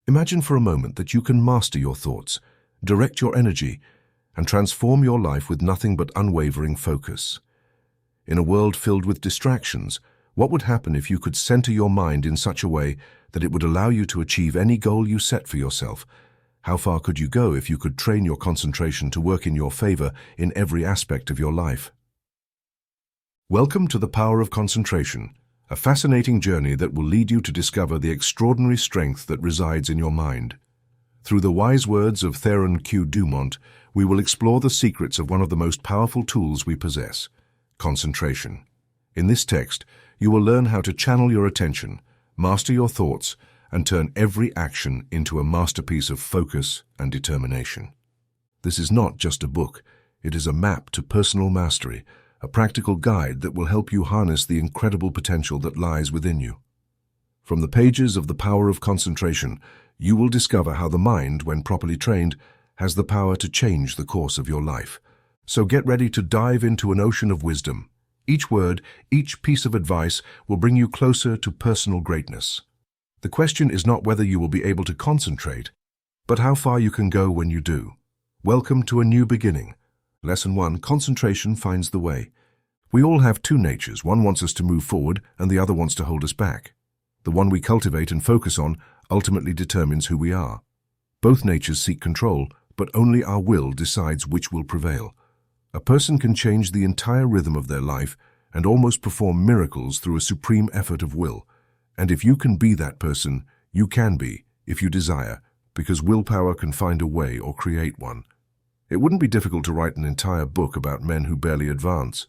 Imagine for a moment that you can master your thoughts, direct your energy, and transform your life with nothing but unwavering focus. In a world filled with distractions, what would happen if you could center your mind in such a way that it would allow you to achieve any goal you set for yourself? How far could you go if you could train your concentration to work in your favor in every aspect of your life? Welcome to the Power of Concentration, a fascinating journey that will lead you to discover the extraordinary strength that resides in your mind. Through the wise words of Theron Q. Dumont, we will explore the secrets of one of the most powerful tools we possess, concentration. In this text, you will learn how to channel your attention, master your thoughts, and turn every action into a masterpiece of focus and determination. This is not just a book, it is a map to personal mastery, a practical guide that will help you harness the incredible potential that lies within you. From the pages of The Power of Concentration, you will discover how the mind, when properly trained, has the power to change the course of your life. So get ready to dive into an ocean of wisdom. Each word, each piece of advice will bring you closer to personal greatness. The question is not whether you will be able to concentrate, but how far you can go when you do. Welcome to a new beginning. Lesson 1, concentration finds the way. We all have two natures. One wants us to move forward and the other wants to hold us back. The one we cultivate and focus on ultimately determines who we are. Both natures seek control, but only our will decides which will prevail. A person can change the entire rhythm of their life and almost perform miracles through a supreme effort of will. And if you can be that person, you can be, if you desire, because willpower can find a way or create one. It wouldn't be difficult to write an entire book about men who barely advance,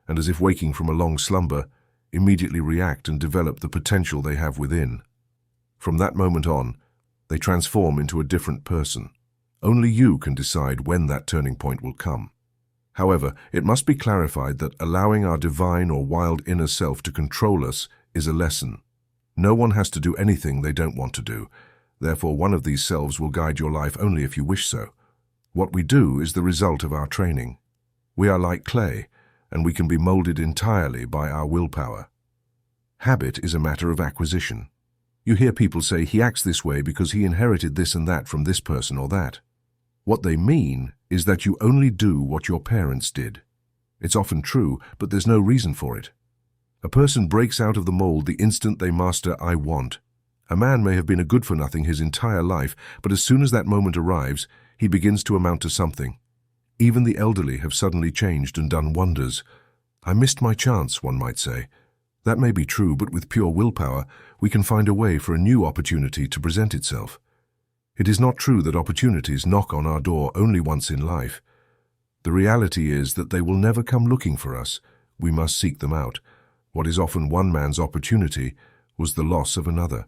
and as if waking from a long slumber, immediately react and develop the potential they have within. From that moment on, they transform into a different person. Only you can decide when that turning point will come. However, it must be clarified that allowing our divine or wild inner self to control us is a lesson. No one has to do anything they don't want to do. Therefore, one of these selves will guide your life only if you wish so. What we do is the result of our training. We are like clay, and we can be molded entirely by our willpower. Habit is a matter of acquisition. You hear people say he acts this way because he inherited this and that from this person or that. What they mean is that you only do what your parents did. It's often true, but there's no reason for it. A person breaks out of the mold the instant they master "I want." A man may have been a good-for-nothing his entire life, but as soon as that moment arrives, he begins to amount to something. Even the elderly have suddenly changed and done wonders. I missed my chance, one might say. That may be true, but with pure willpower, we can find a way for a new opportunity to present itself. It is not true that opportunities knock on our door only once in life. The reality is that they will never come looking for us. We must seek them out. What is often one man's opportunity was the loss of another.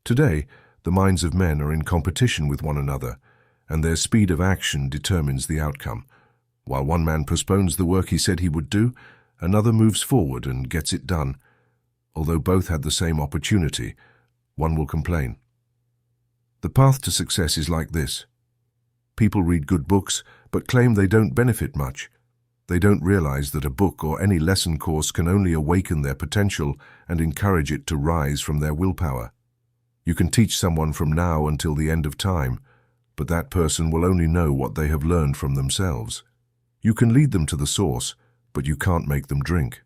Today, the minds of men are in competition with one another, and their speed of action determines the outcome. While one man postpones the work he said he would do, another moves forward and gets it done. Although both had the same opportunity, one will complain. The path to success is like this. People read good books, but claim they don't benefit much. They don't realize that a book or any lesson course can only awaken their potential and encourage it to rise from their willpower. You can teach someone from now until the end of time, but that person will only know what they have learned from themselves. You can lead them to the source, but you can't make them drink.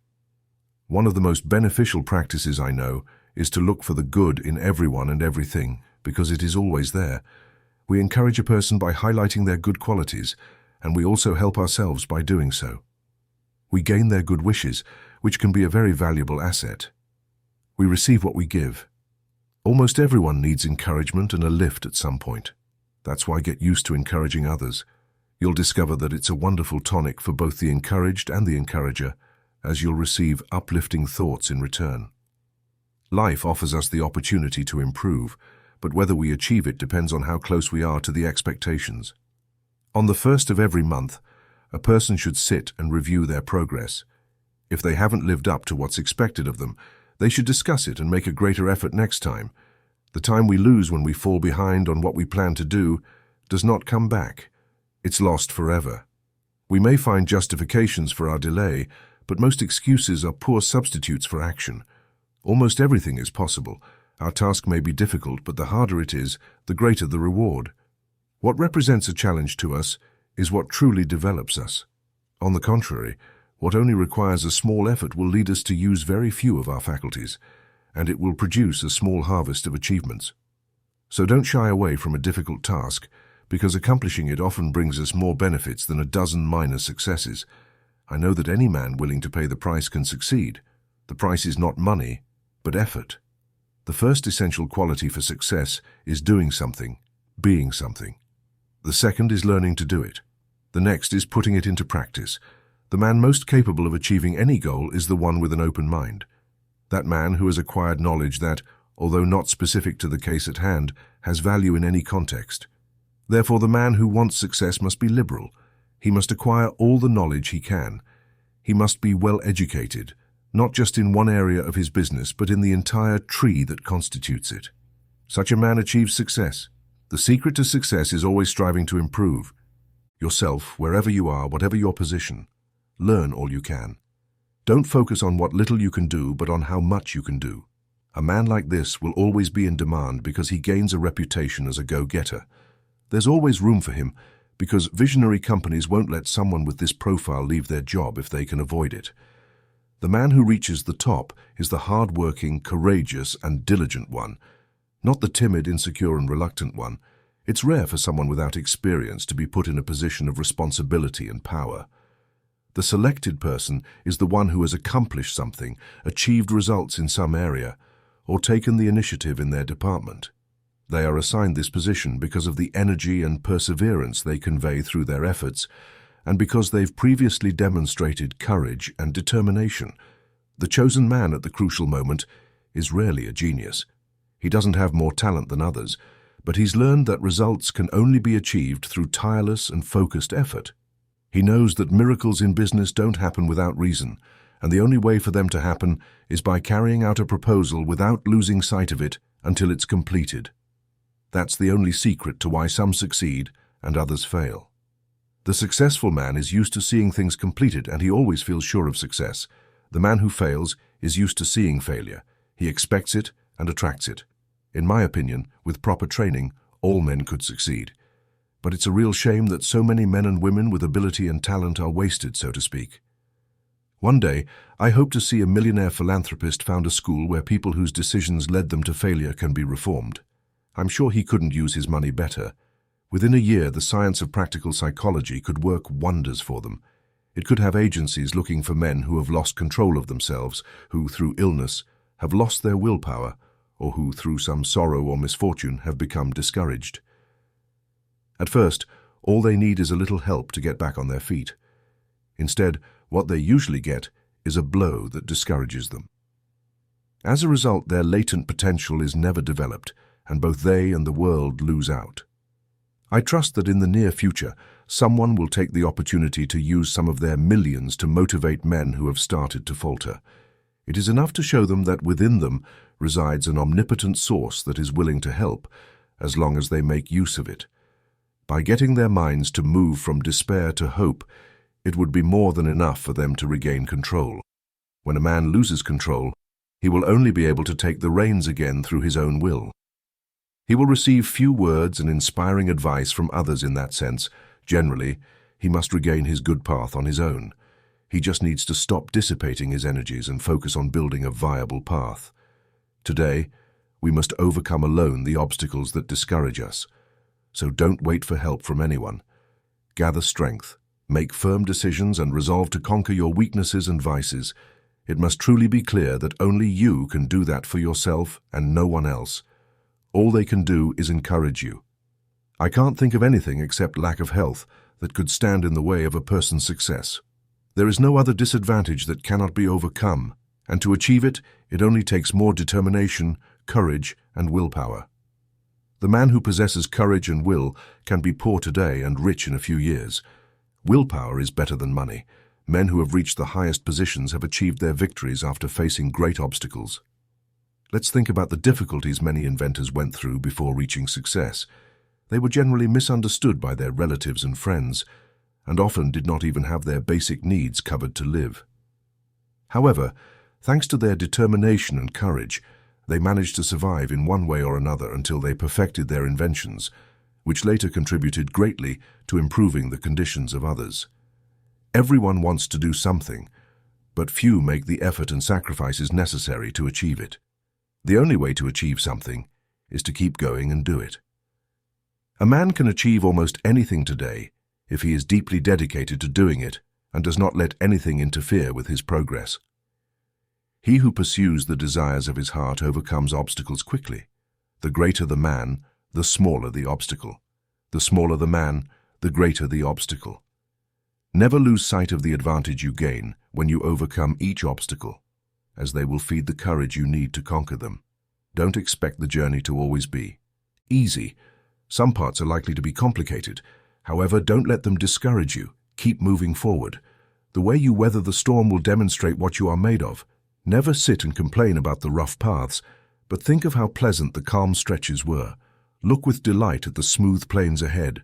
One of the most beneficial practices I know is to look for the good in everyone and everything, because it is always there. We encourage a person by highlighting their good qualities, and we also help ourselves by doing so. We gain their good wishes, which can be a very valuable asset. We receive what we give. Almost everyone needs encouragement and a lift at some point. That's why get used to encouraging others. You'll discover that it's a wonderful tonic for both the encouraged and the encourager, as you'll receive uplifting thoughts in return. Life offers us the opportunity to improve, but whether we achieve it depends on how close we are to the expectations. On the first of every month, a person should sit and review their progress. If they haven't lived up to what's expected of them, they should discuss it and make a greater effort next time. The time we lose when we fall behind on what we plan to do does not come back. It's lost forever. We may find justifications for our delay, but most excuses are poor substitutes for action. Almost everything is possible, Our task may be difficult, but the harder it is, the greater the reward. What represents a challenge to us is what truly develops us. On the contrary, what only requires a small effort will lead us to use very few of our faculties, and it will produce a small harvest of achievements. So don't shy away from a difficult task, because accomplishing it often brings us more benefits than a dozen minor successes. I know that any man willing to pay the price can succeed. The price is not money, but effort. The first essential quality for success is doing something, being something. The second is learning to do it. The next is putting it into practice. The man most capable of achieving any goal is the one with an open mind. That man who has acquired knowledge that, although not specific to the case at hand, has value in any context. Therefore, the man who wants success must be liberal. He must acquire all the knowledge he can. He must be well educated, not just in one area of his business, but in the entire tree that constitutes it. Such a man achieves success. The secret to success is always striving to improve yourself, wherever you are, whatever your position. Learn all you can. Don't focus on what little you can do, but on how much you can do. A man like this will always be in demand because he gains a reputation as a go-getter. There's always room for him because visionary companies won't let someone with this profile leave their job if they can avoid it. The man who reaches the top is the hard-working, courageous, and diligent one, not the timid, insecure, and reluctant one. It's rare for someone without experience to be put in a position of responsibility and power. The selected person is the one who has accomplished something, achieved results in some area, or taken the initiative in their department. They are assigned this position because of the energy and perseverance they convey through their efforts, and because they've previously demonstrated courage and determination. The chosen man at the crucial moment is rarely a genius. He doesn't have more talent than others, but he's learned that results can only be achieved through tireless and focused effort. He knows that miracles in business don't happen without reason, and the only way for them to happen is by carrying out a proposal without losing sight of it until it's completed. That's the only secret to why some succeed and others fail. The successful man is used to seeing things completed, and he always feels sure of success. The man who fails is used to seeing failure. He expects it and attracts it. In my opinion, with proper training, all men could succeed. But it's a real shame that so many men and women with ability and talent are wasted, so to speak. One day, I hope to see a millionaire philanthropist found a school where people whose decisions led them to failure can be reformed. I'm sure he couldn't use his money better. Within a year, the science of practical psychology could work wonders for them. It could have agencies looking for men who have lost control of themselves, who, through illness, have lost their willpower, or who, through some sorrow or misfortune, have become discouraged. At first, all they need is a little help to get back on their feet. Instead, what they usually get is a blow that discourages them. As a result, their latent potential is never developed, and both they and the world lose out. I trust that in the near future, someone will take the opportunity to use some of their millions to motivate men who have started to falter. It is enough to show them that within them resides an omnipotent source that is willing to help, as long as they make use of it. By getting their minds to move from despair to hope, it would be more than enough for them to regain control. When a man loses control, he will only be able to take the reins again through his own will. He will receive few words and inspiring advice from others in that sense. Generally, he must regain his good path on his own. He just needs to stop dissipating his energies and focus on building a viable path. Today, we must overcome alone the obstacles that discourage us. So don't wait for help from anyone. Gather strength, make firm decisions, and resolve to conquer your weaknesses and vices. It must truly be clear that only you can do that for yourself and no one else. All they can do is encourage you. I can't think of anything except lack of health that could stand in the way of a person's success. There is no other disadvantage that cannot be overcome, and to achieve it, it only takes more determination, courage, and willpower. The man who possesses courage and will can be poor today and rich in a few years. Willpower is better than money. Men who have reached the highest positions have achieved their victories after facing great obstacles. Let's think about the difficulties many inventors went through before reaching success. They were generally misunderstood by their relatives and friends, and often did not even have their basic needs covered to live. However, thanks to their determination and courage, They managed to survive in one way or another until they perfected their inventions, which later contributed greatly to improving the conditions of others. Everyone wants to do something, but few make the effort and sacrifices necessary to achieve it. The only way to achieve something is to keep going and do it. A man can achieve almost anything today if he is deeply dedicated to doing it and does not let anything interfere with his progress. He who pursues the desires of his heart overcomes obstacles quickly. The greater the man, the smaller the obstacle. The smaller the man, the greater the obstacle. Never lose sight of the advantage you gain when you overcome each obstacle, as they will feed the courage you need to conquer them. Don't expect the journey to always be easy. Some parts are likely to be complicated. However, don't let them discourage you. Keep moving forward. The way you weather the storm will demonstrate what you are made of. Never sit and complain about the rough paths, but think of how pleasant the calm stretches were. Look with delight at the smooth plains ahead.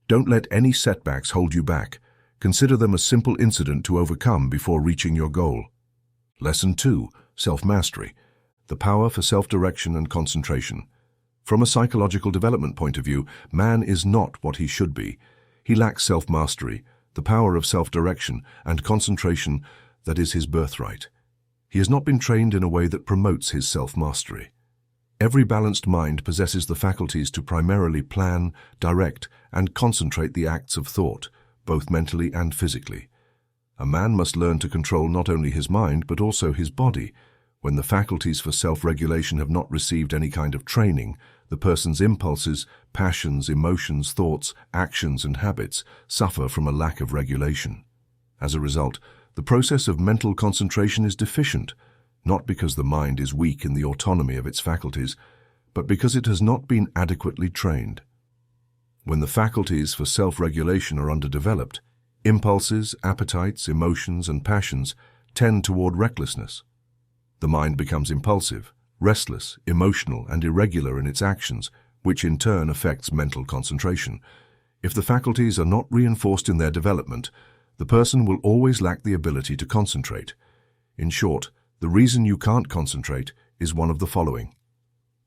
Don't let any setbacks hold you back. Consider them a simple incident to overcome before reaching your goal. Lesson 2. Self-mastery. The power for self-direction and concentration. From a psychological development point of view, man is not what he should be. He lacks self-mastery, the power of self-direction and concentration that is his birthright. He has not been trained in a way that promotes his self-mastery. Every balanced mind possesses the faculties to primarily plan, direct, and concentrate the acts of thought, both mentally and physically. A man must learn to control not only his mind but also his body. When the faculties for self-regulation have not received any kind of training, the person's impulses, passions, emotions, thoughts, actions, and habits suffer from a lack of regulation. As a result, the process of mental concentration is deficient, not because the mind is weak in the autonomy of its faculties, but because it has not been adequately trained. When the faculties for self-regulation are underdeveloped, impulses, appetites, emotions, and passions tend toward recklessness. The mind becomes impulsive, restless, emotional, and irregular in its actions, which in turn affects mental concentration. If the faculties are not reinforced in their development, the person will always lack the ability to concentrate. In short, the reason you can't concentrate is one of the following.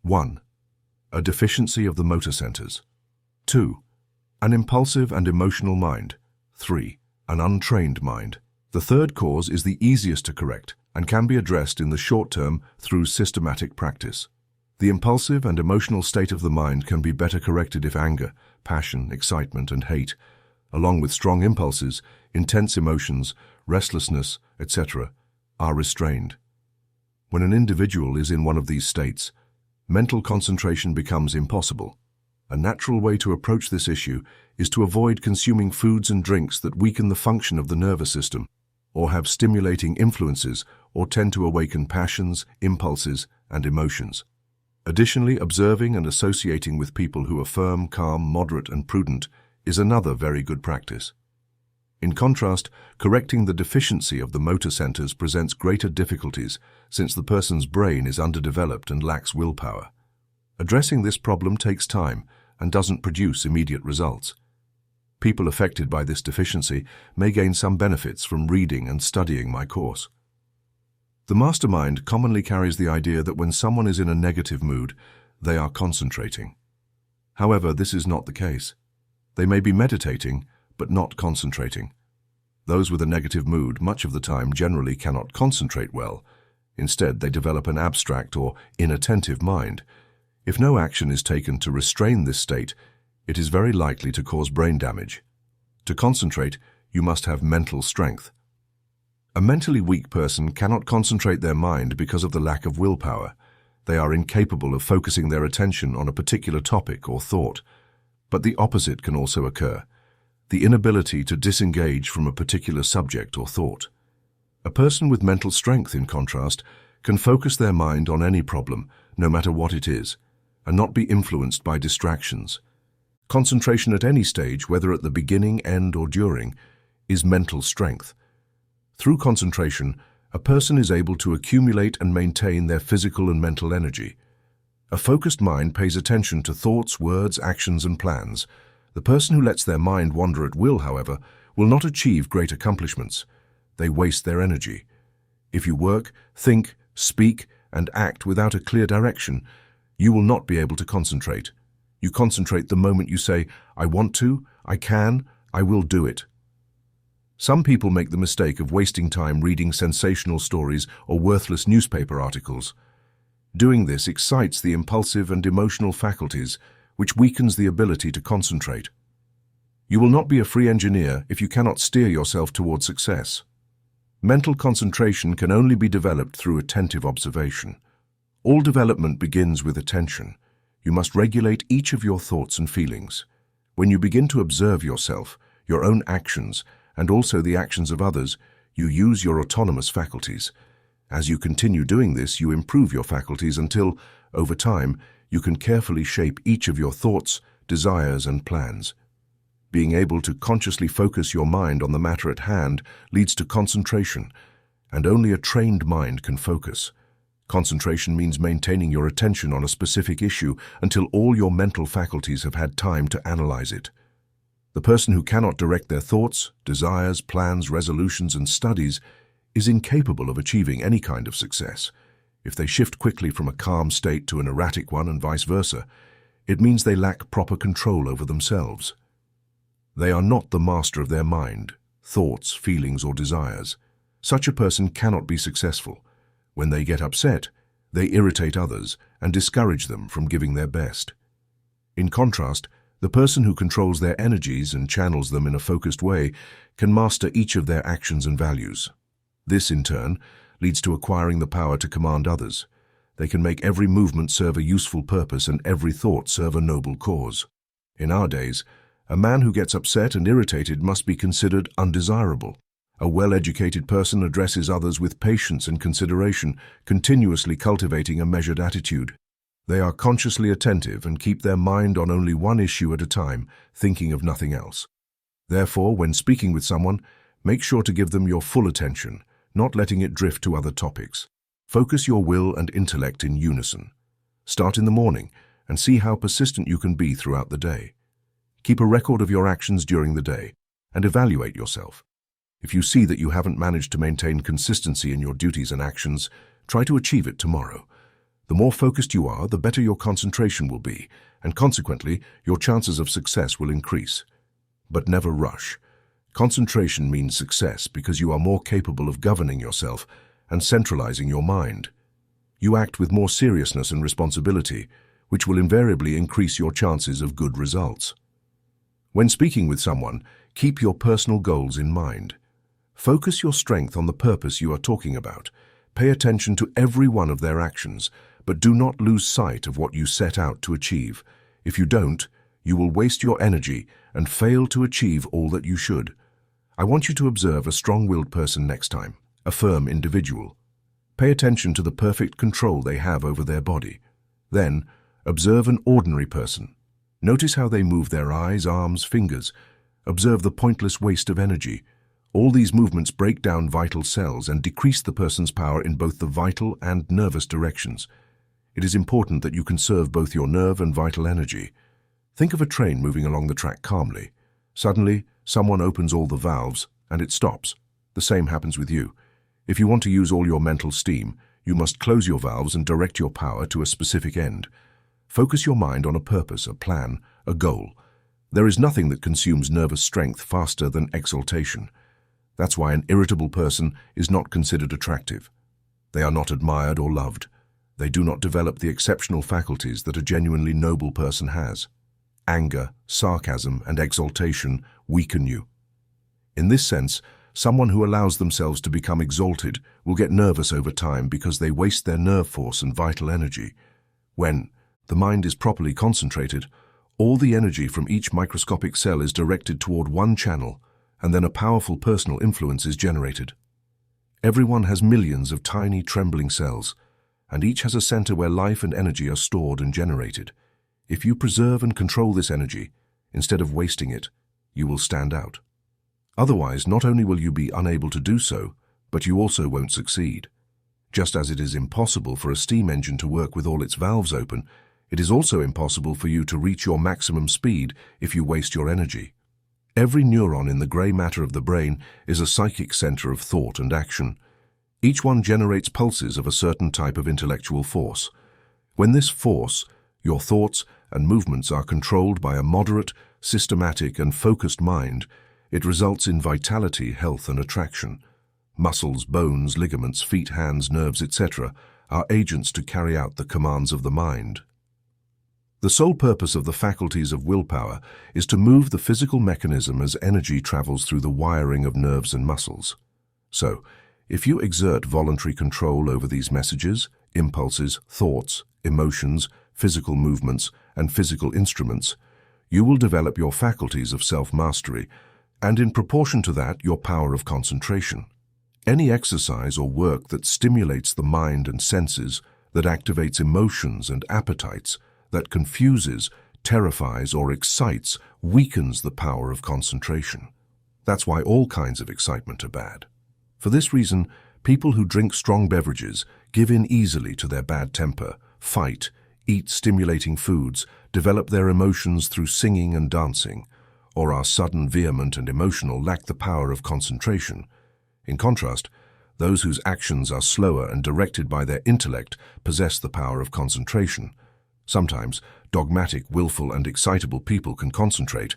1. A deficiency of the motor centers. 2. An impulsive and emotional mind. 3. An untrained mind. The third cause is the easiest to correct and can be addressed in the short term through systematic practice. The impulsive and emotional state of the mind can be better corrected if anger, passion, excitement, and hate, along with strong impulses, intense emotions, restlessness, etc., are restrained. When an individual is in one of these states, mental concentration becomes impossible. A natural way to approach this issue is to avoid consuming foods and drinks that weaken the function of the nervous system, or have stimulating influences, or tend to awaken passions, impulses, and emotions. Additionally, observing and associating with people who are firm, calm, moderate, and prudent is another very good practice. In contrast, correcting the deficiency of the motor centers presents greater difficulties since the person's brain is underdeveloped and lacks willpower. Addressing this problem takes time and doesn't produce immediate results. People affected by this deficiency may gain some benefits from reading and studying my course. The mastermind commonly carries the idea that when someone is in a negative mood, they are concentrating. However, this is not the case. They may be meditating, but not concentrating. Those with a negative mood much of the time generally cannot concentrate well. Instead, they develop an abstract or inattentive mind. If no action is taken to restrain this state, it is very likely to cause brain damage. To concentrate, you must have mental strength. A mentally weak person cannot concentrate their mind because of the lack of willpower. They are incapable of focusing their attention on a particular topic or thought. But the opposite can also occur, the inability to disengage from a particular subject or thought. A person with mental strength, in contrast, can focus their mind on any problem, no matter what it is, and not be influenced by distractions. Concentration at any stage, whether at the beginning, end, or during, is mental strength. Through concentration, a person is able to accumulate and maintain their physical and mental energy. A focused mind pays attention to thoughts, words, actions, and plans. The person who lets their mind wander at will, however, will not achieve great accomplishments. They waste their energy. If you work, think, speak, and act without a clear direction, you will not be able to concentrate. You concentrate the moment you say, I want to, I can, I will do it. Some people make the mistake of wasting time reading sensational stories or worthless newspaper articles. Doing this excites the impulsive and emotional faculties, which weakens the ability to concentrate. You will not be a free engineer if you cannot steer yourself toward success. Mental concentration can only be developed through attentive observation. All development begins with attention. You must regulate each of your thoughts and feelings. When you begin to observe yourself, your own actions, and also the actions of others, you use your autonomous faculties. As you continue doing this, you improve your faculties until, over time, you can carefully shape each of your thoughts, desires, and plans. Being able to consciously focus your mind on the matter at hand leads to concentration, and only a trained mind can focus. Concentration means maintaining your attention on a specific issue until all your mental faculties have had time to analyze it. The person who cannot direct their thoughts, desires, plans, resolutions, and studies is incapable of achieving any kind of success. If they shift quickly from a calm state to an erratic one and vice versa, it means they lack proper control over themselves. They are not the master of their mind, thoughts, feelings, or desires. Such a person cannot be successful. When they get upset, they irritate others and discourage them from giving their best. In contrast, the person who controls their energies and channels them in a focused way can master each of their actions and values. This, in turn, leads to acquiring the power to command others. They can make every movement serve a useful purpose and every thought serve a noble cause. In our days, a man who gets upset and irritated must be considered undesirable. A well-educated person addresses others with patience and consideration, continuously cultivating a measured attitude. They are consciously attentive and keep their mind on only one issue at a time, thinking of nothing else. Therefore, when speaking with someone, make sure to give them your full attention, not letting it drift to other topics. Focus your will and intellect in unison. Start in the morning and see how persistent you can be throughout the day. Keep a record of your actions during the day and evaluate yourself. If you see that you haven't managed to maintain consistency in your duties and actions, try to achieve it tomorrow. The more focused you are, the better your concentration will be, and consequently, your chances of success will increase. But never rush. Concentration means success because you are more capable of governing yourself and centralizing your mind. You act with more seriousness and responsibility, which will invariably increase your chances of good results. When speaking with someone, keep your personal goals in mind. Focus your strength on the purpose you are talking about. Pay attention to every one of their actions, but do not lose sight of what you set out to achieve. If you don't, you will waste your energy and fail to achieve all that you should. I want you to observe a strong-willed person next time, a firm individual. Pay attention to the perfect control they have over their body. Then, observe an ordinary person. Notice how they move their eyes, arms, fingers. Observe the pointless waste of energy. All these movements break down vital cells and decrease the person's power in both the vital and nervous directions. It is important that you conserve both your nerve and vital energy. Think of a train moving along the track calmly. Suddenly, someone opens all the valves and it stops. The same happens with you. If you want to use all your mental steam, you must close your valves and direct your power to a specific end. Focus your mind on a purpose, a plan, a goal. There is nothing that consumes nervous strength faster than exaltation. That's why an irritable person is not considered attractive. They are not admired or loved. They do not develop the exceptional faculties that a genuinely noble person has. Anger, sarcasm, and exaltation weaken you. In this sense, someone who allows themselves to become exalted will get nervous over time because they waste their nerve force and vital energy. When the mind is properly concentrated, all the energy from each microscopic cell is directed toward one channel, and then a powerful personal influence is generated. Everyone has millions of tiny trembling cells, and each has a center where life and energy are stored and generated. If you preserve and control this energy, instead of wasting it, you will stand out. Otherwise, not only will you be unable to do so, but you also won't succeed. Just as it is impossible for a steam engine to work with all its valves open, it is also impossible for you to reach your maximum speed if you waste your energy. Every neuron in the gray matter of the brain is a psychic center of thought and action. Each one generates pulses of a certain type of intellectual force. When this force, your thoughts and movements, are controlled by a moderate, systematic and focused mind, it results in vitality, health and attraction. Muscles, bones, ligaments, feet, hands, nerves, etc. are agents to carry out the commands of the mind. The sole purpose of the faculties of willpower is to move the physical mechanism as energy travels through the wiring of nerves and muscles. So, if you exert voluntary control over these messages, impulses, thoughts, emotions, physical movements, and physical instruments, you will develop your faculties of self-mastery, and in proportion to that, your power of concentration. Any exercise or work that stimulates the mind and senses, that activates emotions and appetites, that confuses, terrifies, or excites, weakens the power of concentration. That's why all kinds of excitement are bad. For this reason, people who drink strong beverages, give in easily to their bad temper, fight, eat stimulating foods, develop their emotions through singing and dancing, or are sudden, vehement, and emotional, lack the power of concentration. In contrast, those whose actions are slower and directed by their intellect possess the power of concentration. Sometimes, dogmatic, willful, and excitable people can concentrate,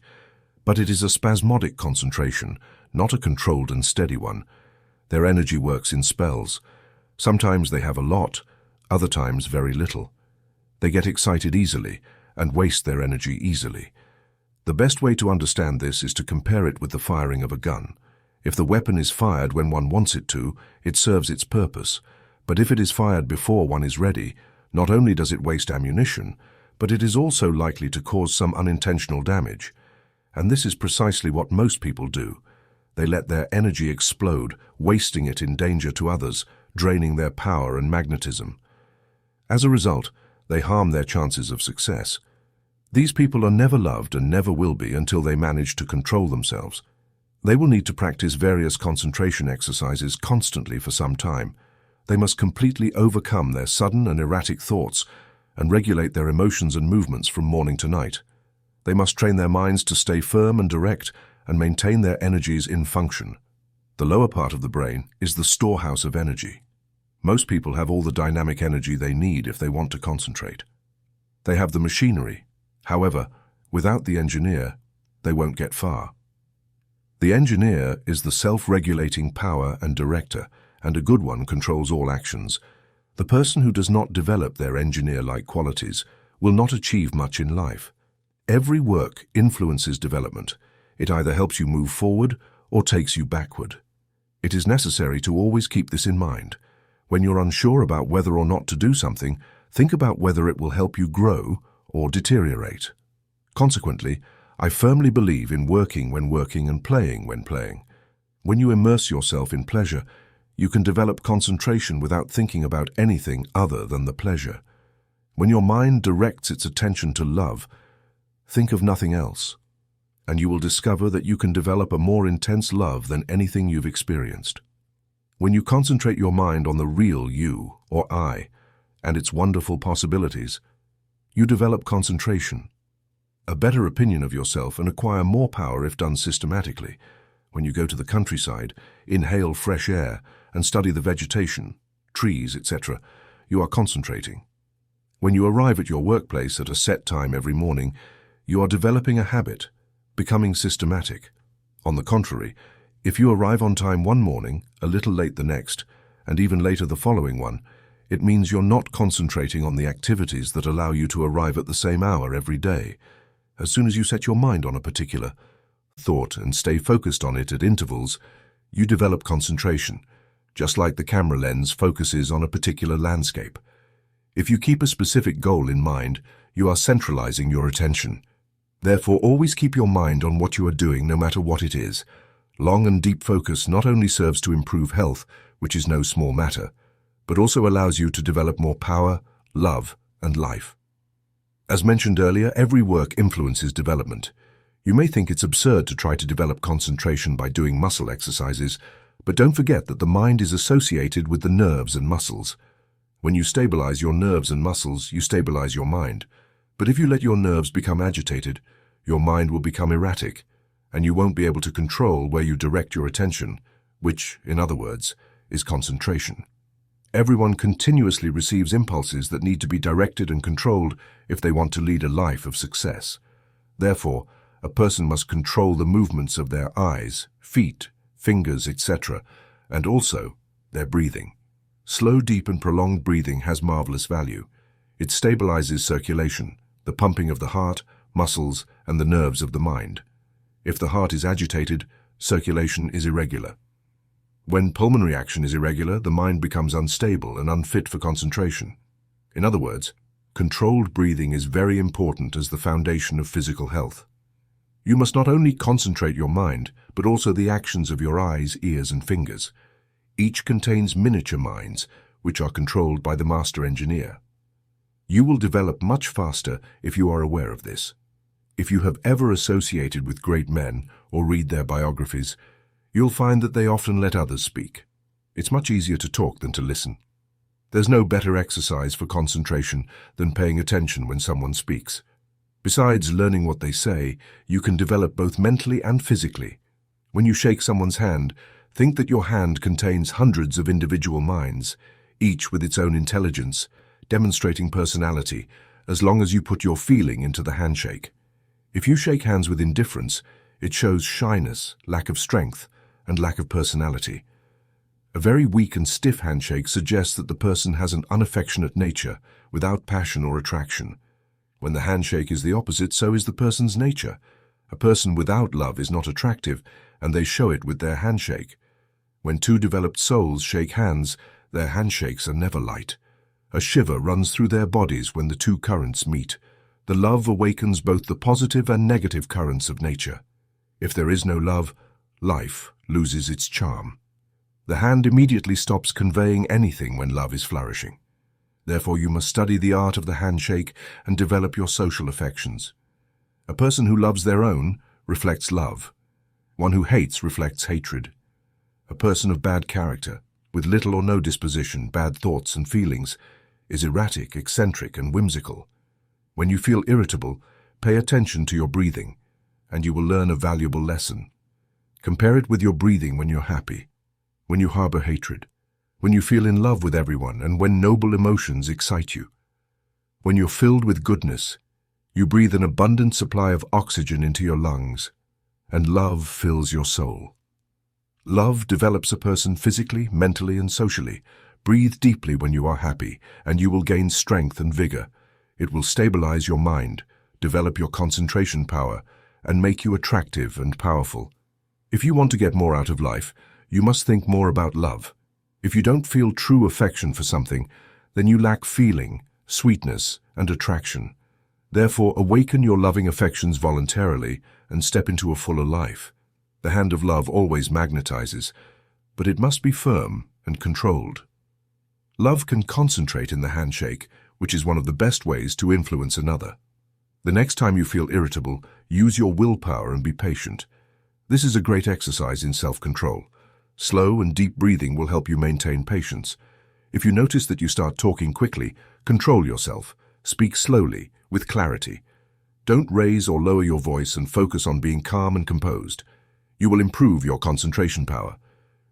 but it is a spasmodic concentration, not a controlled and steady one. Their energy works in spells. Sometimes they have a lot, other times very little. They get excited easily and waste their energy easily. The best way to understand this is to compare it with the firing of a gun. If the weapon is fired when one wants it to, it serves its purpose. But if it is fired before one is ready, not only does it waste ammunition, but it is also likely to cause some unintentional damage. And this is precisely what most people do. They let their energy explode, wasting it in danger to others, draining their power and magnetism. As a result, they harm their chances of success. These people are never loved and never will be until they manage to control themselves. They will need to practice various concentration exercises constantly for some time. They must completely overcome their sudden and erratic thoughts and regulate their emotions and movements from morning to night. They must train their minds to stay firm and direct and maintain their energies in function. The lower part of the brain is the storehouse of energy. Most people have all the dynamic energy they need if they want to concentrate. They have the machinery. However, without the engineer, they won't get far. The engineer is the self-regulating power and director, and a good one controls all actions. The person who does not develop their engineer-like qualities will not achieve much in life. Every work influences development. It either helps you move forward or takes you backward. It is necessary to always keep this in mind. When you're unsure about whether or not to do something, think about whether it will help you grow or deteriorate. Consequently, I firmly believe in working when working and playing when playing. When you immerse yourself in pleasure, you can develop concentration without thinking about anything other than the pleasure. When your mind directs its attention to love, think of nothing else, and you will discover that you can develop a more intense love than anything you've experienced. When you concentrate your mind on the real you, or I, and its wonderful possibilities, you develop concentration, a better opinion of yourself, and acquire more power if done systematically. When you go to the countryside, inhale fresh air, and study the vegetation, trees, etc., you are concentrating. When you arrive at your workplace at a set time every morning, you are developing a habit, becoming systematic. On the contrary, if you arrive on time one morning, a little late the next, and even later the following one, it means you're not concentrating on the activities that allow you to arrive at the same hour every day. As soon as you set your mind on a particular thought and stay focused on it at intervals, you develop concentration, just like the camera lens focuses on a particular landscape. If you keep a specific goal in mind, you are centralizing your attention. Therefore, always keep your mind on what you are doing, no matter what it is. Long and deep focus not only serves to improve health, which is no small matter, but also allows you to develop more power, love, and life. As mentioned earlier, every work influences development. You may think it's absurd to try to develop concentration by doing muscle exercises, but don't forget that the mind is associated with the nerves and muscles. When you stabilize your nerves and muscles, you stabilize your mind. But if you let your nerves become agitated, your mind will become erratic, and you won't be able to control where you direct your attention, which, in other words, is concentration. Everyone continuously receives impulses that need to be directed and controlled if they want to lead a life of success. Therefore, a person must control the movements of their eyes, feet, fingers, etc., and also their breathing. Slow, deep, and prolonged breathing has marvelous value. It stabilizes circulation, the pumping of the heart, muscles, and the nerves of the mind. If the heart is agitated, circulation is irregular. When pulmonary action is irregular, the mind becomes unstable and unfit for concentration. In other words, controlled breathing is very important as the foundation of physical health. You must not only concentrate your mind, but also the actions of your eyes, ears, and fingers. Each contains miniature minds, which are controlled by the master engineer. You will develop much faster if you are aware of this. If you have ever associated with great men or read their biographies, you'll find that they often let others speak. It's much easier to talk than to listen. There's no better exercise for concentration than paying attention when someone speaks. Besides learning what they say, you can develop both mentally and physically. When you shake someone's hand, think that your hand contains hundreds of individual minds, each with its own intelligence, demonstrating personality, as long as you put your feeling into the handshake. If you shake hands with indifference, it shows shyness, lack of strength, and lack of personality. A very weak and stiff handshake suggests that the person has an unaffectionate nature, without passion or attraction. When the handshake is the opposite, so is the person's nature. A person without love is not attractive, and they show it with their handshake. When two developed souls shake hands, their handshakes are never light. A shiver runs through their bodies when the two currents meet. The love awakens both the positive and negative currents of nature. If there is no love, life loses its charm. The hand immediately stops conveying anything when love is flourishing. Therefore, you must study the art of the handshake and develop your social affections. A person who loves their own reflects love. One who hates reflects hatred. A person of bad character, with little or no disposition, bad thoughts and feelings, is erratic, eccentric, and whimsical. When you feel irritable, pay attention to your breathing, and you will learn a valuable lesson. Compare it with your breathing when you're happy, when you harbor hatred, when you feel in love with everyone, and when noble emotions excite you. When you're filled with goodness, you breathe an abundant supply of oxygen into your lungs, and love fills your soul. Love develops a person physically, mentally, and socially. Breathe deeply when you are happy, and you will gain strength and vigor. It will stabilize your mind, develop your concentration power, and make you attractive and powerful. If you want to get more out of life, you must think more about love. If you don't feel true affection for something, then you lack feeling, sweetness, and attraction. Therefore, awaken your loving affections voluntarily and step into a fuller life. The hand of love always magnetizes, but it must be firm and controlled. Love can concentrate in the handshake, which is one of the best ways to influence another. The next time you feel irritable, use your willpower and be patient. This is a great exercise in self-control. Slow and deep breathing will help you maintain patience. If you notice that you start talking quickly, control yourself. Speak slowly, with clarity. Don't raise or lower your voice and focus on being calm and composed. You will improve your concentration power.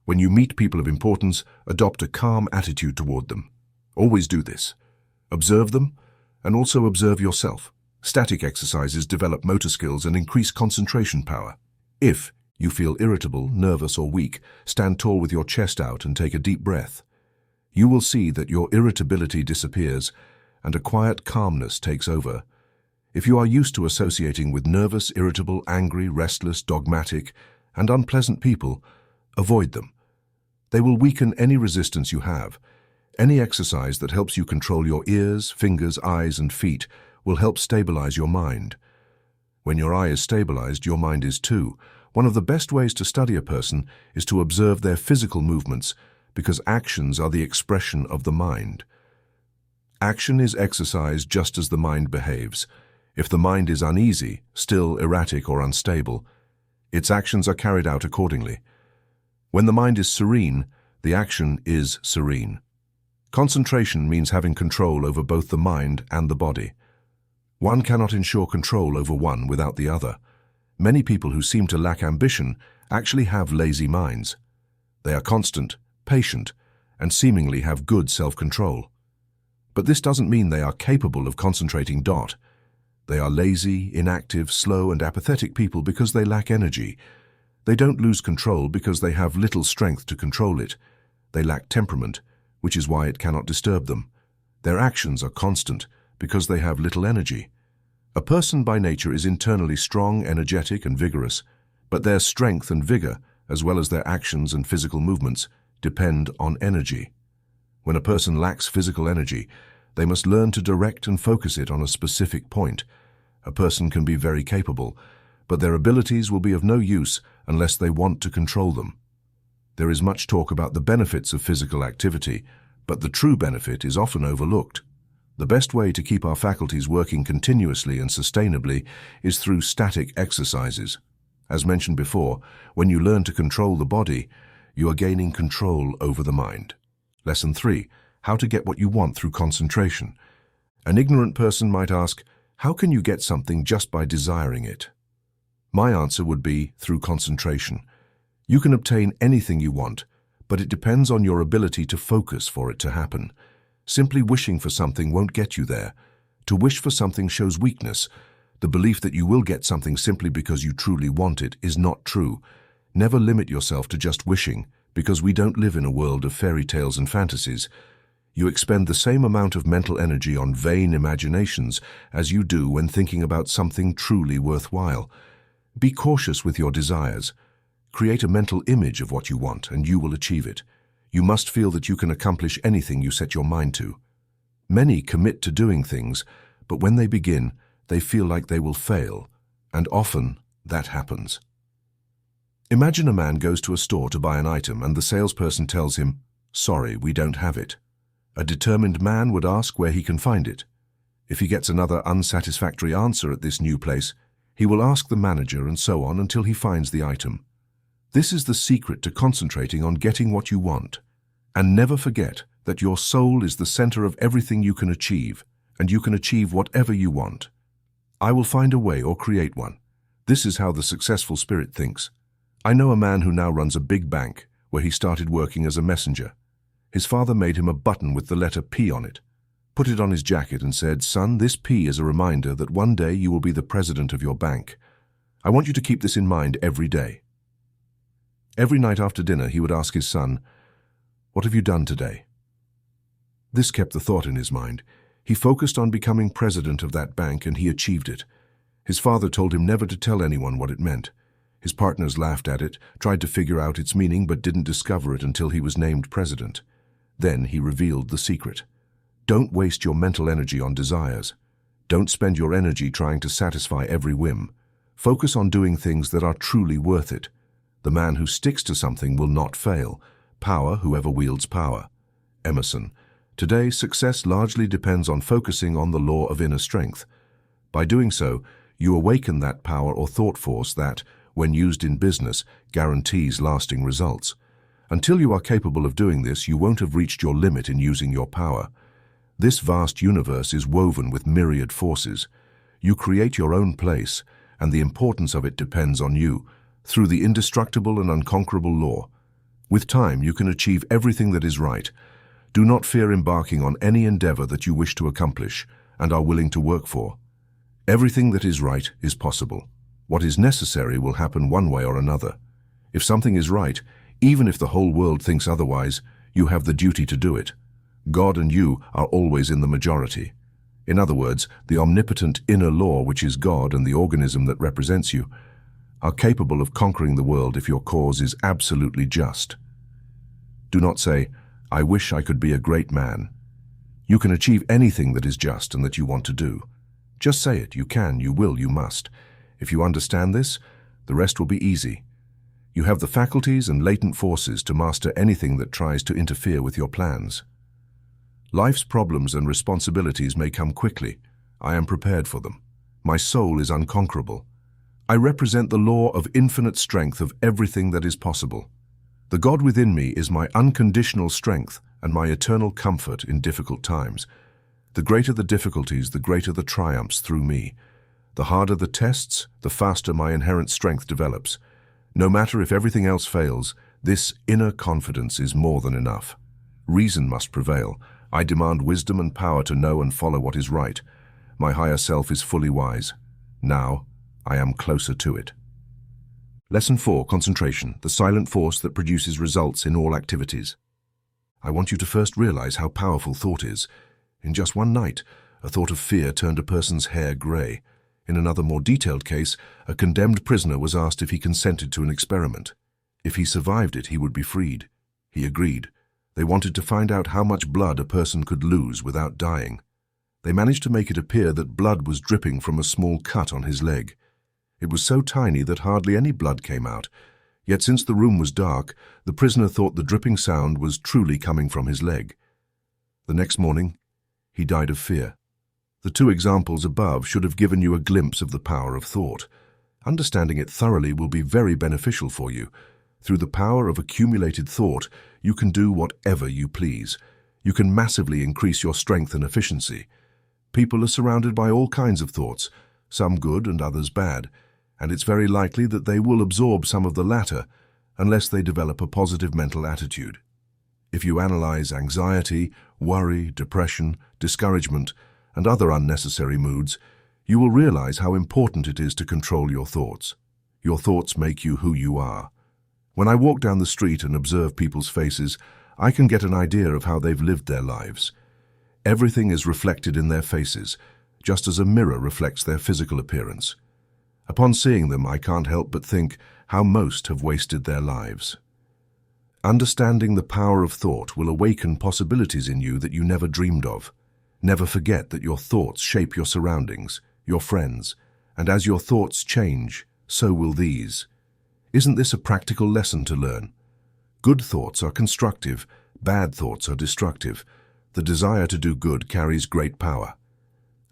When you meet people of importance, adopt a calm attitude toward them. Always do this. Observe them, and also observe yourself. Static exercises develop motor skills and increase concentration power. If you feel irritable, nervous, or weak, stand tall with your chest out and take a deep breath. You will see that your irritability disappears and a quiet calmness takes over. If you are used to associating with nervous, irritable, angry, restless, dogmatic, and unpleasant people, avoid them. They will weaken any resistance you have. Any exercise that helps you control your ears, fingers, eyes, and feet will help stabilize your mind. When your eye is stabilized, your mind is too. One of the best ways to study a person is to observe their physical movements, because actions are the expression of the mind. Action is exercised just as the mind behaves. If the mind is uneasy, still, erratic, or unstable, its actions are carried out accordingly. When the mind is serene, the action is serene. Concentration means having control over both the mind and the body. One cannot ensure control over one without the other. Many people who seem to lack ambition actually have lazy minds. They are constant, patient, and seemingly have good self-control. But this doesn't mean they are capable of concentrating. They are lazy, inactive, slow, and apathetic people because they lack energy. They don't lose control because they have little strength to control it. They lack temperament, which is why it cannot disturb them. Their actions are constant because they have little energy. A person by nature is internally strong, energetic, and vigorous, but their strength and vigor, as well as their actions and physical movements, depend on energy. When a person lacks physical energy, they must learn to direct and focus it on a specific point. A person can be very capable, but their abilities will be of no use unless they want to control them. There is much talk about the benefits of physical activity, but the true benefit is often overlooked. The best way to keep our faculties working continuously and sustainably is through static exercises. As mentioned before, when you learn to control the body, you are gaining control over the mind. Lesson 3. How to get what you want through concentration. An ignorant person might ask, how can you get something just by desiring it? My answer would be through concentration. You can obtain anything you want, but it depends on your ability to focus for it to happen. Simply wishing for something won't get you there. To wish for something shows weakness. The belief that you will get something simply because you truly want it is not true. Never limit yourself to just wishing, because we don't live in a world of fairy tales and fantasies. You expend the same amount of mental energy on vain imaginations as you do when thinking about something truly worthwhile. Be cautious with your desires. Create a mental image of what you want, and you will achieve it. You must feel that you can accomplish anything you set your mind to. Many commit to doing things, but when they begin, they feel like they will fail, and often that happens. Imagine a man goes to a store to buy an item and the salesperson tells him, "Sorry, we don't have it." A determined man would ask where he can find it. If he gets another unsatisfactory answer at this new place, he will ask the manager and so on until he finds the item. This is the secret to concentrating on getting what you want. And never forget that your soul is the center of everything you can achieve, and you can achieve whatever you want. I will find a way or create one. This is how the successful spirit thinks. I know a man who now runs a big bank where he started working as a messenger. His father made him a button with the letter P on it, put it on his jacket and said, "Son, this P is a reminder that one day you will be the president of your bank. I want you to keep this in mind every day." Every night after dinner, he would ask his son, "What have you done today?" This kept the thought in his mind. He focused on becoming president of that bank, and he achieved it. His father told him never to tell anyone what it meant. His partners laughed at it, tried to figure out its meaning, but didn't discover it until he was named president. Then he revealed the secret. Don't waste your mental energy on desires. Don't spend your energy trying to satisfy every whim. Focus on doing things that are truly worth it. The man who sticks to something will not fail. Power, whoever wields power. Emerson. Today, success largely depends on focusing on the law of inner strength. By doing so, you awaken that power or thought force that, when used in business, guarantees lasting results. Until you are capable of doing this, you won't have reached your limit in using your power. This vast universe is woven with myriad forces. You create your own place, and the importance of it depends on you, through the indestructible and unconquerable law. With time, you can achieve everything that is right. Do not fear embarking on any endeavor that you wish to accomplish and are willing to work for. Everything that is right is possible. What is necessary will happen one way or another. If something is right, even if the whole world thinks otherwise, you have the duty to do it. God and you are always in the majority. In other words, the omnipotent inner law, which is God and the organism that represents you, are capable of conquering the world if your cause is absolutely just. Do not say, "I wish I could be a great man." You can achieve anything that is just and that you want to do. Just say it. You can, you will, you must. If you understand this, the rest will be easy. You have the faculties and latent forces to master anything that tries to interfere with your plans. Life's problems and responsibilities may come quickly. I am prepared for them. My soul is unconquerable. I represent the law of infinite strength of everything that is possible. The God within me is my unconditional strength and my eternal comfort in difficult times. The greater the difficulties, the greater the triumphs through me. The harder the tests, the faster my inherent strength develops. No matter if everything else fails, This inner confidence is more than enough. Reason must prevail. I demand wisdom and power to know and follow what is right. My higher self is fully wise. Now, I am closer to it. Lesson 4. Concentration, the silent force that produces results in all activities. I want you to first realize how powerful thought is. In just one night, a thought of fear turned a person's hair grey. In another, more detailed case, a condemned prisoner was asked if he consented to an experiment. If he survived it, he would be freed. He agreed. They wanted to find out how much blood a person could lose without dying. They managed to make it appear that blood was dripping from a small cut on his leg. It was so tiny that hardly any blood came out. Yet since the room was dark, the prisoner thought the dripping sound was truly coming from his leg. The next morning, he died of fear. The two examples above should have given you a glimpse of the power of thought. Understanding it thoroughly will be very beneficial for you. Through the power of accumulated thought, you can do whatever you please. You can massively increase your strength and efficiency. People are surrounded by all kinds of thoughts, some good and others bad, and it's very likely that they will absorb some of the latter unless they develop a positive mental attitude. If you analyze anxiety, worry, depression, discouragement, and other unnecessary moods, you will realize how important it is to control your thoughts. Your thoughts make you who you are. When I walk down the street and observe people's faces, I can get an idea of how they've lived their lives. Everything is reflected in their faces, just as a mirror reflects their physical appearance. Upon seeing them, I can't help but think how most have wasted their lives. Understanding the power of thought will awaken possibilities in you that you never dreamed of. Never forget that your thoughts shape your surroundings, your friends, and as your thoughts change, so will these. Isn't this a practical lesson to learn? Good thoughts are constructive, bad thoughts are destructive. The desire to do good carries great power.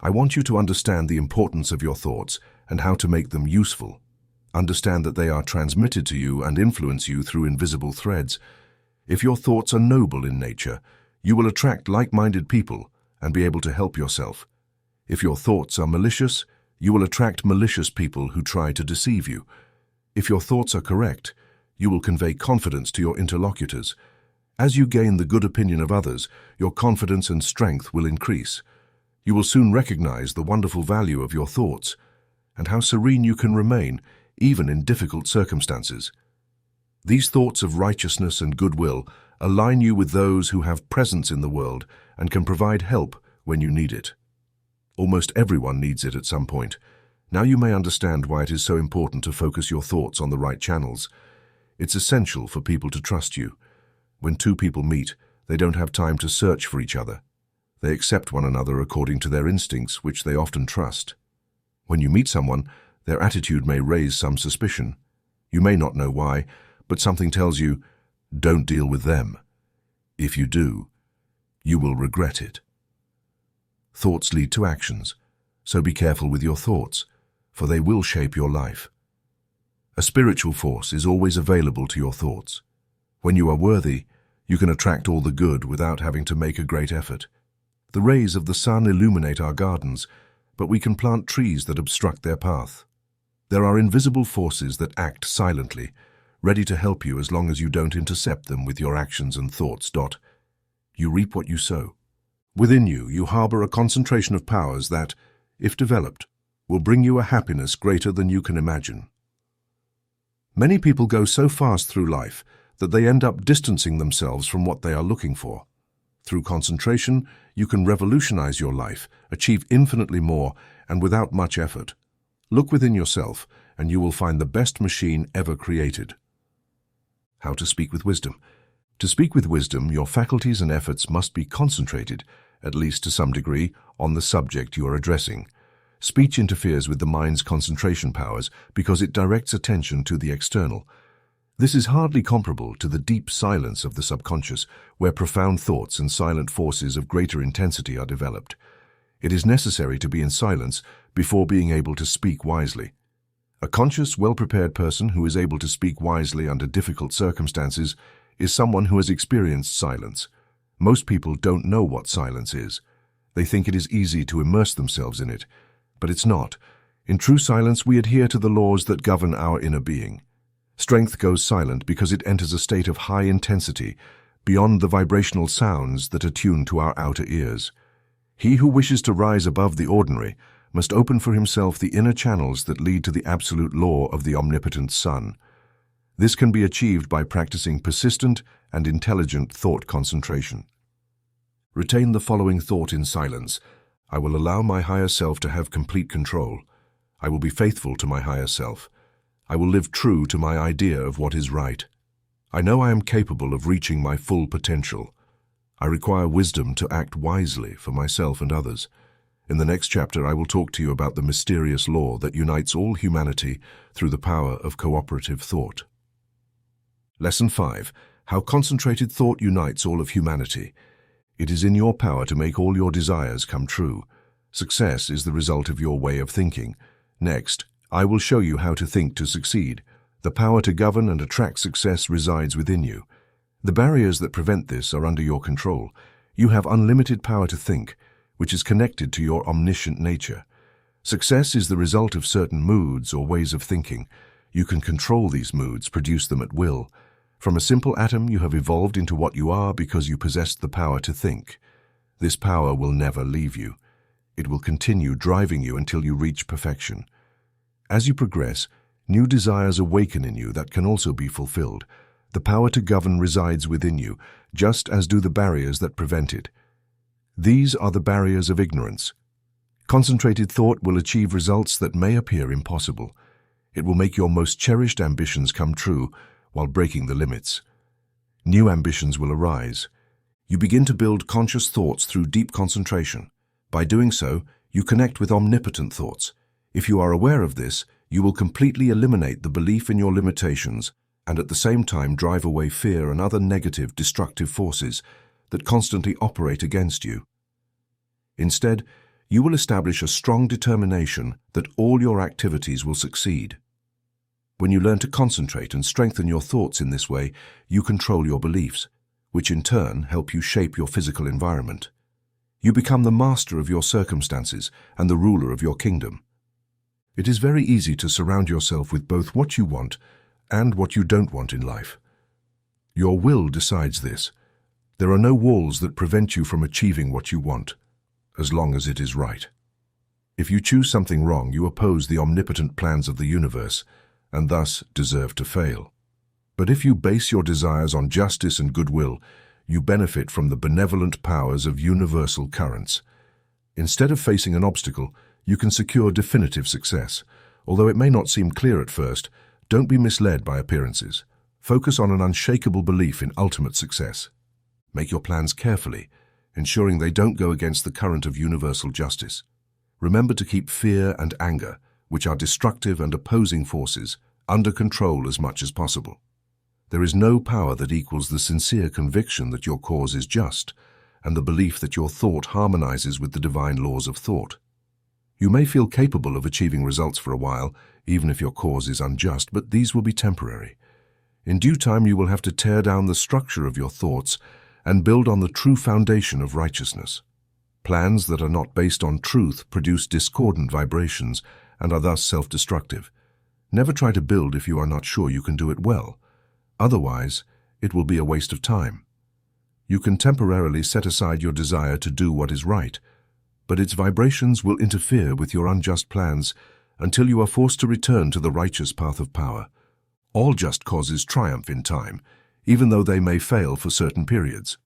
I want you to understand the importance of your thoughts and how to make them useful. Understand that they are transmitted to you and influence you through invisible threads. If your thoughts are noble in nature, you will attract like-minded people and be able to help yourself. If your thoughts are malicious, you will attract malicious people who try to deceive you. If your thoughts are correct, you will convey confidence to your interlocutors. As you gain the good opinion of others, your confidence and strength will increase. You will soon recognize the wonderful value of your thoughts and how serene you can remain, even in difficult circumstances. These thoughts of righteousness and goodwill align you with those who have presence in the world and can provide help when you need it. Almost everyone needs it at some point. Now you may understand why it is so important to focus your thoughts on the right channels. It's essential for people to trust you. When two people meet, they don't have time to search for each other. They accept one another according to their instincts, which they often trust. When you meet someone, their attitude may raise some suspicion. You may not know why, but something tells you, don't deal with them. If you do, you will regret it. Thoughts lead to actions, so be careful with your thoughts, for they will shape your life. A spiritual force is always available to your thoughts. When you are worthy, you can attract all the good without having to make a great effort. The rays of the sun illuminate our gardens, but we can plant trees that obstruct their path. There are invisible forces that act silently, ready to help you as long as you don't intercept them with your actions and thoughts. You reap what you sow. Within you, you harbor a concentration of powers that, if developed, will bring you a happiness greater than you can imagine. Many people go so fast through life that they end up distancing themselves from what they are looking for. Through concentration, you can revolutionize your life, achieve infinitely more, and without much effort. Look within yourself, and you will find the best machine ever created. How to speak with wisdom. To speak with wisdom, your faculties and efforts must be concentrated, at least to some degree, on the subject you are addressing. Speech interferes with the mind's concentration powers because it directs attention to the external. This is hardly comparable to the deep silence of the subconscious, where profound thoughts and silent forces of greater intensity are developed. It is necessary to be in silence before being able to speak wisely. A conscious, well-prepared person who is able to speak wisely under difficult circumstances is someone who has experienced silence. Most people don't know what silence is. They think it is easy to immerse themselves in it, but it's not. In true silence, we adhere to the laws that govern our inner being. Strength goes silent because it enters a state of high intensity, beyond the vibrational sounds that attune to our outer ears. He who wishes to rise above the ordinary must open for himself the inner channels that lead to the absolute law of the omnipotent Sun. This can be achieved by practicing persistent and intelligent thought concentration. Retain the following thought in silence. I will allow my higher self to have complete control. I will be faithful to my higher self. I will live true to my idea of what is right. I know I am capable of reaching my full potential. I require wisdom to act wisely for myself and others. In the next chapter, I will talk to you about the mysterious law that unites all humanity through the power of cooperative thought. Lesson 5. How concentrated thought unites all of humanity. It is in your power to make all your desires come true. Success is the result of your way of thinking. Next, I will show you how to think to succeed. The power to govern and attract success resides within you. The barriers that prevent this are under your control. You have unlimited power to think, which is connected to your omniscient nature. Success is the result of certain moods or ways of thinking. You can control these moods, produce them at will. From a simple atom, you have evolved into what you are because you possessed the power to think. This power will never leave you. It will continue driving you until you reach perfection. As you progress, new desires awaken in you that can also be fulfilled. The power to govern resides within you, just as do the barriers that prevent it. These are the barriers of ignorance. Concentrated thought will achieve results that may appear impossible. It will make your most cherished ambitions come true while breaking the limits. New ambitions will arise. You begin to build conscious thoughts through deep concentration. By doing so, you connect with omnipotent thoughts. If you are aware of this, you will completely eliminate the belief in your limitations and at the same time drive away fear and other negative, destructive forces that constantly operate against you. Instead, you will establish a strong determination that all your activities will succeed. When you learn to concentrate and strengthen your thoughts in this way, you control your beliefs, which in turn help you shape your physical environment. You become the master of your circumstances and the ruler of your kingdom. It is very easy to surround yourself with both what you want and what you don't want in life. Your will decides this. There are no walls that prevent you from achieving what you want, as long as it is right. If you choose something wrong, you oppose the omnipotent plans of the universe, and thus deserve to fail. But if you base your desires on justice and goodwill, you benefit from the benevolent powers of universal currents. Instead of facing an obstacle, you can secure definitive success. Although it may not seem clear at first, don't be misled by appearances. Focus on an unshakable belief in ultimate success. Make your plans carefully, ensuring they don't go against the current of universal justice. Remember to keep fear and anger, which are destructive and opposing forces, under control as much as possible. There is no power that equals the sincere conviction that your cause is just, and the belief that your thought harmonizes with the divine laws of thought. You may feel capable of achieving results for a while, even if your cause is unjust, but these will be temporary. In due time, you will have to tear down the structure of your thoughts and build on the true foundation of righteousness. Plans that are not based on truth produce discordant vibrations and are thus self-destructive. Never try to build if you are not sure you can do it well. Otherwise, it will be a waste of time. You can temporarily set aside your desire to do what is right, but its vibrations will interfere with your unjust plans until you are forced to return to the righteous path of power. All just causes triumph in time, even though they may fail for certain periods.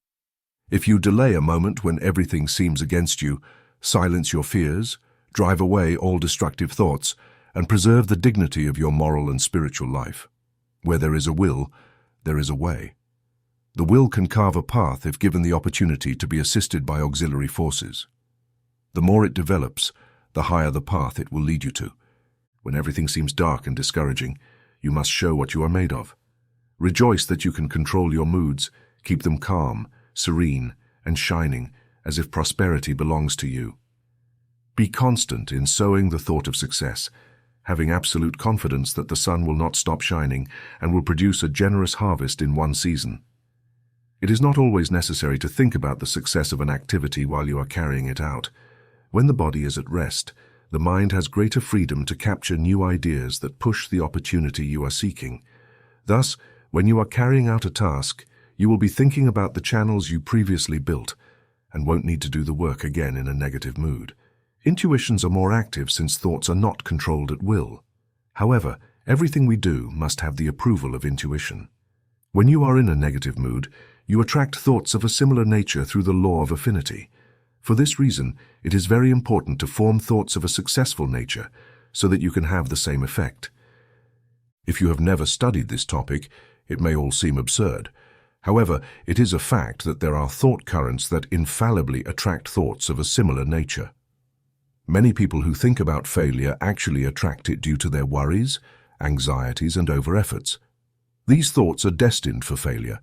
If you delay a moment when everything seems against you, silence your fears, drive away all destructive thoughts, and preserve the dignity of your moral and spiritual life. Where there is a will, there is a way. The will can carve a path if given the opportunity to be assisted by auxiliary forces. The more it develops, the higher the path it will lead you to. When everything seems dark and discouraging, you must show what you are made of. Rejoice that you can control your moods, keep them calm, serene, and shining, as if prosperity belongs to you. Be constant in sowing the thought of success, having absolute confidence that the sun will not stop shining and will produce a generous harvest in one season. It is not always necessary to think about the success of an activity while you are carrying it out. When the body is at rest, the mind has greater freedom to capture new ideas that push the opportunity you are seeking. Thus, when you are carrying out a task, you will be thinking about the channels you previously built and won't need to do the work again in a negative mood. Intuitions are more active since thoughts are not controlled at will. However, everything we do must have the approval of intuition. When you are in a negative mood, you attract thoughts of a similar nature through the law of affinity. For this reason, it is very important to form thoughts of a successful nature so that you can have the same effect. If you have never studied this topic, it may all seem absurd. However, it is a fact that there are thought currents that infallibly attract thoughts of a similar nature. Many people who think about failure actually attract it due to their worries, anxieties, and over-efforts. These thoughts are destined for failure.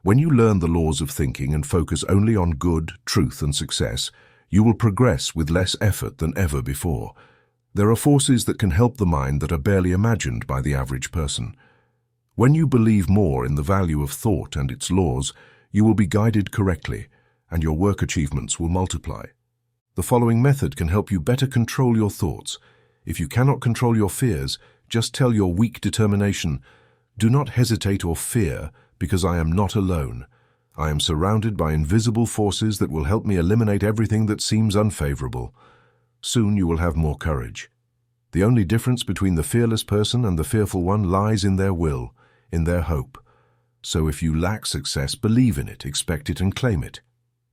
When you learn the laws of thinking and focus only on good, truth, and success, you will progress with less effort than ever before. There are forces that can help the mind that are barely imagined by the average person. When you believe more in the value of thought and its laws, you will be guided correctly, and your work achievements will multiply. The following method can help you better control your thoughts. If you cannot control your fears, just tell your weak determination, "Do not hesitate or fear, because I am not alone. I am surrounded by invisible forces that will help me eliminate everything that seems unfavorable." Soon you will have more courage. The only difference between the fearless person and the fearful one lies in their will, in their hope. So if you lack success, believe in it, expect it, and claim it.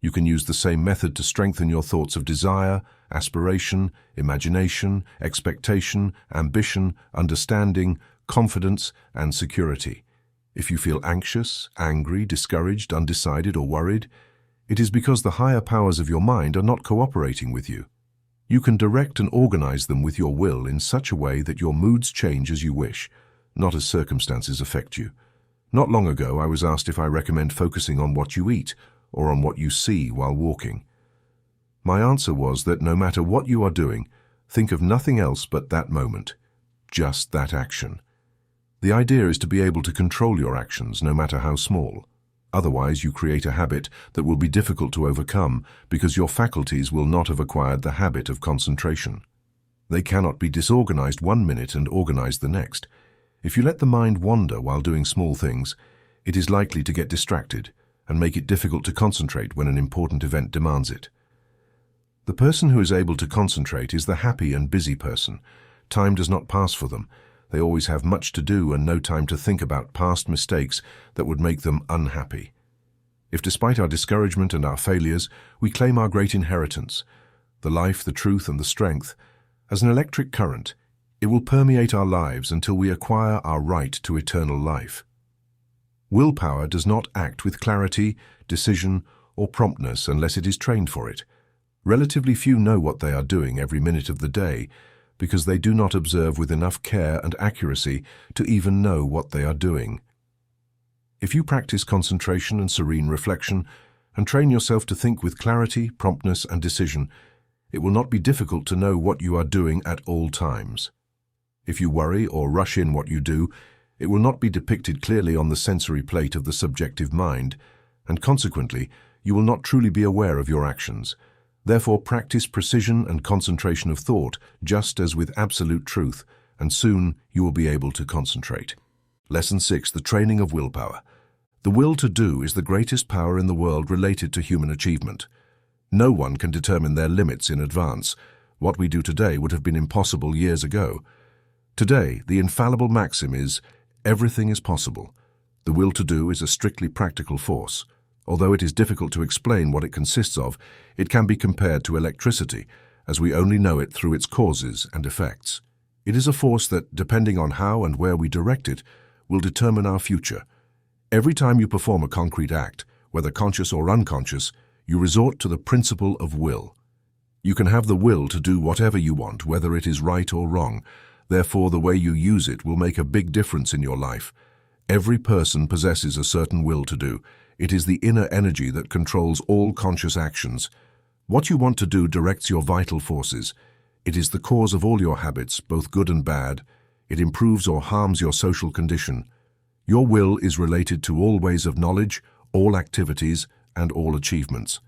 You can use the same method to strengthen your thoughts of desire, aspiration, imagination, expectation, ambition, understanding, confidence, and security. If you feel anxious, angry, discouraged, undecided, or worried, it is because the higher powers of your mind are not cooperating with you. You can direct and organize them with your will in such a way that your moods change as you wish, not as circumstances affect you. Not long ago, I was asked if I recommend focusing on what you eat or on what you see while walking. My answer was that no matter what you are doing, think of nothing else but that moment, just that action. The idea is to be able to control your actions, no matter how small. Otherwise, you create a habit that will be difficult to overcome because your faculties will not have acquired the habit of concentration. They cannot be disorganized one minute and organized the next. If you let the mind wander while doing small things, it is likely to get distracted and make it difficult to concentrate when an important event demands it. The person who is able to concentrate is the happy and busy person. Time does not pass for them. They always have much to do and no time to think about past mistakes that would make them unhappy. If despite our discouragement and our failures, we claim our great inheritance, the life, the truth, and the strength, as an electric current, it will permeate our lives until we acquire our right to eternal life. Willpower does not act with clarity, decision, or promptness unless it is trained for it. Relatively few know what they are doing every minute of the day, because they do not observe with enough care and accuracy to even know what they are doing. If you practice concentration and serene reflection, and train yourself to think with clarity, promptness, and decision, it will not be difficult to know what you are doing at all times. If you worry or rush in what you do, it will not be depicted clearly on the sensory plate of the subjective mind, and consequently, you will not truly be aware of your actions. Therefore, practice precision and concentration of thought, just as with absolute truth, and soon you will be able to concentrate. Lesson 6. The training of willpower. The will to do is the greatest power in the world related to human achievement. No one can determine their limits in advance. What we do today would have been impossible years ago. Today, the infallible maxim is, everything is possible. The will to do is a strictly practical force. Although it is difficult to explain what it consists of, it can be compared to electricity, as we only know it through its causes and effects. It is a force that, depending on how and where we direct it, will determine our future. Every time you perform a concrete act, whether conscious or unconscious, you resort to the principle of will. You can have the will to do whatever you want, whether it is right or wrong. Therefore, the way you use it will make a big difference in your life. Every person possesses a certain will to do. It is the inner energy that controls all conscious actions. What you want to do directs your vital forces. It is the cause of all your habits, both good and bad. It improves or harms your social condition. Your will is related to all ways of knowledge, all activities, and all achievements.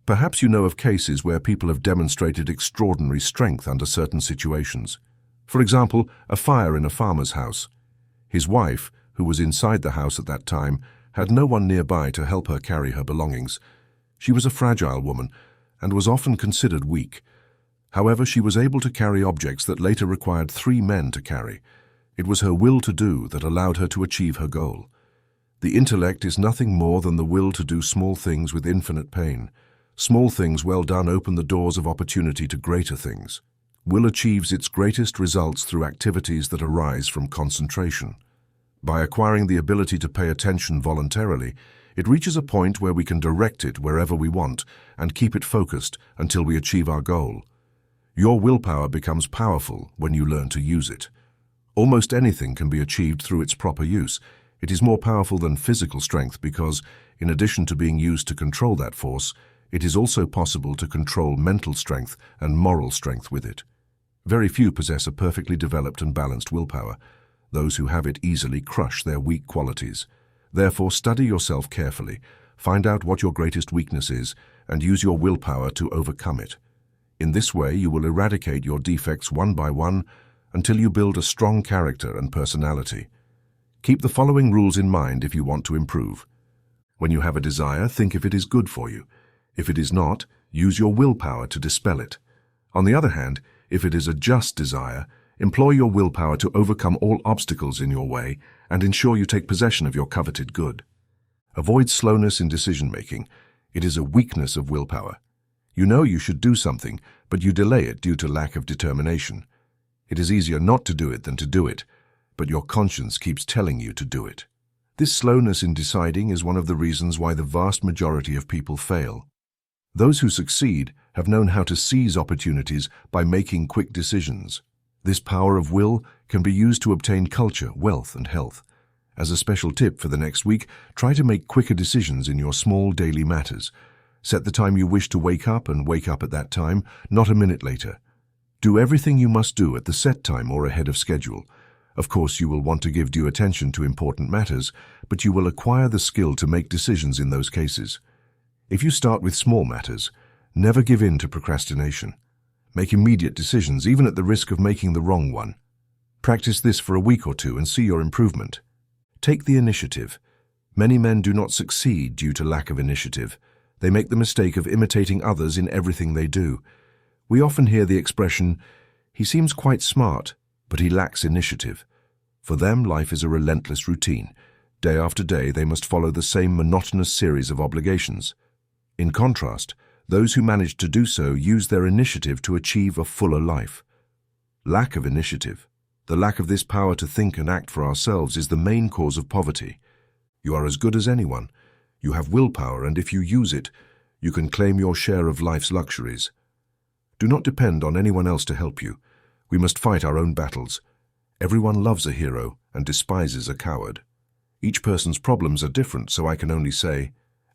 Perhaps you know of cases where people have demonstrated extraordinary strength under certain situations. For example, a fire in a farmer's house. His wife, who was inside the house at that time, had no one nearby to help her carry her belongings. She was a fragile woman and was often considered weak. However, she was able to carry objects that later required 3 men to carry. It was her will to do that allowed her to achieve her goal. The intellect is nothing more than the will to do small things with infinite pain. Small things well done open the doors of opportunity to greater things. Will achieves its greatest results through activities that arise from concentration. By acquiring the ability to pay attention voluntarily, it reaches a point where we can direct it wherever we want and keep it focused until we achieve our goal. Your willpower becomes powerful when you learn to use it. Almost anything can be achieved through its proper use. It is more powerful than physical strength because, in addition to being used to control that force, it is also possible to control mental strength and moral strength with it. Very few possess a perfectly developed and balanced willpower. Those who have it easily crush their weak qualities. Therefore, study yourself carefully, find out what your greatest weakness is, and use your willpower to overcome it. In this way, you will eradicate your defects one by one until you build a strong character and personality. Keep the following rules in mind if you want to improve. When you have a desire, think if it is good for you. If it is not, use your willpower to dispel it. On the other hand, if it is a just desire, employ your willpower to overcome all obstacles in your way and ensure you take possession of your coveted good. Avoid slowness in decision-making. It is a weakness of willpower. You know you should do something, but you delay it due to lack of determination. It is easier not to do it than to do it, but your conscience keeps telling you to do it. This slowness in deciding is one of the reasons why the vast majority of people fail. Those who succeed have known how to seize opportunities by making quick decisions. This power of will can be used to obtain culture, wealth, and health. As a special tip for the next week, try to make quicker decisions in your small daily matters. Set the time you wish to wake up and wake up at that time, not a minute later. Do everything you must do at the set time or ahead of schedule. Of course, you will want to give due attention to important matters, but you will acquire the skill to make decisions in those cases. If you start with small matters, never give in to procrastination. Make immediate decisions, even at the risk of making the wrong one. Practice this for a week or 2 and see your improvement. Take the initiative. Many men do not succeed due to lack of initiative. They make the mistake of imitating others in everything they do. We often hear the expression, "He seems quite smart, but he lacks initiative." For them, life is a relentless routine. Day after day, they must follow the same monotonous series of obligations. In contrast, those who manage to do so use their initiative to achieve a fuller life. Lack of initiative, the lack of this power to think and act for ourselves, is the main cause of poverty. You are as good as anyone. You have willpower, and if you use it, you can claim your share of life's luxuries. Do not depend on anyone else to help you. We must fight our own battles. Everyone loves a hero and despises a coward. Each person's problems are different, so I can only say,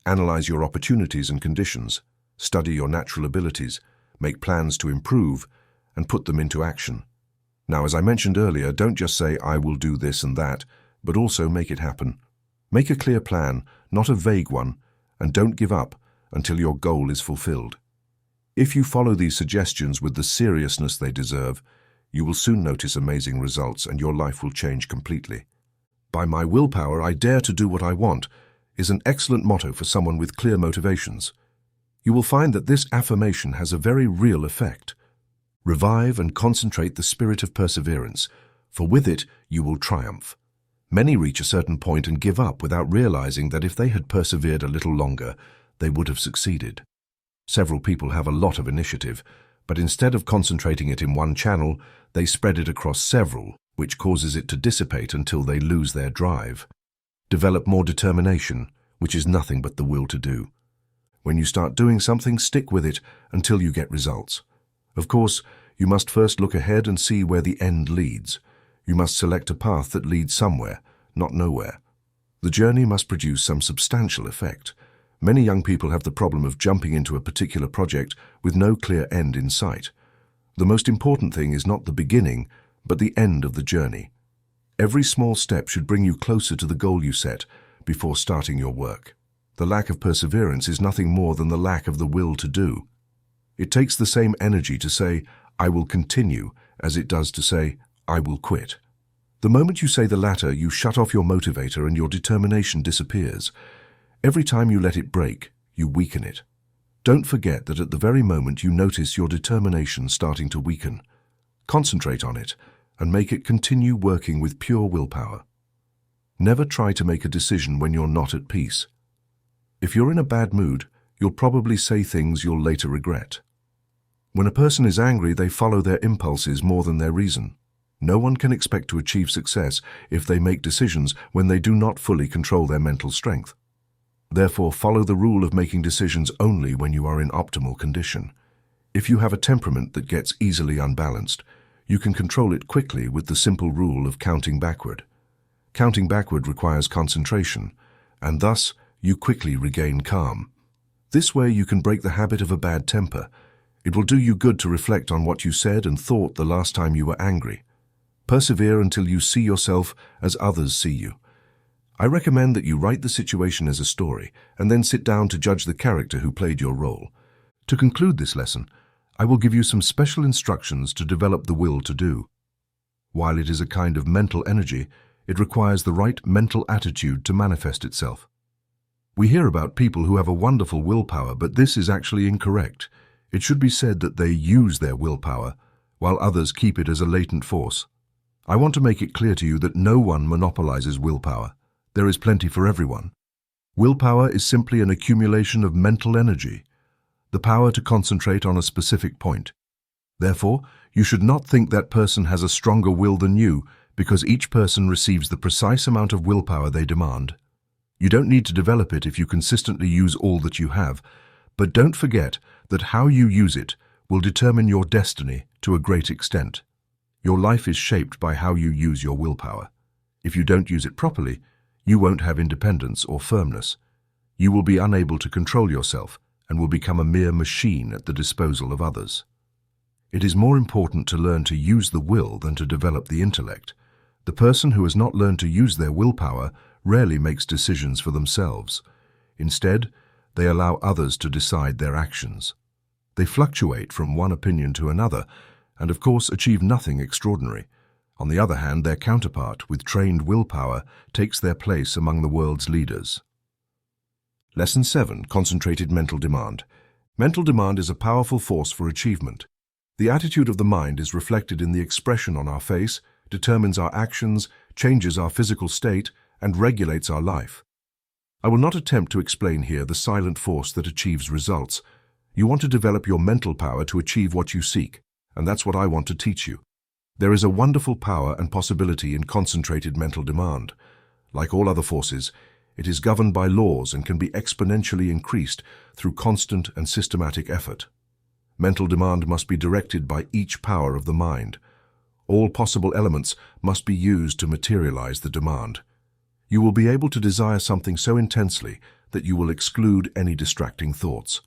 analyze your opportunities and conditions, study your natural abilities, make plans to improve, and put them into action. Now, as I mentioned earlier, don't just say, "I will do this and that," but also make it happen. Make a clear plan, not a vague one, and don't give up until your goal is fulfilled. If you follow these suggestions with the seriousness they deserve, you will soon notice amazing results and your life will change completely. "By my willpower, I dare to do what I want," is an excellent motto for someone with clear motivations. You will find that this affirmation has a very real effect. Revive and concentrate the spirit of perseverance, for with it you will triumph. Many reach a certain point and give up without realizing that if they had persevered a little longer, they would have succeeded. Several people have a lot of initiative, but instead of concentrating it in one channel, they spread it across several, which causes it to dissipate until they lose their drive. Develop more determination, which is nothing but the will to do. When you start doing something, stick with it until you get results. Of course, you must first look ahead and see where the end leads. You must select a path that leads somewhere, not nowhere. The journey must produce some substantial effect. Many young people have the problem of jumping into a particular project with no clear end in sight. The most important thing is not the beginning, but the end of the journey. Every small step should bring you closer to the goal you set before starting your work. The lack of perseverance is nothing more than the lack of the will to do. It takes the same energy to say, "I will continue," as it does to say, "I will quit." The moment you say the latter, you shut off your motivator and your determination disappears. Every time you let it break, you weaken it. Don't forget that at the very moment you notice your determination starting to weaken, concentrate on it and make it continue working with pure willpower. Never try to make a decision when you're not at peace. If you're in a bad mood, you'll probably say things you'll later regret. When a person is angry, they follow their impulses more than their reason. No one can expect to achieve success if they make decisions when they do not fully control their mental strength. Therefore, follow the rule of making decisions only when you are in optimal condition. If you have a temperament that gets easily unbalanced, you can control it quickly with the simple rule of counting backward. Counting backward requires concentration, and thus you quickly regain calm. This way you can break the habit of a bad temper. It will do you good to reflect on what you said and thought the last time you were angry. Persevere until you see yourself as others see you. I recommend that you write the situation as a story and then sit down to judge the character who played your role. To conclude this lesson, I will give you some special instructions to develop the will to do. While it is a kind of mental energy, it requires the right mental attitude to manifest itself. We hear about people who have a wonderful willpower, but this is actually incorrect. It should be said that they use their willpower, while others keep it as a latent force. I want to make it clear to you that no one monopolizes willpower. There is plenty for everyone. Willpower is simply an accumulation of mental energy, the power to concentrate on a specific point. Therefore, you should not think that person has a stronger will than you, because each person receives the precise amount of willpower they demand. You don't need to develop it if you consistently use all that you have, but don't forget that how you use it will determine your destiny to a great extent. Your life is shaped by how you use your willpower. If you don't use it properly, you won't have independence or firmness. You will be unable to control yourself and will become a mere machine at the disposal of others. It is more important to learn to use the will than to develop the intellect. The person who has not learned to use their willpower rarely makes decisions for themselves. Instead, they allow others to decide their actions. They fluctuate from one opinion to another and, of course, achieve nothing extraordinary. On the other hand, their counterpart with trained willpower takes their place among the world's leaders. Lesson 7. Concentrated mental demand. Mental demand is a powerful force for achievement. The attitude of the mind is reflected in the expression on our face, determines our actions, changes our physical state, and regulates our life. I will not attempt to explain here the silent force that achieves results. You want to develop your mental power to achieve what you seek, and that's what I want to teach you. There is a wonderful power and possibility in concentrated mental demand. Like all other forces, it is governed by laws and can be exponentially increased through constant and systematic effort. Mental demand must be directed by each power of the mind. All possible elements must be used to materialize the demand. You will be able to desire something so intensely that you will exclude any distracting thoughts.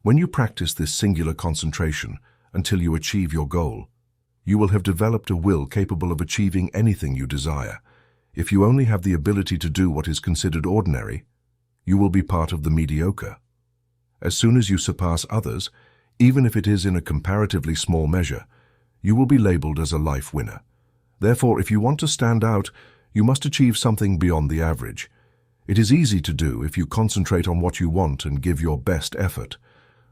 When you practice this singular concentration until you achieve your goal, you will have developed a will capable of achieving anything you desire. If you only have the ability to do what is considered ordinary, you will be part of the mediocre. As soon as you surpass others, even if it is in a comparatively small measure, you will be labeled as a life winner. Therefore, if you want to stand out, you must achieve something beyond the average. It is easy to do if you concentrate on what you want and give your best effort.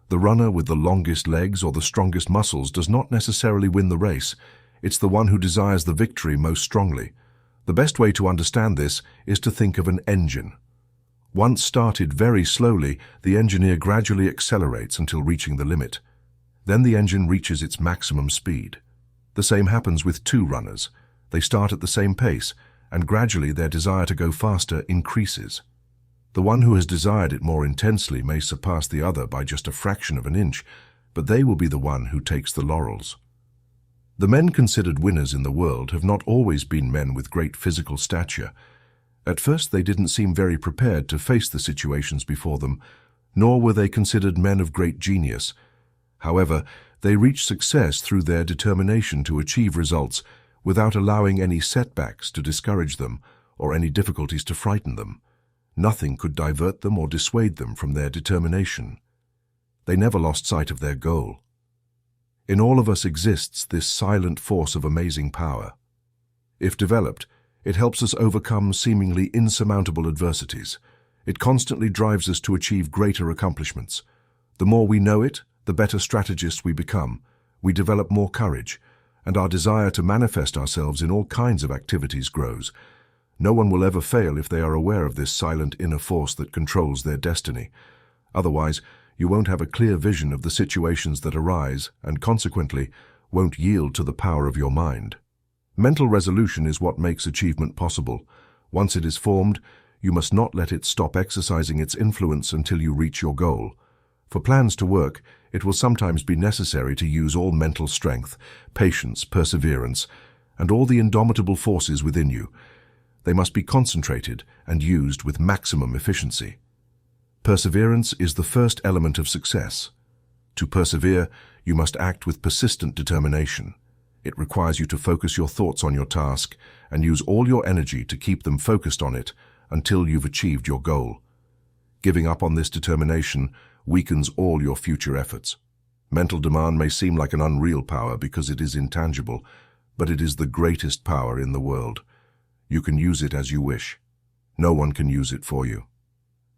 The runner with the longest legs or the strongest muscles does not necessarily win the race. It's the one who desires the victory most strongly. The best way to understand this is to think of an engine. Once started very slowly, the engineer gradually accelerates until reaching the limit. Then the engine reaches its maximum speed. The same happens with two runners. They start at the same pace, and gradually their desire to go faster increases. The one who has desired it more intensely may surpass the other by just a fraction of an inch, but they will be the one who takes the laurels. The men considered winners in the world have not always been men with great physical stature. At first they didn't seem very prepared to face the situations before them, nor were they considered men of great genius. However, they reached success through their determination to achieve results without allowing any setbacks to discourage them or any difficulties to frighten them. Nothing could divert them or dissuade them from their determination. They never lost sight of their goal. In all of us exists this silent force of amazing power. If developed, it helps us overcome seemingly insurmountable adversities. It constantly drives us to achieve greater accomplishments. The more we know it, the better strategists we become. We develop more courage, and our desire to manifest ourselves in all kinds of activities grows. No one will ever fail if they are aware of this silent inner force that controls their destiny. Otherwise, you won't have a clear vision of the situations that arise and, consequently, won't yield to the power of your mind. Mental resolution is what makes achievement possible. Once it is formed, you must not let it stop exercising its influence until you reach your goal. For plans to work, it will sometimes be necessary to use all mental strength, patience, perseverance, and all the indomitable forces within you. They must be concentrated and used with maximum efficiency. Perseverance is the first element of success. To persevere, you must act with persistent determination. It requires you to focus your thoughts on your task and use all your energy to keep them focused on it until you've achieved your goal. Giving up on this determination weakens all your future efforts. Mental demand may seem like an unreal power because it is intangible, but it is the greatest power in the world. You can use it as you wish. No one can use it for you.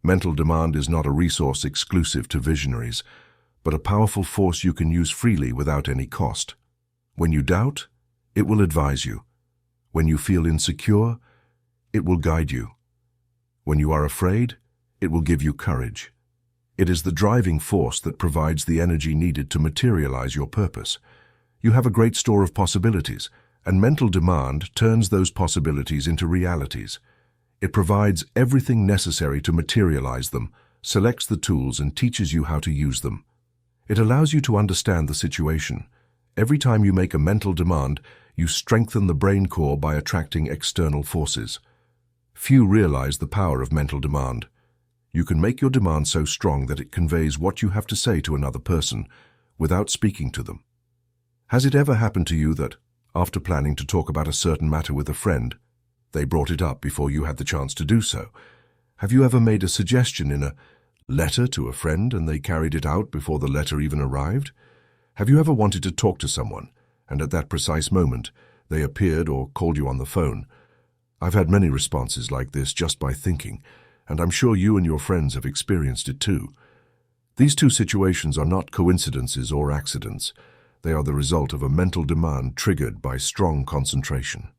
Mental demand is not a resource exclusive to visionaries, but a powerful force you can use freely without any cost. When you doubt, it will advise you. When you feel insecure, it will guide you. When you are afraid, it will give you courage. It is the driving force that provides the energy needed to materialize your purpose. You have a great store of possibilities, and mental demand turns those possibilities into realities. It provides everything necessary to materialize them, selects the tools, and teaches you how to use them. It allows you to understand the situation. Every time you make a mental demand, you strengthen the brain core by attracting external forces. Few realize the power of mental demand. You can make your demand so strong that it conveys what you have to say to another person without speaking to them. Has it ever happened to you that, after planning to talk about a certain matter with a friend, they brought it up before you had the chance to do so? Have you ever made a suggestion in a letter to a friend and they carried it out before the letter even arrived? Have you ever wanted to talk to someone, and at that precise moment, they appeared or called you on the phone? I've had many responses like this just by thinking, and I'm sure you and your friends have experienced it too. These two situations are not coincidences or accidents. They are the result of a mental demand triggered by strong concentration.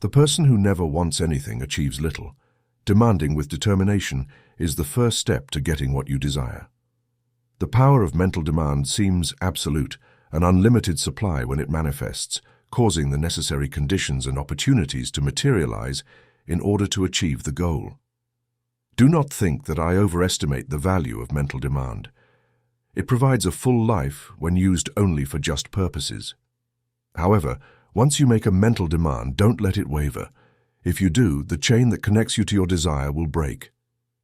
The person who never wants anything achieves little. Demanding with determination is the first step to getting what you desire. The power of mental demand seems absolute, an unlimited supply when it manifests, causing the necessary conditions and opportunities to materialize in order to achieve the goal. Do not think that I overestimate the value of mental demand. It provides a full life when used only for just purposes. However, once you make a mental demand, don't let it waver. If you do, the chain that connects you to your desire will break.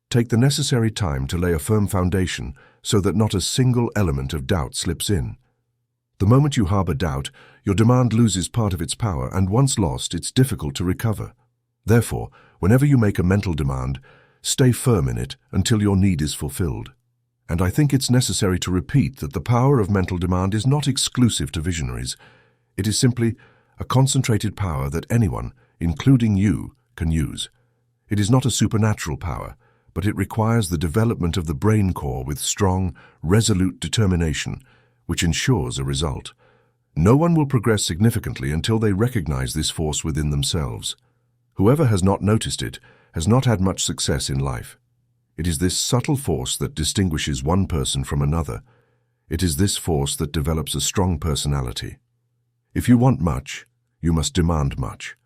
Take the necessary time to lay a firm foundation so that not a single element of doubt slips in. The moment you harbor doubt, your demand loses part of its power, and once lost, it's difficult to recover. Therefore, whenever you make a mental demand, stay firm in it until your need is fulfilled. And I think it's necessary to repeat that the power of mental demand is not exclusive to visionaries. It is simply a concentrated power that anyone, including you, can use. It is not a supernatural power, but it requires the development of the brain core with strong, resolute determination, which ensures a result. No one will progress significantly until they recognize this force within themselves. Whoever has not noticed it has not had much success in life. It is this subtle force that distinguishes one person from another. It is this force that develops a strong personality. If you want much, you must demand much.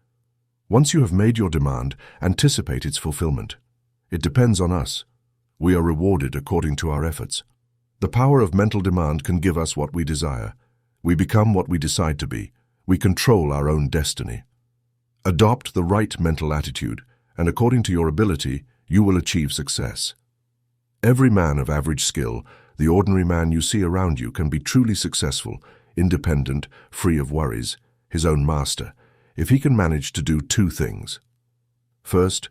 Once you have made your demand, anticipate its fulfillment. It depends on us. We are rewarded according to our efforts. The power of mental demand can give us what we desire. We become what we decide to be. We control our own destiny. Adopt the right mental attitude, and according to your ability, you will achieve success. Every man of average skill, the ordinary man you see around you, can be truly successful, independent, free of worries, his own master, if he can manage to do two things. First,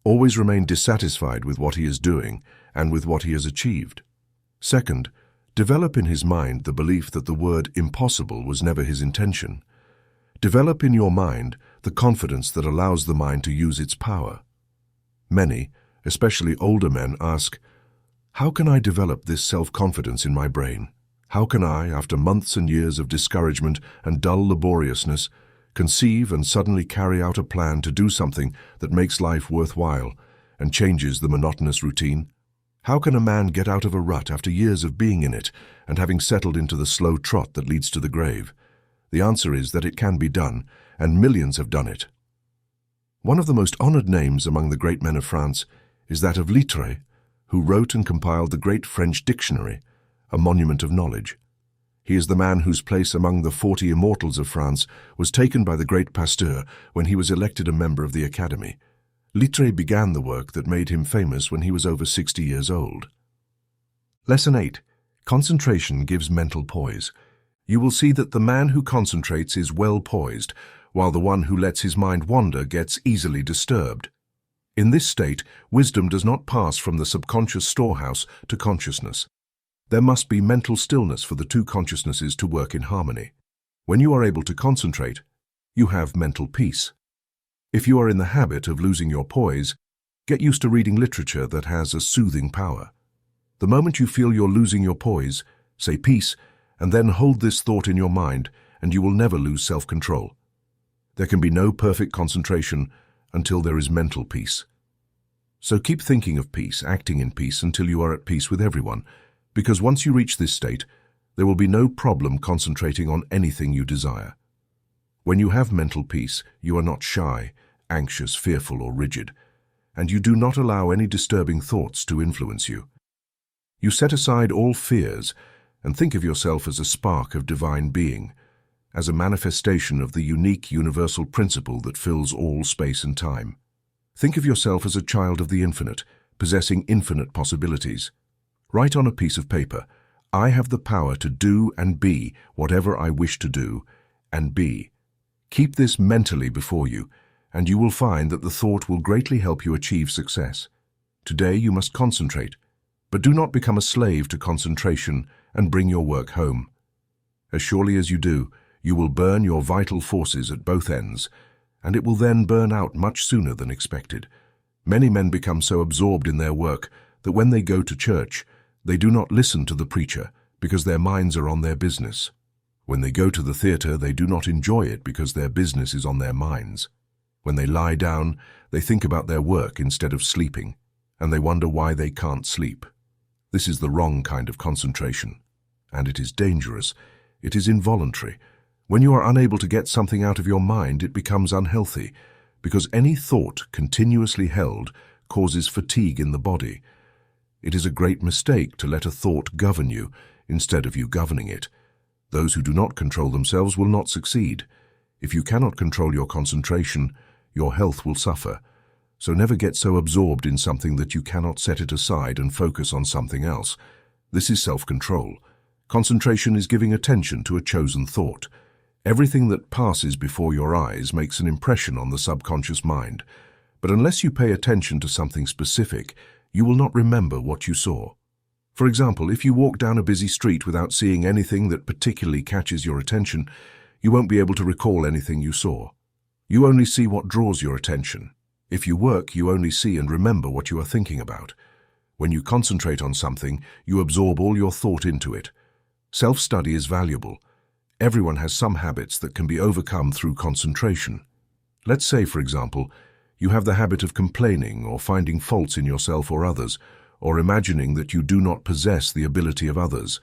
always remain dissatisfied with what he is doing and with what he has achieved. Second, develop in his mind the belief that the word impossible was never his intention. Develop in your mind the confidence that allows the mind to use its power. Many, especially older men, ask, how can I develop this self-confidence in my brain? How can I, after months and years of discouragement and dull laboriousness, conceive and suddenly carry out a plan to do something that makes life worthwhile and changes the monotonous routine? How can a man get out of a rut after years of being in it and having settled into the slow trot that leads to the grave? The answer is that it can be done, and millions have done it. One of the most honored names among the great men of France is that of Littré, who wrote and compiled the great French dictionary, a monument of knowledge. He is the man whose place among the 40 immortals of France was taken by the great Pasteur when he was elected a member of the Academy. Littré began the work that made him famous when he was over 60 years old. Lesson 8. Concentration gives mental poise. You will see that the man who concentrates is well poised, while the one who lets his mind wander gets easily disturbed. In this state, wisdom does not pass from the subconscious storehouse to consciousness. There must be mental stillness for the two consciousnesses to work in harmony. When you are able to concentrate, you have mental peace. If you are in the habit of losing your poise, get used to reading literature that has a soothing power. The moment you feel you're losing your poise, say peace, and then hold this thought in your mind, and you will never lose self-control. There can be no perfect concentration until there is mental peace. So keep thinking of peace, acting in peace until you are at peace with everyone, because once you reach this state, there will be no problem concentrating on anything you desire. When you have mental peace, you are not shy, anxious, fearful, or rigid, and you do not allow any disturbing thoughts to influence you. You set aside all fears and think of yourself as a spark of divine being, as a manifestation of the unique universal principle that fills all space and time. Think of yourself as a child of the infinite, possessing infinite possibilities. Write on a piece of paper, I have the power to do and be whatever I wish to do and be. Keep this mentally before you, and you will find that the thought will greatly help you achieve success. Today you must concentrate, but do not become a slave to concentration and bring your work home. As surely as you do, you will burn your vital forces at both ends, and it will then burn out much sooner than expected. Many men become so absorbed in their work that when they go to church, they do not listen to the preacher because their minds are on their business. When they go to the theater, they do not enjoy it because their business is on their minds. When they lie down, they think about their work instead of sleeping, and they wonder why they can't sleep. This is the wrong kind of concentration, and it is dangerous. It is involuntary. When you are unable to get something out of your mind, it becomes unhealthy, because any thought continuously held causes fatigue in the body. It is a great mistake to let a thought govern you instead of you governing it. Those who do not control themselves will not succeed. If you cannot control your concentration, your health will suffer. So never get so absorbed in something that you cannot set it aside and focus on something else. This is self-control. Concentration is giving attention to a chosen thought. Everything that passes before your eyes makes an impression on the subconscious mind. But unless you pay attention to something specific, you will not remember what you saw. For example, if you walk down a busy street without seeing anything that particularly catches your attention, you won't be able to recall anything you saw. You only see what draws your attention. If you work, you only see and remember what you are thinking about. When you concentrate on something, you absorb all your thought into it. Self-study is valuable. Everyone has some habits that can be overcome through concentration. Let's say, for example, you have the habit of complaining or finding faults in yourself or others, or imagining that you do not possess the ability of others,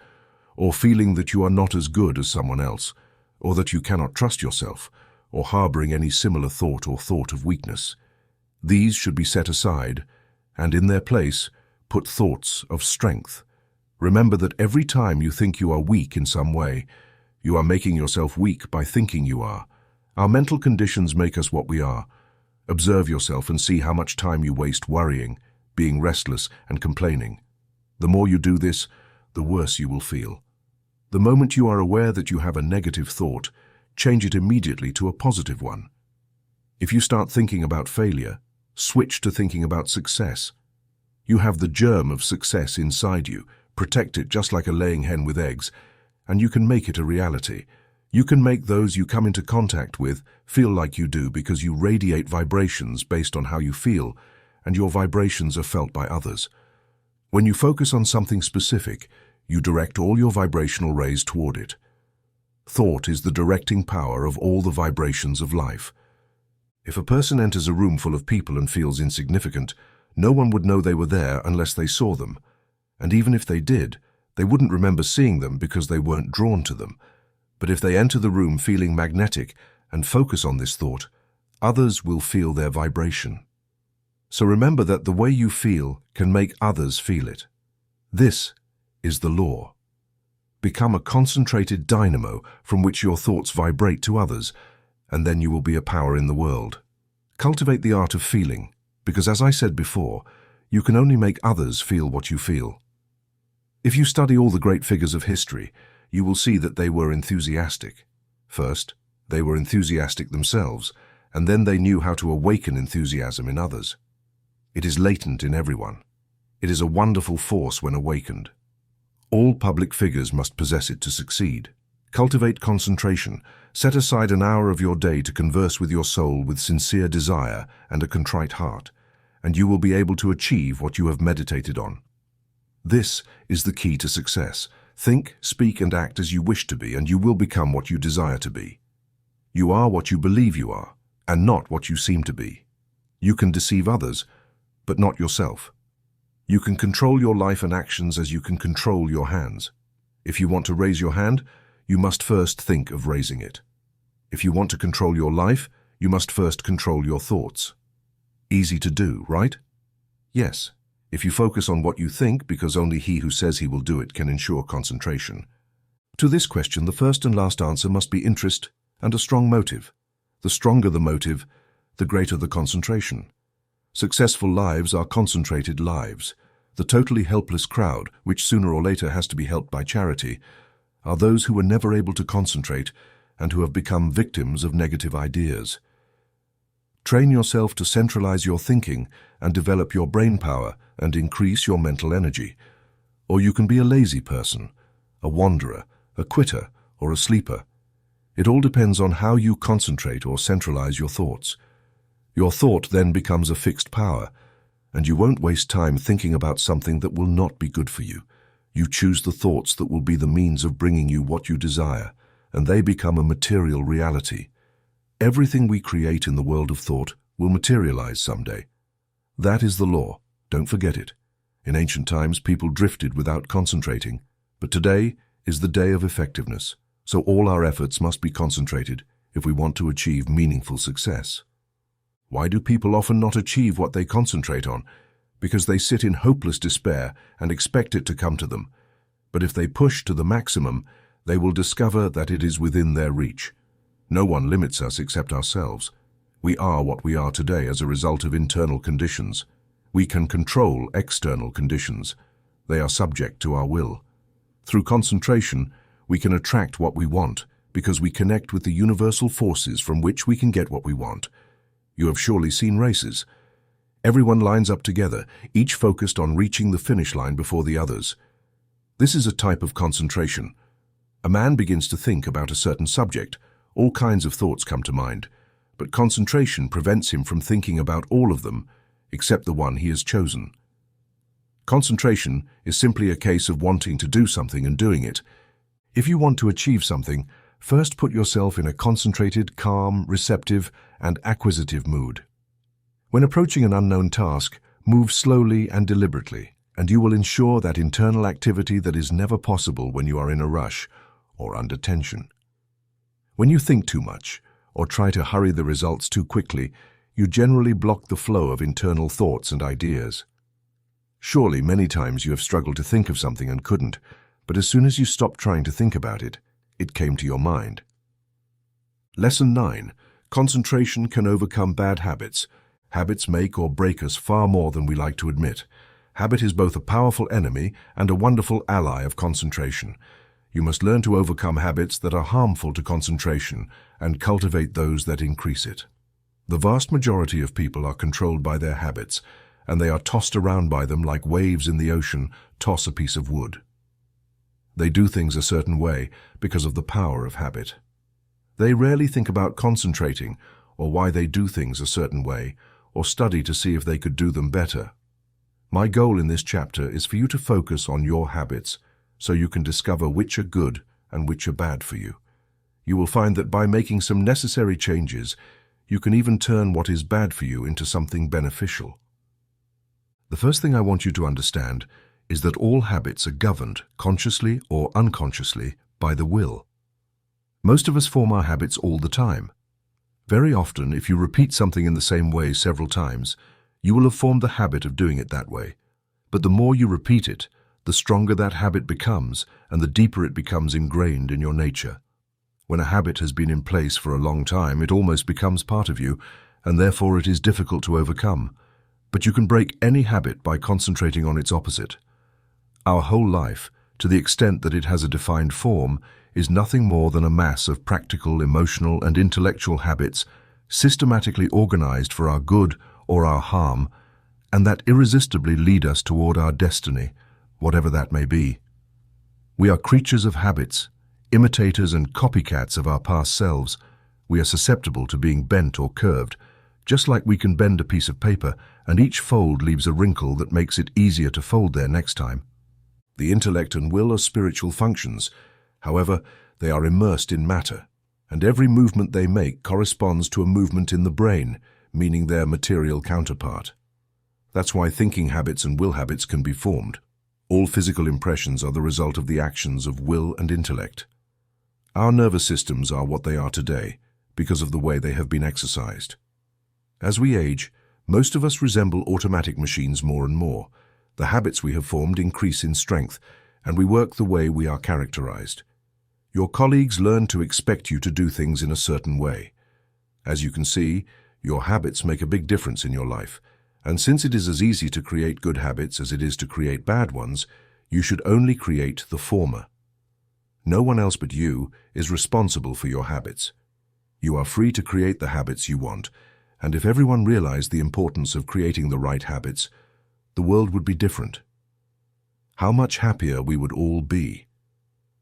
or feeling that you are not as good as someone else, or that you cannot trust yourself, or harboring any similar thought or thought of weakness. These should be set aside, and in their place, put thoughts of strength. Remember that every time you think you are weak in some way, you are making yourself weak by thinking you are. Our mental conditions make us what we are. Observe yourself and see how much time you waste worrying, being restless, and complaining. The more you do this, the worse you will feel. The moment you are aware that you have a negative thought, change it immediately to a positive one. If you start thinking about failure, switch to thinking about success. You have the germ of success inside you. Protect it just like a laying hen with eggs, and you can make it a reality. You can make those you come into contact with feel like you do because you radiate vibrations based on how you feel, and your vibrations are felt by others. When you focus on something specific, you direct all your vibrational rays toward it. Thought is the directing power of all the vibrations of life. If a person enters a room full of people and feels insignificant, no one would know they were there unless they saw them. And even if they did, they wouldn't remember seeing them because they weren't drawn to them. But if they enter the room feeling magnetic and focus on this thought, others will feel their vibration. So remember that the way you feel can make others feel it. This is the law. Become a concentrated dynamo from which your thoughts vibrate to others, and then you will be a power in the world. Cultivate the art of feeling, because as I said before, you can only make others feel what you feel. If you study all the great figures of history, you will see that they were enthusiastic. First, they were enthusiastic themselves, and then they knew how to awaken enthusiasm in others. It is latent in everyone. It is a wonderful force when awakened. All public figures must possess it to succeed. Cultivate concentration. Set aside an hour of your day to converse with your soul with sincere desire and a contrite heart, and you will be able to achieve what you have meditated on. This is the key to success. Think, speak, and act as you wish to be, and you will become what you desire to be. You are what you believe you are, and not what you seem to be. You can deceive others, but not yourself. You can control your life and actions as you can control your hands. If you want to raise your hand, you must first think of raising it. If you want to control your life, you must first control your thoughts. Easy to do, right? Yes, if you focus on what you think, because only he who says he will do it can ensure concentration. To this question, the first and last answer must be interest and a strong motive. The stronger the motive, the greater the concentration. Successful lives are concentrated lives. The totally helpless crowd, which sooner or later has to be helped by charity, are those who were never able to concentrate and who have become victims of negative ideas. Train yourself to centralize your thinking and develop your brain power and increase your mental energy. Or you can be a lazy person, a wanderer, a quitter, or a sleeper. It all depends on how you concentrate or centralize your thoughts. Your thought then becomes a fixed power, and you won't waste time thinking about something that will not be good for you. You choose the thoughts that will be the means of bringing you what you desire, and they become a material reality. Everything we create in the world of thought will materialize someday. That is the law. Don't forget it. In ancient times, people drifted without concentrating, but today is the day of effectiveness, so all our efforts must be concentrated if we want to achieve meaningful success. Why do people often not achieve what they concentrate on? Because they sit in hopeless despair and expect it to come to them. But if they push to the maximum, they will discover that it is within their reach. No one limits us except ourselves. We are what we are today as a result of internal conditions. We can control external conditions. They are subject to our will. Through concentration, we can attract what we want because we connect with the universal forces from which we can get what we want. You have surely seen races. Everyone lines up together, each focused on reaching the finish line before the others. This is a type of concentration. A man begins to think about a certain subject. All kinds of thoughts come to mind, but concentration prevents him from thinking about all of them, except the one he has chosen. Concentration is simply a case of wanting to do something and doing it. If you want to achieve something, first put yourself in a concentrated, calm, receptive, and acquisitive mood. When approaching an unknown task, move slowly and deliberately, and you will ensure that internal activity that is never possible when you are in a rush or under tension. When you think too much, or try to hurry the results too quickly, you generally block the flow of internal thoughts and ideas. Surely many times you have struggled to think of something and couldn't, but as soon as you stopped trying to think about it, it came to your mind. Lesson 9. Concentration can overcome bad habits. Habits make or break us far more than we like to admit. Habit is both a powerful enemy and a wonderful ally of concentration. You must learn to overcome habits that are harmful to concentration and cultivate those that increase it. The vast majority of people are controlled by their habits, and they are tossed around by them like waves in the ocean toss a piece of wood. They do things a certain way because of the power of habit. They rarely think about concentrating or why they do things a certain way, or study to see if they could do them better. My goal in this chapter is for you to focus on your habits so you can discover which are good and which are bad for you. You will find that by making some necessary changes, you can even turn what is bad for you into something beneficial. The first thing I want you to understand is that all habits are governed, consciously or unconsciously, by the will. Most of us form our habits all the time. Very often, if you repeat something in the same way several times, you will have formed the habit of doing it that way. But the more you repeat it, the stronger that habit becomes and the deeper it becomes ingrained in your nature. When a habit has been in place for a long time, it almost becomes part of you, and therefore it is difficult to overcome. But you can break any habit by concentrating on its opposite. Our whole life, to the extent that it has a defined form, is nothing more than a mass of practical, emotional, and intellectual habits systematically organized for our good or our harm, and that irresistibly lead us toward our destiny, whatever that may be. We are creatures of habits, imitators and copycats of our past selves. We are susceptible to being bent or curved, just like we can bend a piece of paper, and each fold leaves a wrinkle that makes it easier to fold there next time. The intellect and will are spiritual functions. However, they are immersed in matter, and every movement they make corresponds to a movement in the brain, meaning their material counterpart. That's why thinking habits and will habits can be formed. All physical impressions are the result of the actions of will and intellect. Our nervous systems are what they are today because of the way they have been exercised. As we age, most of us resemble automatic machines more and more. The habits we have formed increase in strength, and we work the way we are characterized. Your colleagues learn to expect you to do things in a certain way. As you can see, your habits make a big difference in your life, and since it is as easy to create good habits as it is to create bad ones, you should only create the former. No one else but you is responsible for your habits. You are free to create the habits you want, and if everyone realized the importance of creating the right habits, the world would be different. How much happier we would all be.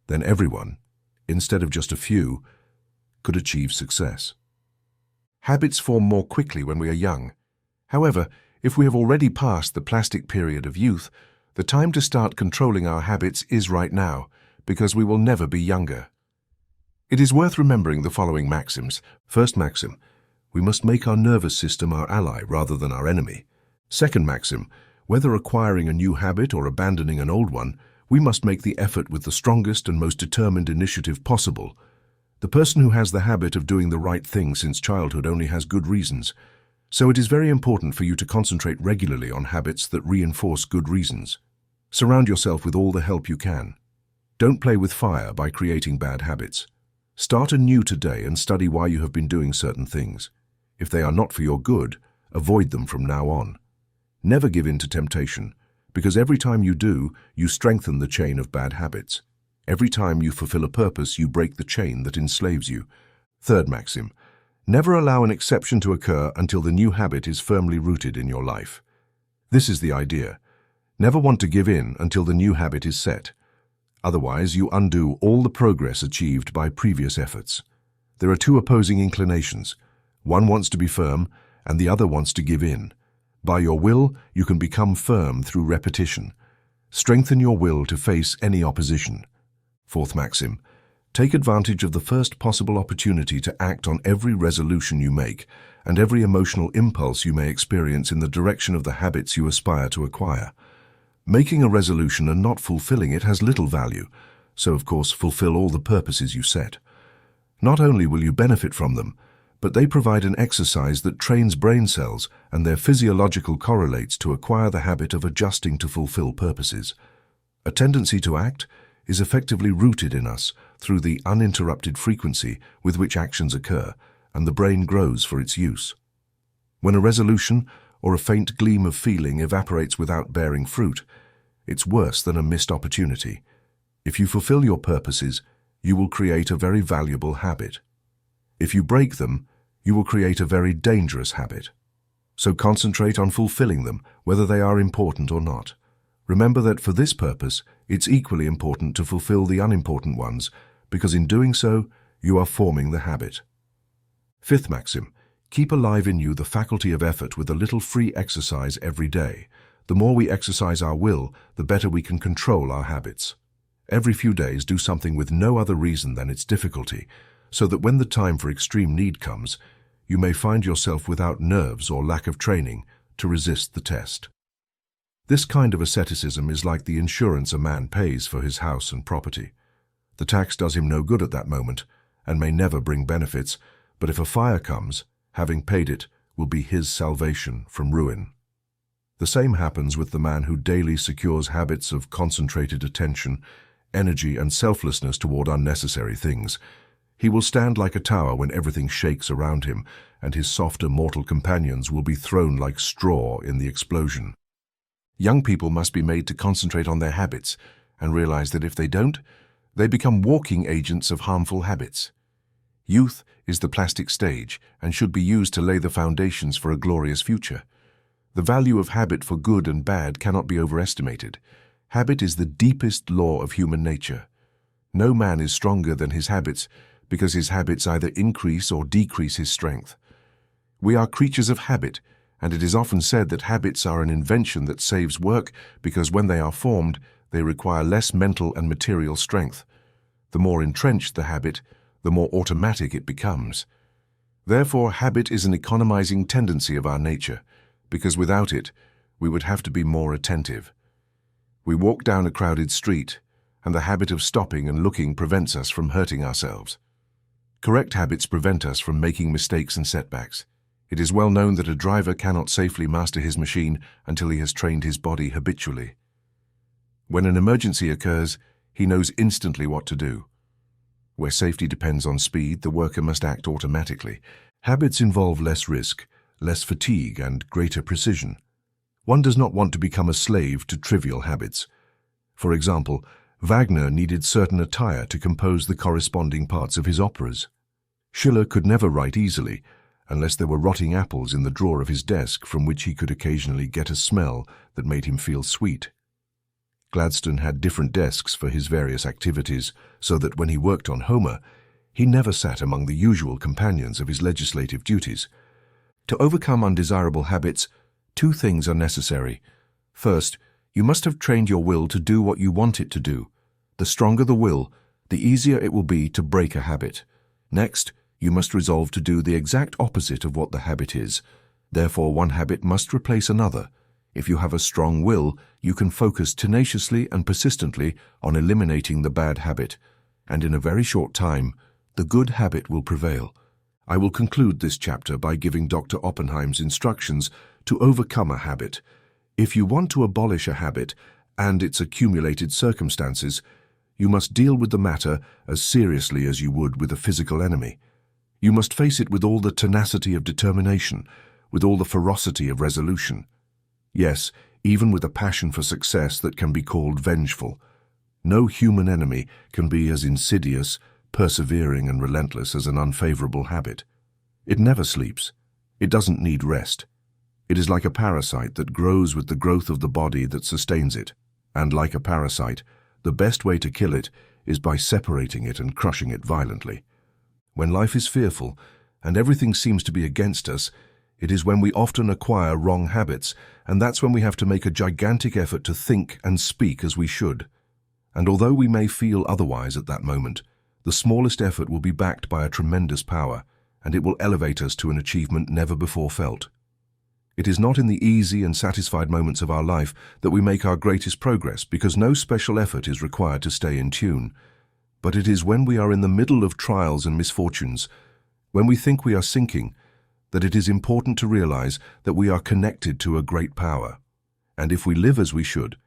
Then everyone, instead of just a few, could achieve success. Habits form more quickly when we are young. However, if we have already passed the plastic period of youth, the time to start controlling our habits is right now, because we will never be younger. It is worth remembering the following maxims. First maxim, we must make our nervous system our ally rather than our enemy. Second maxim, whether acquiring a new habit or abandoning an old one, we must make the effort with the strongest and most determined initiative possible. The person who has the habit of doing the right thing since childhood only has good reasons. So it is very important for you to concentrate regularly on habits that reinforce good reasons. Surround yourself with all the help you can. Don't play with fire by creating bad habits. Start anew today and study why you have been doing certain things. If they are not for your good, avoid them from now on. Never give in to temptation, because every time you do, you strengthen the chain of bad habits. Every time you fulfill a purpose, you break the chain that enslaves you. Third maxim, never allow an exception to occur until the new habit is firmly rooted in your life. This is the idea. Never want to give in until the new habit is set. Otherwise, you undo all the progress achieved by previous efforts. There are two opposing inclinations. One wants to be firm, and the other wants to give in. By your will, you can become firm through repetition. Strengthen your will to face any opposition. Fourth maxim, take advantage of the first possible opportunity to act on every resolution you make and every emotional impulse you may experience in the direction of the habits you aspire to acquire. Making a resolution and not fulfilling it has little value, so of course fulfill all the purposes you set. Not only will you benefit from them, but they provide an exercise that trains brain cells and their physiological correlates to acquire the habit of adjusting to fulfill purposes. A tendency to act is effectively rooted in us through the uninterrupted frequency with which actions occur, and the brain grows for its use. When a resolution or a faint gleam of feeling evaporates without bearing fruit, it's worse than a missed opportunity. If you fulfill your purposes, you will create a very valuable habit. If you break them, you will create a very dangerous habit. So concentrate on fulfilling them, whether they are important or not. Remember that for this purpose, it's equally important to fulfill the unimportant ones, because in doing so, you are forming the habit. Fifth maxim, keep alive in you the faculty of effort with a little free exercise every day. The more we exercise our will, the better we can control our habits. Every few days, do something with no other reason than its difficulty, so that when the time for extreme need comes, you may find yourself without nerves or lack of training to resist the test. This kind of asceticism is like the insurance a man pays for his house and property. The tax does him no good at that moment and may never bring benefits, but if a fire comes, having paid it will be his salvation from ruin. The same happens with the man who daily secures habits of concentrated attention, energy, and selflessness toward unnecessary things. He will stand like a tower when everything shakes around him, and his softer mortal companions will be thrown like straw in the explosion. Young people must be made to concentrate on their habits and realize that if they don't, they become walking agents of harmful habits. Youth is the plastic stage and should be used to lay the foundations for a glorious future. The value of habit for good and bad cannot be overestimated. Habit is the deepest law of human nature. No man is stronger than his habits because his habits either increase or decrease his strength. We are creatures of habit, and it is often said that habits are an invention that saves work because when they are formed, they require less mental and material strength. The more entrenched the habit, the more automatic it becomes. Therefore, habit is an economizing tendency of our nature, because without it, we would have to be more attentive. We walk down a crowded street, and the habit of stopping and looking prevents us from hurting ourselves. Correct habits prevent us from making mistakes and setbacks. It is well known that a driver cannot safely master his machine until he has trained his body habitually. When an emergency occurs, he knows instantly what to do. Where safety depends on speed, the worker must act automatically. Habits involve less risk, less fatigue, and greater precision. One does not want to become a slave to trivial habits. For example, Wagner needed certain attire to compose the corresponding parts of his operas. Schiller could never write easily, unless there were rotting apples in the drawer of his desk from which he could occasionally get a smell that made him feel sweet. Gladstone had different desks for his various activities, so that when he worked on Homer, he never sat among the usual companions of his legislative duties. To overcome undesirable habits, two things are necessary. First, you must have trained your will to do what you want it to do. The stronger the will, the easier it will be to break a habit. Next, you must resolve to do the exact opposite of what the habit is. Therefore, one habit must replace another. If you have a strong will, you can focus tenaciously and persistently on eliminating the bad habit, and in a very short time, the good habit will prevail. I will conclude this chapter by giving Dr. Oppenheim's instructions to overcome a habit. If you want to abolish a habit and its accumulated circumstances, you must deal with the matter as seriously as you would with a physical enemy. You must face it with all the tenacity of determination, with all the ferocity of resolution. Yes, even with a passion for success that can be called vengeful. No human enemy can be as insidious, persevering, and relentless as an unfavorable habit. It never sleeps. It doesn't need rest. It is like a parasite that grows with the growth of the body that sustains it. And like a parasite, the best way to kill it is by separating it and crushing it violently. When life is fearful and everything seems to be against us, it is when we often acquire wrong habits, and that's when we have to make a gigantic effort to think and speak as we should. And although we may feel otherwise at that moment, the smallest effort will be backed by a tremendous power, and it will elevate us to an achievement never before felt. It is not in the easy and satisfied moments of our life that we make our greatest progress, because no special effort is required to stay in tune. But it is when we are in the middle of trials and misfortunes, when we think we are sinking, that it is important to realize that we are connected to a great power. And if we live as we should,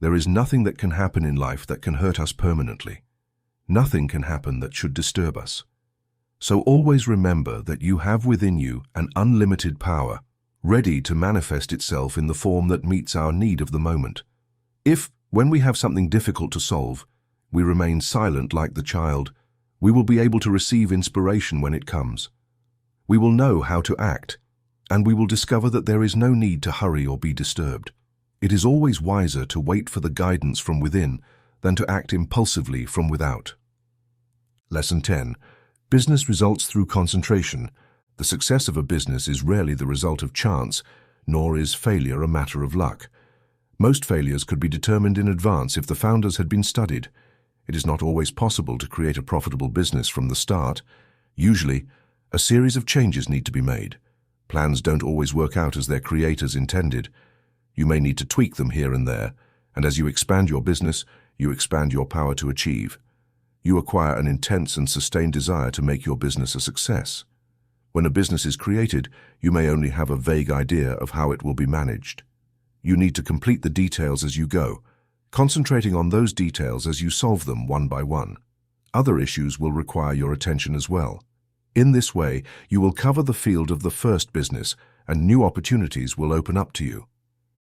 there is nothing that can happen in life that can hurt us permanently. Nothing can happen that should disturb us. So always remember that you have within you an unlimited power, ready to manifest itself in the form that meets our need of the moment. If, when we have something difficult to solve, we remain silent like the child, we will be able to receive inspiration when it comes. We will know how to act, and we will discover that there is no need to hurry or be disturbed. It is always wiser to wait for the guidance from within than to act impulsively from without. Lesson 10. Business results through concentration. The success of a business is rarely the result of chance, nor is failure a matter of luck. Most failures could be determined in advance if the founders had been studied. It is not always possible to create a profitable business from the start. Usually, a series of changes need to be made. Plans don't always work out as their creators intended. You may need to tweak them here and there, and as you expand your business, you expand your power to achieve. You acquire an intense and sustained desire to make your business a success. When a business is created, you may only have a vague idea of how it will be managed. You need to complete the details as you go, concentrating on those details as you solve them one by one. Other issues will require your attention as well. In this way, you will cover the field of the first business, and new opportunities will open up to you.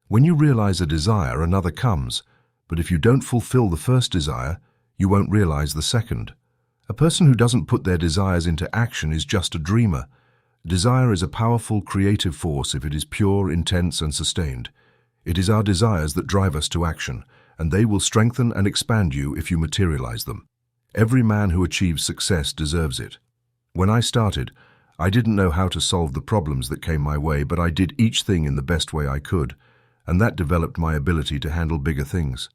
When you realize a desire, another comes, but if you don't fulfill the first desire, you won't realize the second. A person who doesn't put their desires into action is just a dreamer. Desire is a powerful, creative force if it is pure, intense, and sustained. It is our desires that drive us to action, and they will strengthen and expand you if you materialize them. Every man who achieves success deserves it. When I started, I didn't know how to solve the problems that came my way, but I did each thing in the best way I could, and that developed my ability to handle bigger things.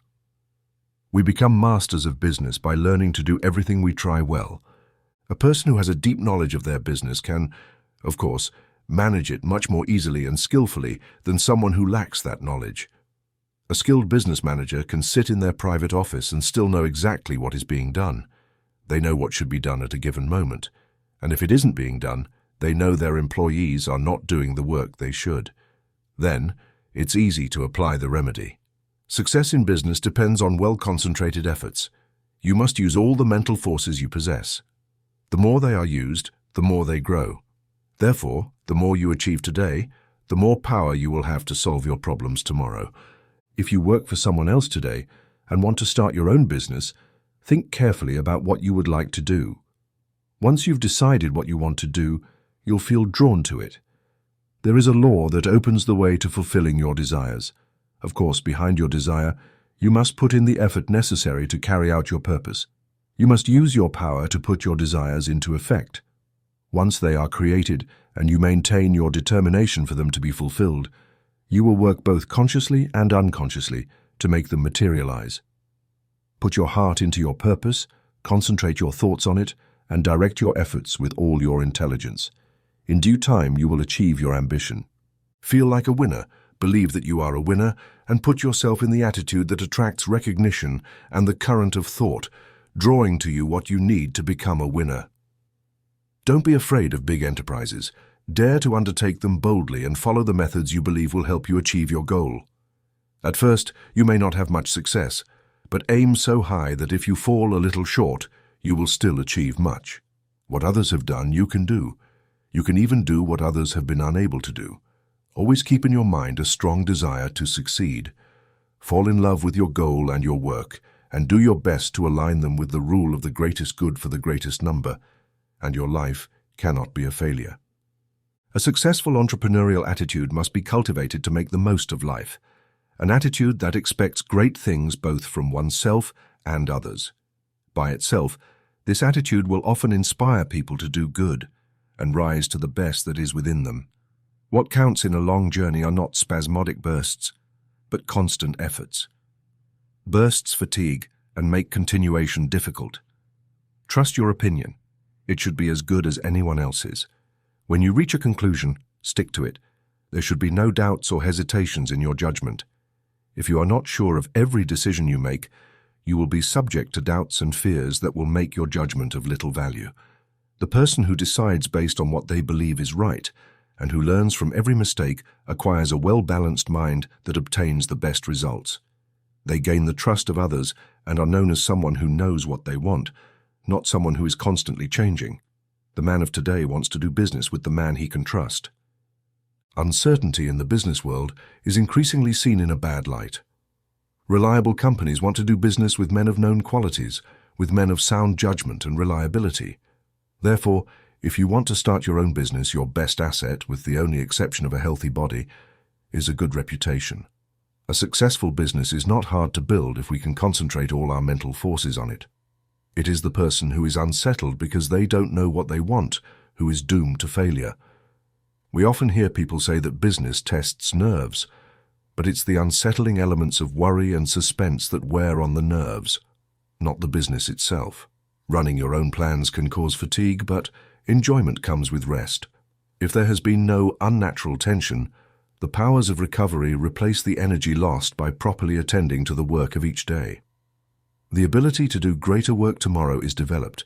We become masters of business by learning to do everything we try well. A person who has a deep knowledge of their business can, of course, manage it much more easily and skillfully than someone who lacks that knowledge. A skilled business manager can sit in their private office and still know exactly what is being done. They know what should be done at a given moment, and if it isn't being done, they know their employees are not doing the work they should. Then, it's easy to apply the remedy. Success in business depends on well-concentrated efforts. You must use all the mental forces you possess. The more they are used, the more they grow. Therefore, the more you achieve today, the more power you will have to solve your problems tomorrow. If you work for someone else today and want to start your own business, think carefully about what you would like to do. Once you've decided what you want to do, you'll feel drawn to it. There is a law that opens the way to fulfilling your desires. Of course, behind your desire, you must put in the effort necessary to carry out your purpose. You must use your power to put your desires into effect. Once they are created and you maintain your determination for them to be fulfilled, you will work both consciously and unconsciously to make them materialize. Put your heart into your purpose, concentrate your thoughts on it, and direct your efforts with all your intelligence. In due time, you will achieve your ambition. Feel like a winner, believe that you are a winner, and put yourself in the attitude that attracts recognition and the current of thought, drawing to you what you need to become a winner. Don't be afraid of big enterprises. Dare to undertake them boldly and follow the methods you believe will help you achieve your goal. At first, you may not have much success, but aim so high that if you fall a little short, you will still achieve much. What others have done, you can do. You can even do what others have been unable to do. Always keep in your mind a strong desire to succeed. Fall in love with your goal and your work, and do your best to align them with the rule of the greatest good for the greatest number, and your life cannot be a failure. A successful entrepreneurial attitude must be cultivated to make the most of life, an attitude that expects great things both from oneself and others. By itself, this attitude will often inspire people to do good and rise to the best that is within them. What counts in a long journey are not spasmodic bursts, but constant efforts. Bursts fatigue and make continuation difficult. Trust your opinion. It should be as good as anyone else's. When you reach a conclusion, stick to it. There should be no doubts or hesitations in your judgment. If you are not sure of every decision you make, you will be subject to doubts and fears that will make your judgment of little value. The person who decides based on what they believe is right, and who learns from every mistake, acquires a well-balanced mind that obtains the best results. They gain the trust of others and are known as someone who knows what they want, not someone who is constantly changing. The man of today wants to do business with the man he can trust. Uncertainty in the business world is increasingly seen in a bad light. Reliable companies want to do business with men of known qualities, with men of sound judgment and reliability. Therefore, if you want to start your own business, your best asset, with the only exception of a healthy body, is a good reputation. A successful business is not hard to build if we can concentrate all our mental forces on it. It is the person who is unsettled because they don't know what they want, who is doomed to failure. We often hear people say that business tests nerves, but it's the unsettling elements of worry and suspense that wear on the nerves, not the business itself. Running your own plans can cause fatigue, but enjoyment comes with rest. If there has been no unnatural tension, the powers of recovery replace the energy lost by properly attending to the work of each day. The ability to do greater work tomorrow is developed.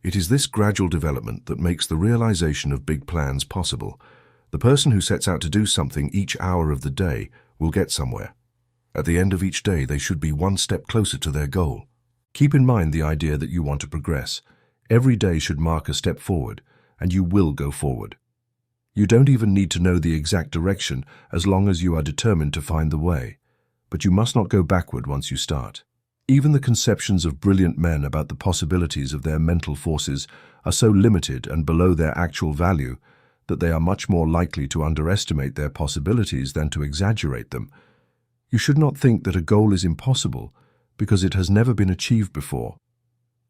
It is this gradual development that makes the realization of big plans possible. The person who sets out to do something each hour of the day will get somewhere. At the end of each day, they should be one step closer to their goal. Keep in mind the idea that you want to progress. Every day should mark a step forward, and you will go forward. You don't even need to know the exact direction as long as you are determined to find the way. But you must not go backward once you start. Even the conceptions of brilliant men about the possibilities of their mental forces are so limited and below their actual value that they are much more likely to underestimate their possibilities than to exaggerate them. You should not think that a goal is impossible because it has never been achieved before.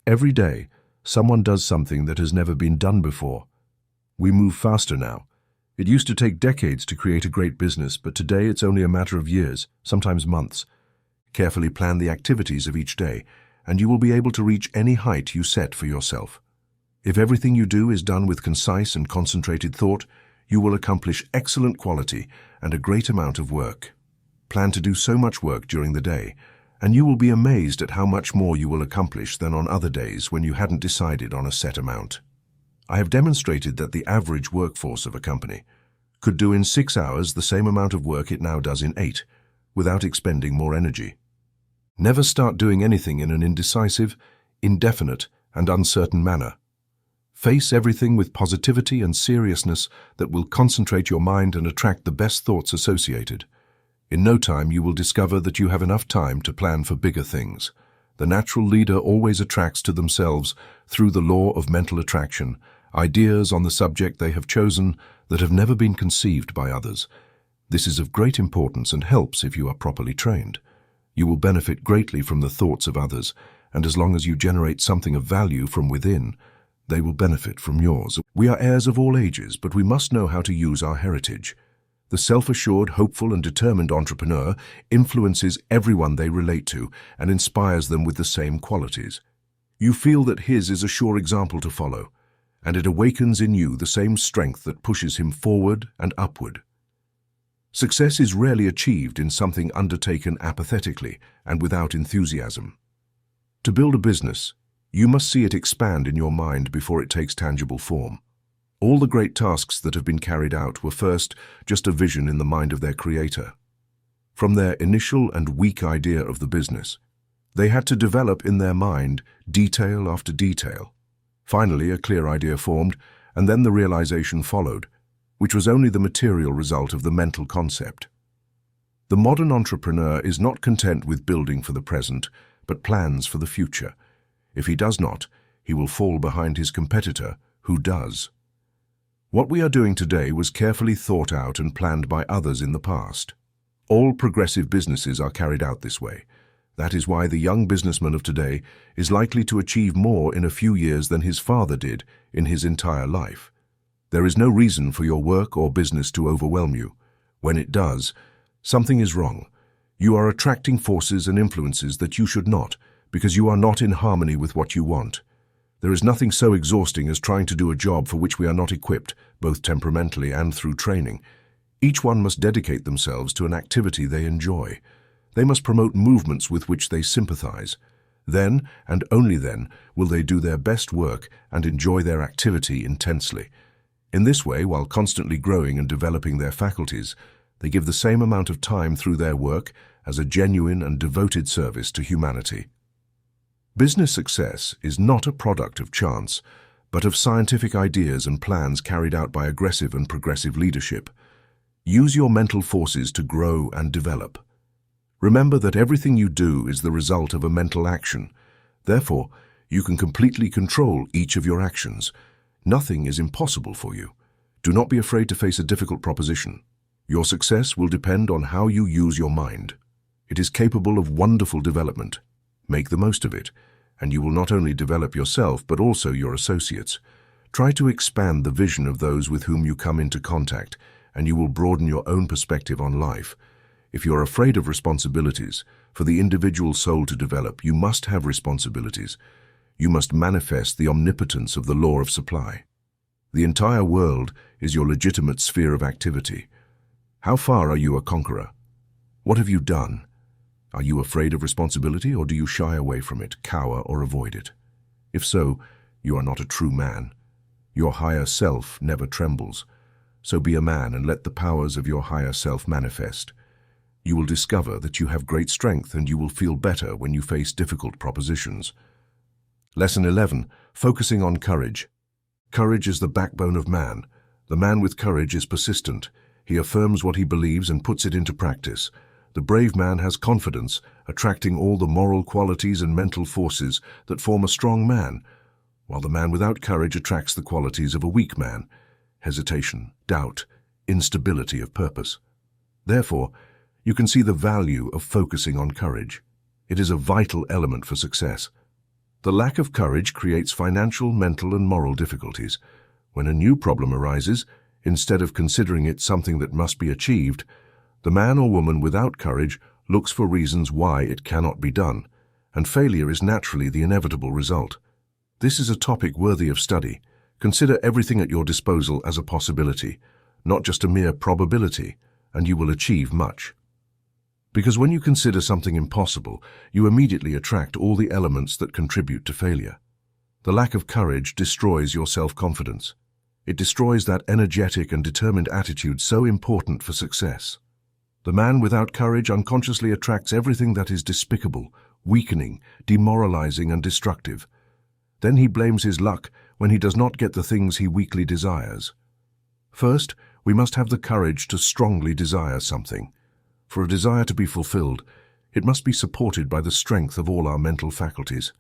Every day, someone does something that has never been done before. We move faster now. It used to take decades to create a great business, but today it's only a matter of years, sometimes months. Carefully plan the activities of each day, and you will be able to reach any height you set for yourself. If everything you do is done with concise and concentrated thought, you will accomplish excellent quality and a great amount of work. Plan to do so much work during the day, and you will be amazed at how much more you will accomplish than on other days when you hadn't decided on a set amount. I have demonstrated that the average workforce of a company could do in 6 hours the same amount of work it now does in 8, without expending more energy. Never start doing anything in an indecisive, indefinite, and uncertain manner. Face everything with positivity and seriousness that will concentrate your mind and attract the best thoughts associated. In no time, you will discover that you have enough time to plan for bigger things. The natural leader always attracts to themselves, through the law of mental attraction, ideas on the subject they have chosen that have never been conceived by others. This is of great importance and helps if you are properly trained. You will benefit greatly from the thoughts of others, and as long as you generate something of value from within, they will benefit from yours. We are heirs of all ages, but we must know how to use our heritage. The self-assured, hopeful, and determined entrepreneur influences everyone they relate to and inspires them with the same qualities. You feel that his is a sure example to follow, and it awakens in you the same strength that pushes him forward and upward. Success is rarely achieved in something undertaken apathetically and without enthusiasm. To build a business, you must see it expand in your mind before it takes tangible form. All the great tasks that have been carried out were first just a vision in the mind of their creator. From their initial and weak idea of the business, they had to develop in their mind detail after detail. Finally, a clear idea formed, and then the realization followed, which was only the material result of the mental concept. The modern entrepreneur is not content with building for the present, but plans for the future. If he does not, he will fall behind his competitor, who does. What we are doing today was carefully thought out and planned by others in the past. All progressive businesses are carried out this way. That is why the young businessman of today is likely to achieve more in a few years than his father did in his entire life. There is no reason for your work or business to overwhelm you. When it does, something is wrong. You are attracting forces and influences that you should not, because you are not in harmony with what you want. There is nothing so exhausting as trying to do a job for which we are not equipped, both temperamentally and through training. Each one must dedicate themselves to an activity they enjoy. They must promote movements with which they sympathize. Then, and only then, will they do their best work and enjoy their activity intensely. In this way, while constantly growing and developing their faculties, they give the same amount of time through their work as a genuine and devoted service to humanity. Business success is not a product of chance, but of scientific ideas and plans carried out by aggressive and progressive leadership. Use your mental forces to grow and develop. Remember that everything you do is the result of a mental action. Therefore, you can completely control each of your actions. Nothing is impossible for you. Do not be afraid to face a difficult proposition. Your success will depend on how you use your mind. It is capable of wonderful development. Make the most of it. and you will not only develop yourself but also your associates. Try to expand the vision of those with whom you come into contact, and you will broaden your own perspective on life. If you're afraid of responsibilities, for the individual soul to develop, you must have responsibilities. You must manifest the omnipotence of the law of supply. The entire world is your legitimate sphere of activity. How far are you a conqueror? What have you done? Are you afraid of responsibility, or do you shy away from it, cower, or avoid it? If so, you are not a true man. Your higher self never trembles. So be a man and let the powers of your higher self manifest. You will discover that you have great strength, and you will feel better when you face difficult propositions. Lesson 11. Focusing on courage. Courage is the backbone of man. The man with courage is persistent. He affirms what he believes and puts it into practice. The brave man has confidence, attracting all the moral qualities and mental forces that form a strong man, while the man without courage attracts the qualities of a weak man: hesitation, doubt, instability of purpose. Therefore, you can see the value of focusing on courage. It is a vital element for success. The lack of courage creates financial, mental, and moral difficulties. When a new problem arises, instead of considering it something that must be achieved, the man or woman without courage looks for reasons why it cannot be done, and failure is naturally the inevitable result. This is a topic worthy of study. Consider everything at your disposal as a possibility, not just a mere probability, and you will achieve much. Because when you consider something impossible, you immediately attract all the elements that contribute to failure. The lack of courage destroys your self-confidence. It destroys that energetic and determined attitude so important for success. The man without courage unconsciously attracts everything that is despicable, weakening, demoralizing, and destructive. Then he blames his luck when he does not get the things he weakly desires. First, we must have the courage to strongly desire something. For a desire to be fulfilled, it must be supported by the strength of all our mental faculties.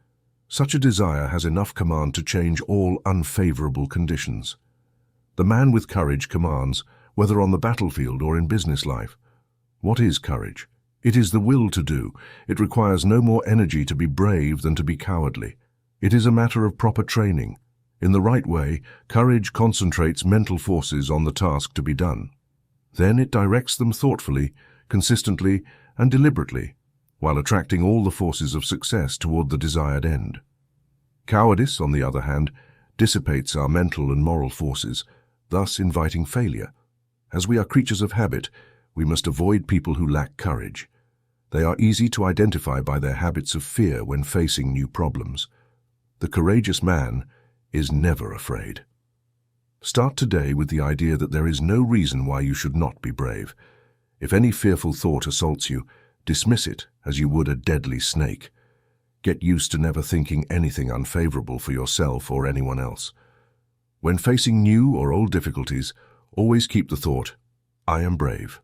Such a desire has enough command to change all unfavorable conditions. The man with courage commands, whether on the battlefield or in business life. What is courage? It is the will to do. It requires no more energy to be brave than to be cowardly. It is a matter of proper training. In the right way, courage concentrates mental forces on the task to be done. Then it directs them thoughtfully, consistently, and deliberately, while attracting all the forces of success toward the desired end. Cowardice, on the other hand, dissipates our mental and moral forces, thus inviting failure. As we are creatures of habit, we must avoid people who lack courage. They are easy to identify by their habits of fear when facing new problems. The courageous man is never afraid. Start today with the idea that there is no reason why you should not be brave. If any fearful thought assaults you, dismiss it as you would a deadly snake. Get used to never thinking anything unfavorable for yourself or anyone else. When facing new or old difficulties, always keep the thought, "I am brave."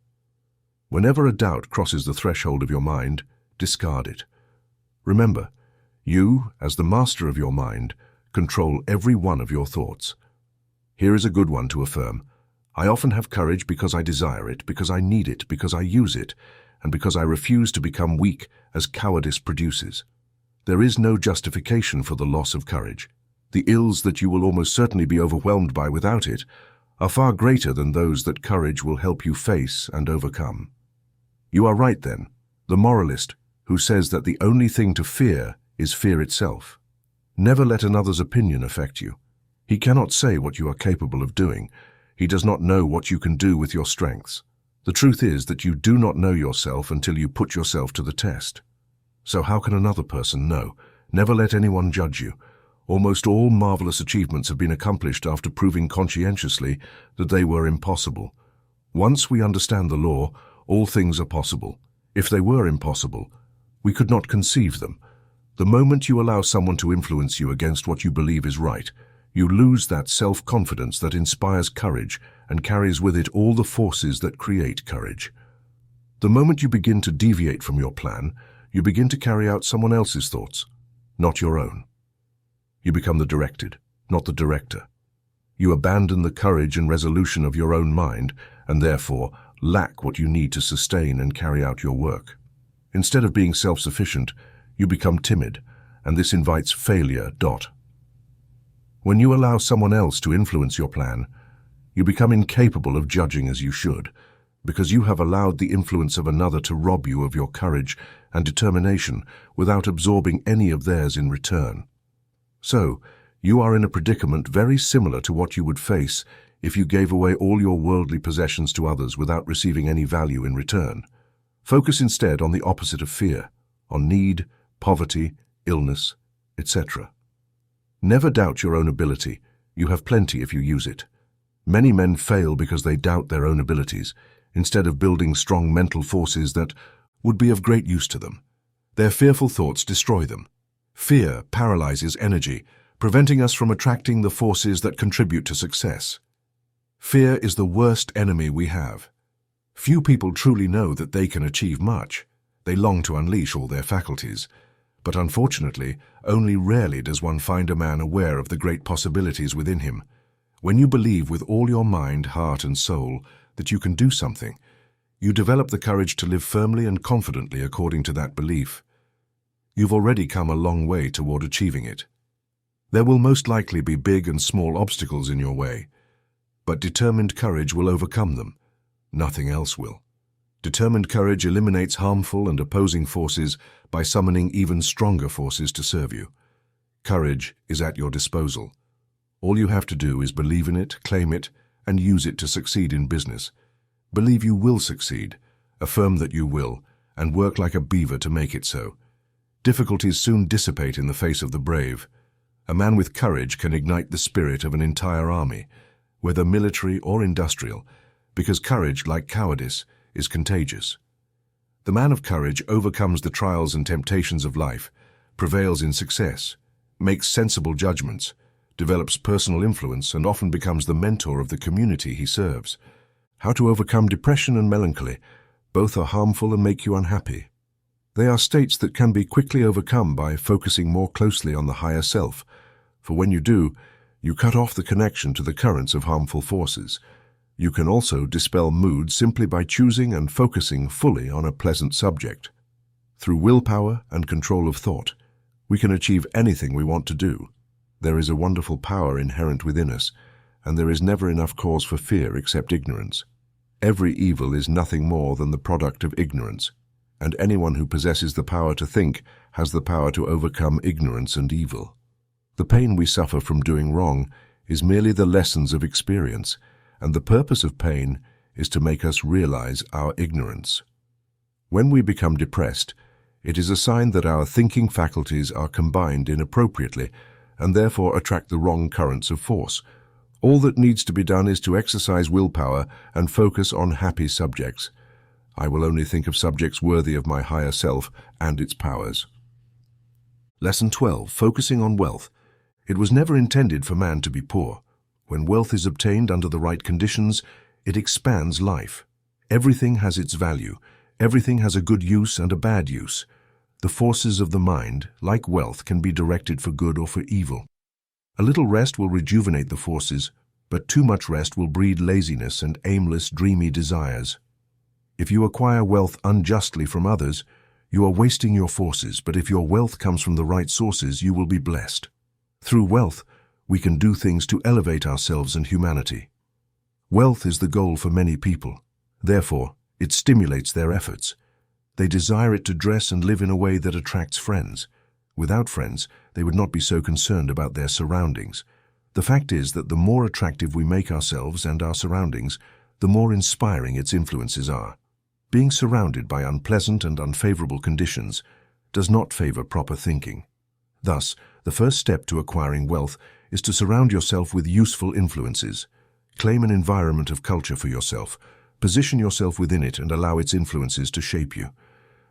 Whenever a doubt crosses the threshold of your mind, discard it. Remember, you, as the master of your mind, control every one of your thoughts. Here is a good one to affirm. I often have courage because I desire it, because I need it, because I use it, and because I refuse to become weak as cowardice produces. There is no justification for the loss of courage. The ills that you will almost certainly be overwhelmed by without it are far greater than those that courage will help you face and overcome. You are right then, the moralist who says that the only thing to fear is fear itself. Never let another's opinion affect you. He cannot say what you are capable of doing. He does not know what you can do with your strengths. The truth is that you do not know yourself until you put yourself to the test. So how can another person know? Never let anyone judge you. Almost all marvelous achievements have been accomplished after proving conscientiously that they were impossible. Once we understand the law, all things are possible. If they were impossible, we could not conceive them. The moment you allow someone to influence you against what you believe is right, you lose that self-confidence that inspires courage and carries with it all the forces that create courage. The moment you begin to deviate from your plan, you begin to carry out someone else's thoughts, not your own. You become the directed, not the director. You abandon the courage and resolution of your own mind, and therefore lack what you need to sustain and carry out your work. Instead of being self-sufficient, you become timid, and this invites failure. When you allow someone else to influence your plan, you become incapable of judging as you should, because you have allowed the influence of another to rob you of your courage and determination without absorbing any of theirs in return. So, you are in a predicament very similar to what you would face if you gave away all your worldly possessions to others without receiving any value in return. Focus instead on the opposite of fear, on need, poverty, illness, etc. Never doubt your own ability. You have plenty if you use it. Many men fail because they doubt their own abilities, instead of building strong mental forces that would be of great use to them. Their fearful thoughts destroy them. Fear paralyzes energy, preventing us from attracting the forces that contribute to success. Fear is the worst enemy we have. Few people truly know that they can achieve much. They long to unleash all their faculties. But unfortunately, only rarely does one find a man aware of the great possibilities within him. When you believe with all your mind, heart, and soul that you can do something, you develop the courage to live firmly and confidently according to that belief. You've already come a long way toward achieving it. There will most likely be big and small obstacles in your way, but determined courage will overcome them. Nothing else will. Determined courage eliminates harmful and opposing forces by summoning even stronger forces to serve you. Courage is at your disposal. All you have to do is believe in it, claim it, and use it to succeed in business. Believe you will succeed, affirm that you will, and work like a beaver to make it so. Difficulties soon dissipate in the face of the brave. A man with courage can ignite the spirit of an entire army, whether military or industrial, because courage, like cowardice, is contagious. The man of courage overcomes the trials and temptations of life, prevails in success, makes sensible judgments, develops personal influence, and often becomes the mentor of the community he serves. How to overcome depression and melancholy? Both are harmful and make you unhappy. They are states that can be quickly overcome by focusing more closely on the higher self, for when you do, you cut off the connection to the currents of harmful forces. You can also dispel mood simply by choosing and focusing fully on a pleasant subject. Through willpower and control of thought, we can achieve anything we want to do. There is a wonderful power inherent within us, and there is never enough cause for fear except ignorance. Every evil is nothing more than the product of ignorance, and anyone who possesses the power to think has the power to overcome ignorance and evil. The pain we suffer from doing wrong is merely the lessons of experience, and the purpose of pain is to make us realize our ignorance. When we become depressed, it is a sign that our thinking faculties are combined inappropriately and therefore attract the wrong currents of force. All that needs to be done is to exercise willpower and focus on happy subjects. I will only think of subjects worthy of my higher self and its powers. Lesson 12. Focusing on wealth. It was never intended for man to be poor. When wealth is obtained under the right conditions, it expands life. Everything has its value. Everything has a good use and a bad use. The forces of the mind, like wealth, can be directed for good or for evil. A little rest will rejuvenate the forces, but too much rest will breed laziness and aimless, dreamy desires. If you acquire wealth unjustly from others, you are wasting your forces, but if your wealth comes from the right sources, you will be blessed. Through wealth, we can do things to elevate ourselves and humanity. Wealth is the goal for many people. Therefore, it stimulates their efforts. They desire it to dress and live in a way that attracts friends. Without friends, they would not be so concerned about their surroundings. The fact is that the more attractive we make ourselves and our surroundings, the more inspiring its influences are. Being surrounded by unpleasant and unfavorable conditions does not favor proper thinking. Thus, the first step to acquiring wealth is to surround yourself with useful influences. Claim an environment of culture for yourself. Position yourself within it and allow its influences to shape you.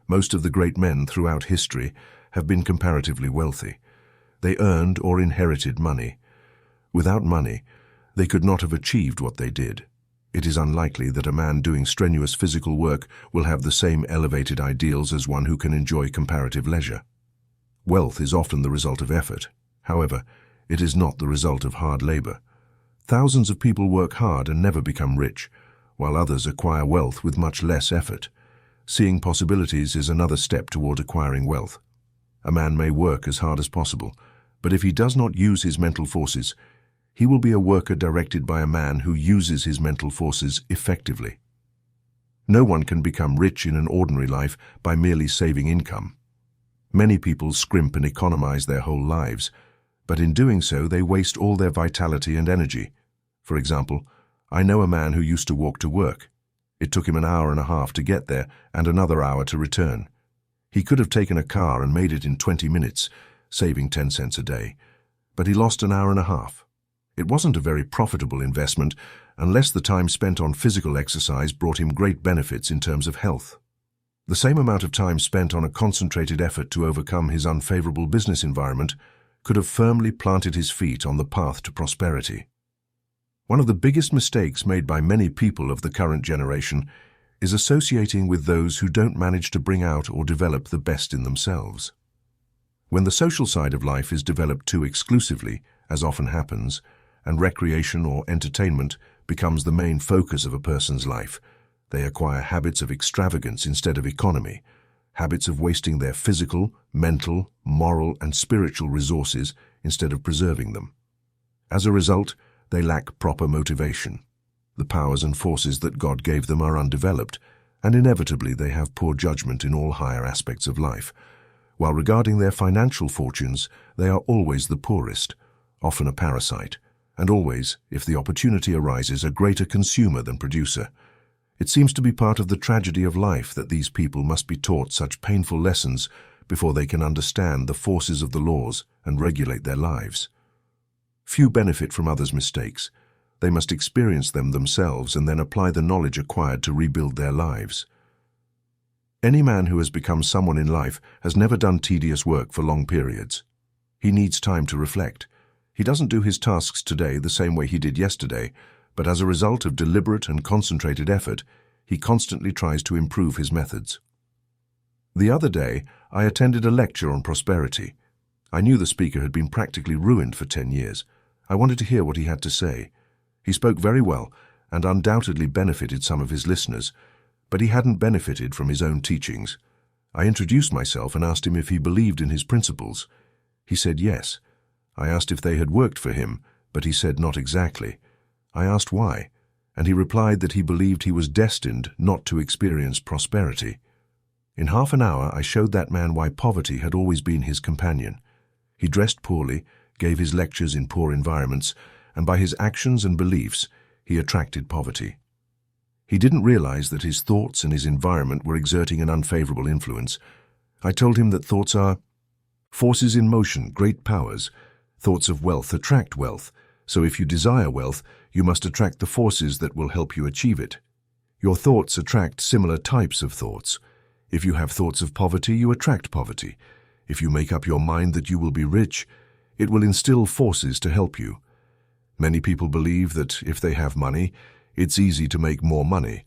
Most of the great men throughout history have been comparatively wealthy. They earned or inherited money. Without money, they could not have achieved what they did. It is unlikely that a man doing strenuous physical work will have the same elevated ideals as one who can enjoy comparative leisure. Wealth is often the result of effort. However, it is not the result of hard labor. Thousands of people work hard and never become rich, while others acquire wealth with much less effort. Seeing possibilities is another step toward acquiring wealth. A man may work as hard as possible, but if he does not use his mental forces, he will be a worker directed by a man who uses his mental forces effectively. No one can become rich in an ordinary life by merely saving income. Many people scrimp and economize their whole lives, but in doing so they waste all their vitality and energy. For example, I know a man who used to walk to work. It took him an hour and a half to get there and another hour to return. He could have taken a car and made it in 20 minutes, saving 10 cents a day, but he lost an hour and a half. It wasn't a very profitable investment unless the time spent on physical exercise brought him great benefits in terms of health. The same amount of time spent on a concentrated effort to overcome his unfavorable business environment could have firmly planted his feet on the path to prosperity. One of the biggest mistakes made by many people of the current generation is associating with those who don't manage to bring out or develop the best in themselves. When the social side of life is developed too exclusively, as often happens, and recreation or entertainment becomes the main focus of a person's life, they acquire habits of extravagance instead of economy, habits of wasting their physical, mental, moral, and spiritual resources instead of preserving them. As a result, they lack proper motivation. The powers and forces that God gave them are undeveloped, and inevitably they have poor judgment in all higher aspects of life. While regarding their financial fortunes, they are always the poorest, often a parasite, and always, if the opportunity arises, a greater consumer than producer. It seems to be part of the tragedy of life that these people must be taught such painful lessons before they can understand the forces of the laws and regulate their lives. Few benefit from others' mistakes. They must experience them themselves and then apply the knowledge acquired to rebuild their lives. Any man who has become someone in life has never done tedious work for long periods. He needs time to reflect. He doesn't do his tasks today the same way he did yesterday, but as a result of deliberate and concentrated effort, he constantly tries to improve his methods. The other day, I attended a lecture on prosperity. I knew the speaker had been practically ruined for 10 years. I wanted to hear what he had to say. He spoke very well and undoubtedly benefited some of his listeners, but he hadn't benefited from his own teachings. I introduced myself and asked him if he believed in his principles. He said yes. I asked if they had worked for him, but he said not exactly. I asked why, and he replied that he believed he was destined not to experience prosperity. In half an hour, I showed that man why poverty had always been his companion. He dressed poorly, gave his lectures in poor environments, and by his actions and beliefs, he attracted poverty. He didn't realize that his thoughts and his environment were exerting an unfavorable influence. I told him that thoughts are forces in motion, great powers. Thoughts of wealth attract wealth, so if you desire wealth, you must attract the forces that will help you achieve it. Your thoughts attract similar types of thoughts. If you have thoughts of poverty, you attract poverty. If you make up your mind that you will be rich, it will instill forces to help you. Many people believe that if they have money, it's easy to make more money.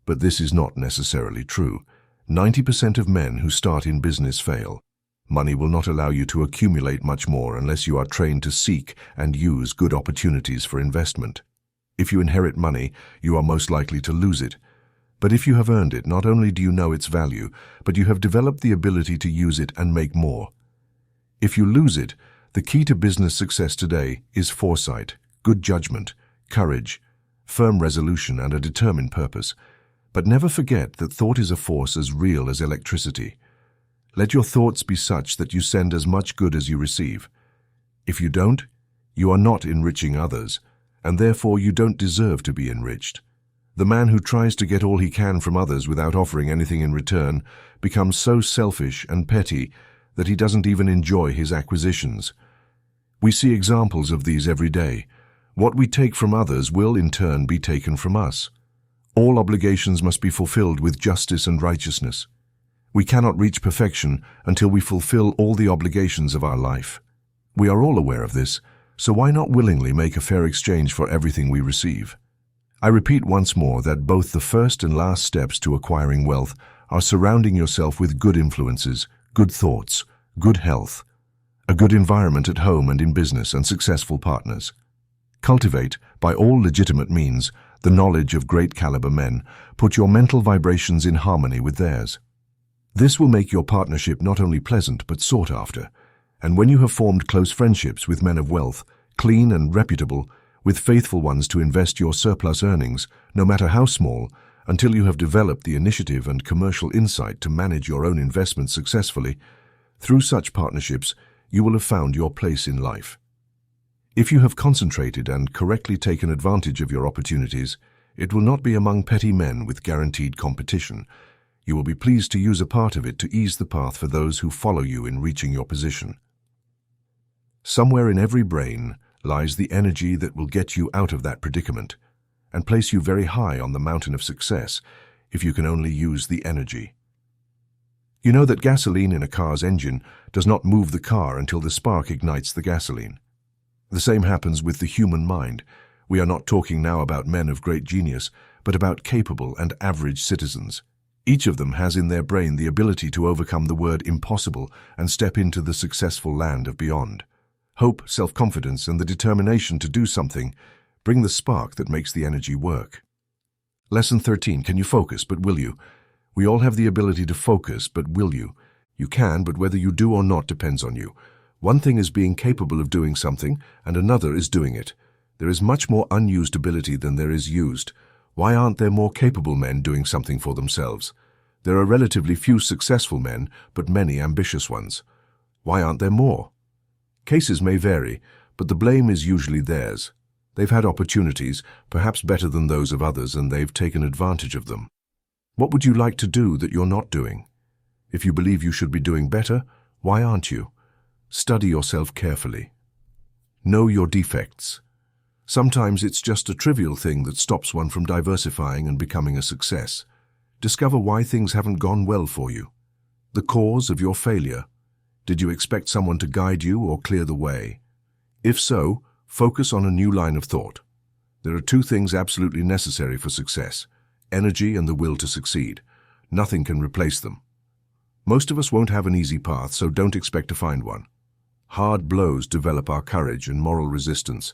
But this is not necessarily true. 90% of men who start in business fail. Money will not allow you to accumulate much more unless you are trained to seek and use good opportunities for investment. If you inherit money, you are most likely to lose it. But if you have earned it, not only do you know its value, but you have developed the ability to use it and make more. If you lose it, the key to business success today is foresight, good judgment, courage, firm resolution, and a determined purpose. But never forget that thought is a force as real as electricity. Let your thoughts be such that you send as much good as you receive. If you don't, you are not enriching others, and therefore you don't deserve to be enriched. The man who tries to get all he can from others without offering anything in return becomes so selfish and petty that he doesn't even enjoy his acquisitions. We see examples of these every day. What we take from others will in turn be taken from us. All obligations must be fulfilled with justice and righteousness. We cannot reach perfection until we fulfill all the obligations of our life. We are all aware of this, so why not willingly make a fair exchange for everything we receive? I repeat once more that both the first and last steps to acquiring wealth are surrounding yourself with good influences, good thoughts, good health, a good environment at home and in business, and successful partners. Cultivate, by all legitimate means, the knowledge of great caliber men. Put your mental vibrations in harmony with theirs. This will make your partnership not only pleasant but sought after, and when you have formed close friendships with men of wealth, clean and reputable, with faithful ones to invest your surplus earnings, no matter how small, until you have developed the initiative and commercial insight to manage your own investments successfully, through such partnerships, you will have found your place in life. If you have concentrated and correctly taken advantage of your opportunities, it will not be among petty men with guaranteed competition. You will be pleased to use a part of it to ease the path for those who follow you in reaching your position. Somewhere in every brain lies the energy that will get you out of that predicament and place you very high on the mountain of success if you can only use the energy. You know that gasoline in a car's engine does not move the car until the spark ignites the gasoline. The same happens with the human mind. We are not talking now about men of great genius, but about capable and average citizens. Each of them has in their brain the ability to overcome the word impossible and step into the successful land of beyond. Hope, self-confidence, and the determination to do something bring the spark that makes the energy work. Lesson 13. Can you focus, but will you? We all have the ability to focus, but will you? You can, but whether you do or not depends on you. One thing is being capable of doing something, and another is doing it. There is much more unused ability than there is used. Why aren't there more capable men doing something for themselves? There are relatively few successful men, but many ambitious ones. Why aren't there more? Cases may vary, but the blame is usually theirs. They've had opportunities, perhaps better than those of others, and they've taken advantage of them. What would you like to do that you're not doing? If you believe you should be doing better, why aren't you? Study yourself carefully. Know your defects. Sometimes it's just a trivial thing that stops one from diversifying and becoming a success. Discover why things haven't gone well for you. The cause of your failure. Did you expect someone to guide you or clear the way? If so, focus on a new line of thought. There are two things absolutely necessary for success: energy and the will to succeed. Nothing can replace them. Most of us won't have an easy path, so don't expect to find one. Hard blows develop our courage and moral resistance.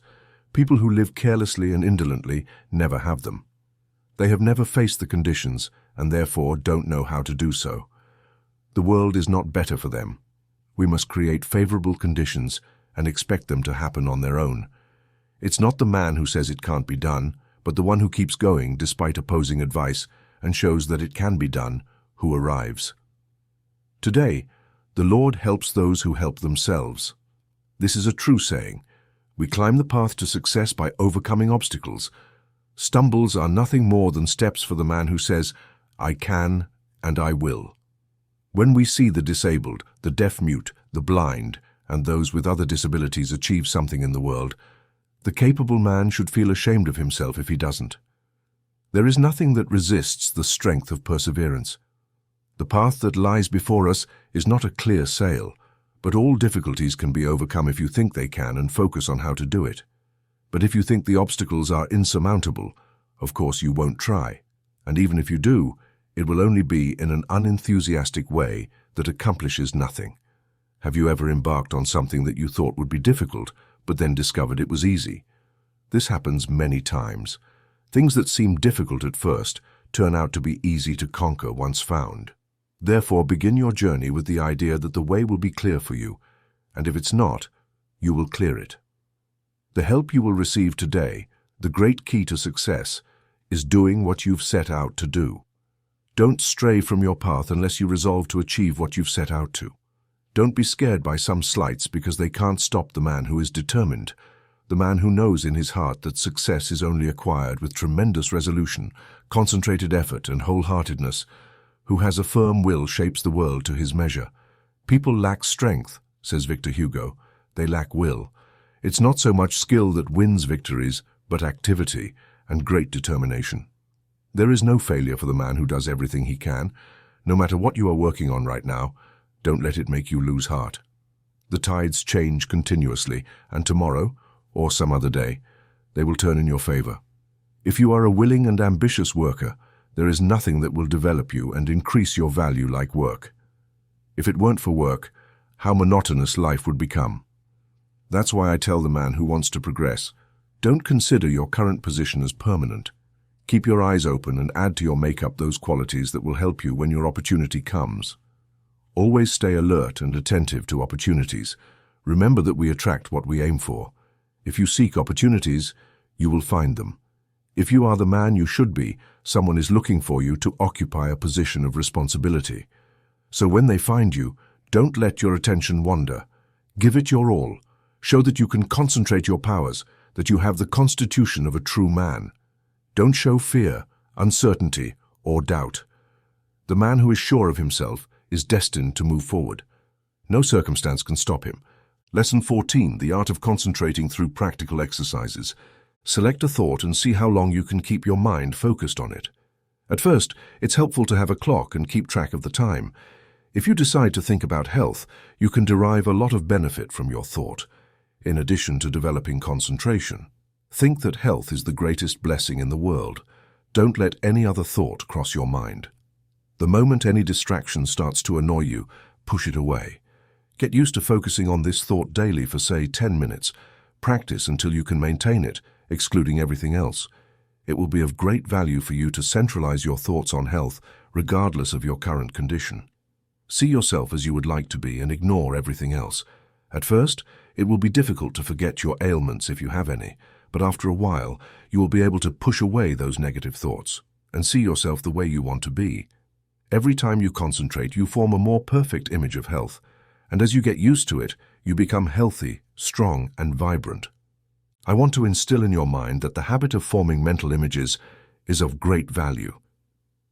People who live carelessly and indolently never have them. They have never faced the conditions and therefore don't know how to do so. The world is not better for them. We must create favorable conditions and expect them to happen on their own. It's not the man who says it can't be done, but the one who keeps going despite opposing advice and shows that it can be done, who arrives. Today, the Lord helps those who help themselves. This is a true saying. We climb the path to success by overcoming obstacles. Stumbles are nothing more than steps for the man who says, "I can and I will." When we see the disabled, the deaf-mute, the blind, and those with other disabilities achieve something in the world, the capable man should feel ashamed of himself if he doesn't. There is nothing that resists the strength of perseverance. The path that lies before us is not a clear sail, but all difficulties can be overcome if you think they can and focus on how to do it. But if you think the obstacles are insurmountable, of course you won't try, and even if you do, it will only be in an unenthusiastic way that accomplishes nothing. Have you ever embarked on something that you thought would be difficult, but then discovered it was easy? This happens many times. Things that seem difficult at first turn out to be easy to conquer once found. Therefore, begin your journey with the idea that the way will be clear for you, and if it's not, you will clear it. The help you will receive today, the great key to success, is doing what you've set out to do. Don't stray from your path unless you resolve to achieve what you've set out to. Don't be scared by some slights because they can't stop the man who is determined, the man who knows in his heart that success is only acquired with tremendous resolution, concentrated effort, and wholeheartedness, who has a firm will shapes the world to his measure. People lack strength, says Victor Hugo. They lack will. It's not so much skill that wins victories, but activity and great determination. There is no failure for the man who does everything he can. No matter what you are working on right now, don't let it make you lose heart. The tides change continuously, and tomorrow, or some other day, they will turn in your favor. If you are a willing and ambitious worker, there is nothing that will develop you and increase your value like work. If it weren't for work, how monotonous life would become. That's why I tell the man who wants to progress, don't consider your current position as permanent. Keep your eyes open and add to your makeup those qualities that will help you when your opportunity comes. Always stay alert and attentive to opportunities. Remember that we attract what we aim for. If you seek opportunities, you will find them. If you are the man you should be, someone is looking for you to occupy a position of responsibility. So when they find you, don't let your attention wander. Give it your all. Show that you can concentrate your powers, that you have the constitution of a true man. Don't show fear, uncertainty, or doubt. The man who is sure of himself is destined to move forward. No circumstance can stop him. Lesson 14, the art of concentrating through practical exercises. Select a thought and see how long you can keep your mind focused on it. At first, it's helpful to have a clock and keep track of the time. If you decide to think about health, you can derive a lot of benefit from your thought, in addition to developing concentration. Think that health is the greatest blessing in the world. Don't let any other thought cross your mind. The moment any distraction starts to annoy you, push it away. Get used to focusing on this thought daily for, say, 10 minutes. Practice until you can maintain it, excluding everything else. It will be of great value for you to centralize your thoughts on health, regardless of your current condition. See yourself as you would like to be and ignore everything else. At first, it will be difficult to forget your ailments if you have any, but after a while, you will be able to push away those negative thoughts and see yourself the way you want to be. Every time you concentrate, you form a more perfect image of health, and as you get used to it, you become healthy, strong, and vibrant. I want to instill in your mind that the habit of forming mental images is of great value.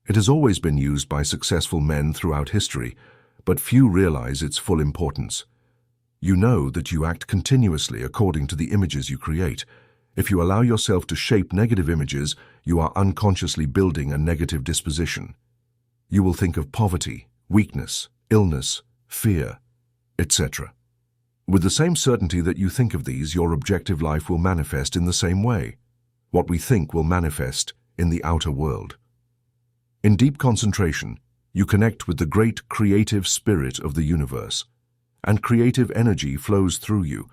It has always been used by successful men throughout history, but few realize its full importance. You know that you act continuously according to the images you create. If you allow yourself to shape negative images, you are unconsciously building a negative disposition. You will think of poverty, weakness, illness, fear, etc. With the same certainty that you think of these, your objective life will manifest in the same way. What we think will manifest in the outer world. In deep concentration, you connect with the great creative spirit of the universe, and creative energy flows through you,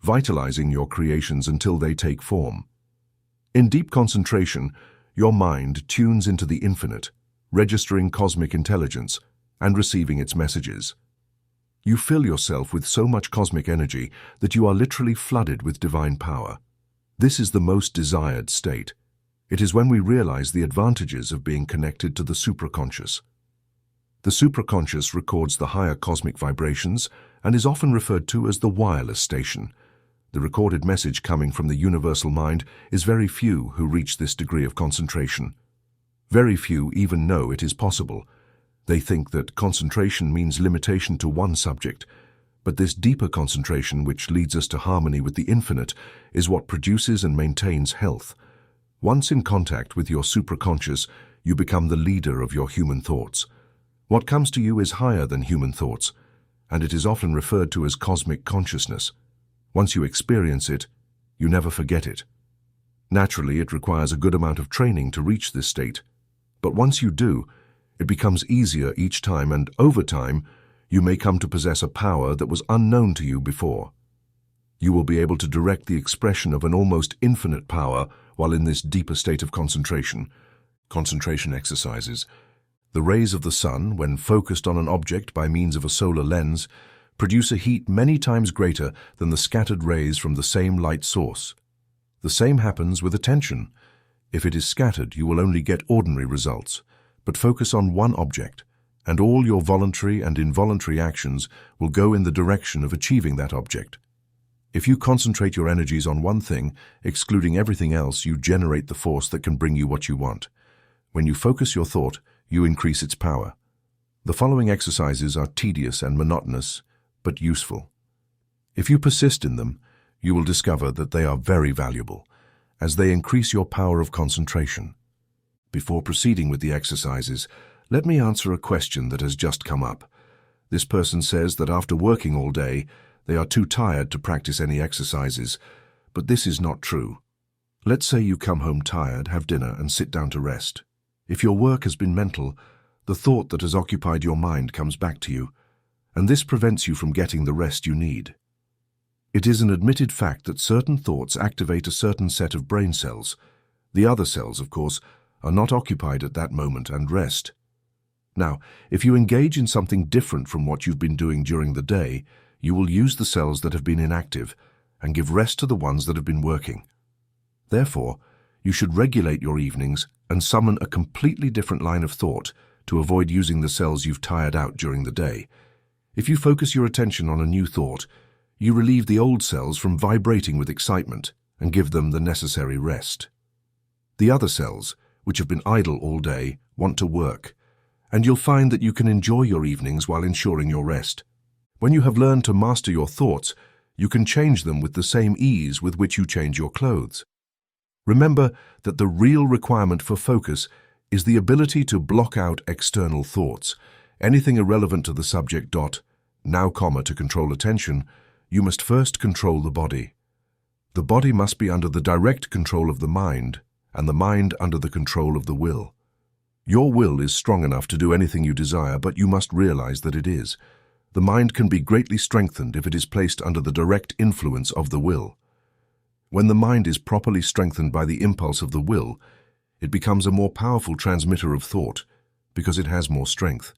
vitalizing your creations until they take form. In deep concentration, your mind tunes into the infinite, registering cosmic intelligence and receiving its messages. You fill yourself with so much cosmic energy that you are literally flooded with divine power. This is the most desired state. It is when we realize the advantages of being connected to the supraconscious. The supraconscious records the higher cosmic vibrations and is often referred to as the wireless station. The recorded message coming from the universal mind is very few who reach this degree of concentration. Very few even know it is possible. They think that concentration means limitation to one subject, but this deeper concentration, which leads us to harmony with the infinite, is what produces and maintains health. Once in contact with your supraconscious, you become the leader of your human thoughts. What comes to you is higher than human thoughts, and it is often referred to as cosmic consciousness. Once you experience it, you never forget it. Naturally, it requires a good amount of training to reach this state, but once you do, it becomes easier each time, and over time, you may come to possess a power that was unknown to you before. You will be able to direct the expression of an almost infinite power while in this deeper state of concentration. Concentration exercises. The rays of the sun, when focused on an object by means of a solar lens, produce a heat many times greater than the scattered rays from the same light source. The same happens with attention. If it is scattered, you will only get ordinary results, but focus on one object, and all your voluntary and involuntary actions will go in the direction of achieving that object. If you concentrate your energies on one thing, excluding everything else, you generate the force that can bring you what you want. When you focus your thought, you increase its power. The following exercises are tedious and monotonous, but useful. If you persist in them, you will discover that they are very valuable, as they increase your power of concentration. Before proceeding with the exercises, let me answer a question that has just come up. This person says that after working all day, they are too tired to practice any exercises, but this is not true. Let's say you come home tired, have dinner, and sit down to rest. If your work has been mental, the thought that has occupied your mind comes back to you, and this prevents you from getting the rest you need. It is an admitted fact that certain thoughts activate a certain set of brain cells. The other cells, of course, are not occupied at that moment and rest. Now, if you engage in something different from what you've been doing during the day, you will use the cells that have been inactive and give rest to the ones that have been working. Therefore, you should regulate your evenings and summon a completely different line of thought to avoid using the cells you've tired out during the day. If you focus your attention on a new thought, you relieve the old cells from vibrating with excitement and give them the necessary rest. The other cells, which have been idle all day, want to work, and you'll find that you can enjoy your evenings while ensuring your rest. When you have learned to master your thoughts, you can change them with the same ease with which you change your clothes. Remember that the real requirement for focus is the ability to block out external thoughts. Anything irrelevant to the subject. Now, to control attention, you must first control the body. The body must be under the direct control of the mind, and the mind under the control of the will. Your will is strong enough to do anything you desire, but you must realize that it is. The mind can be greatly strengthened if it is placed under the direct influence of the will. When the mind is properly strengthened by the impulse of the will, it becomes a more powerful transmitter of thought, because it has more strength.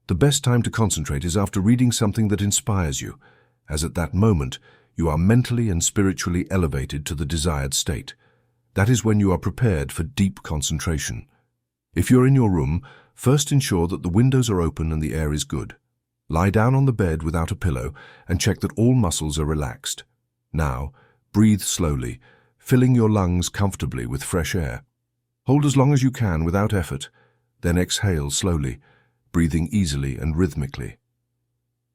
The best time to concentrate is after reading something that inspires you, as at that moment you are mentally and spiritually elevated to the desired state. That is when you are prepared for deep concentration. If you're in your room, first ensure that the windows are open and the air is good. Lie down on the bed without a pillow and check that all muscles are relaxed. Now, breathe slowly, filling your lungs comfortably with fresh air. Hold as long as you can without effort, then exhale slowly, breathing easily and rhythmically.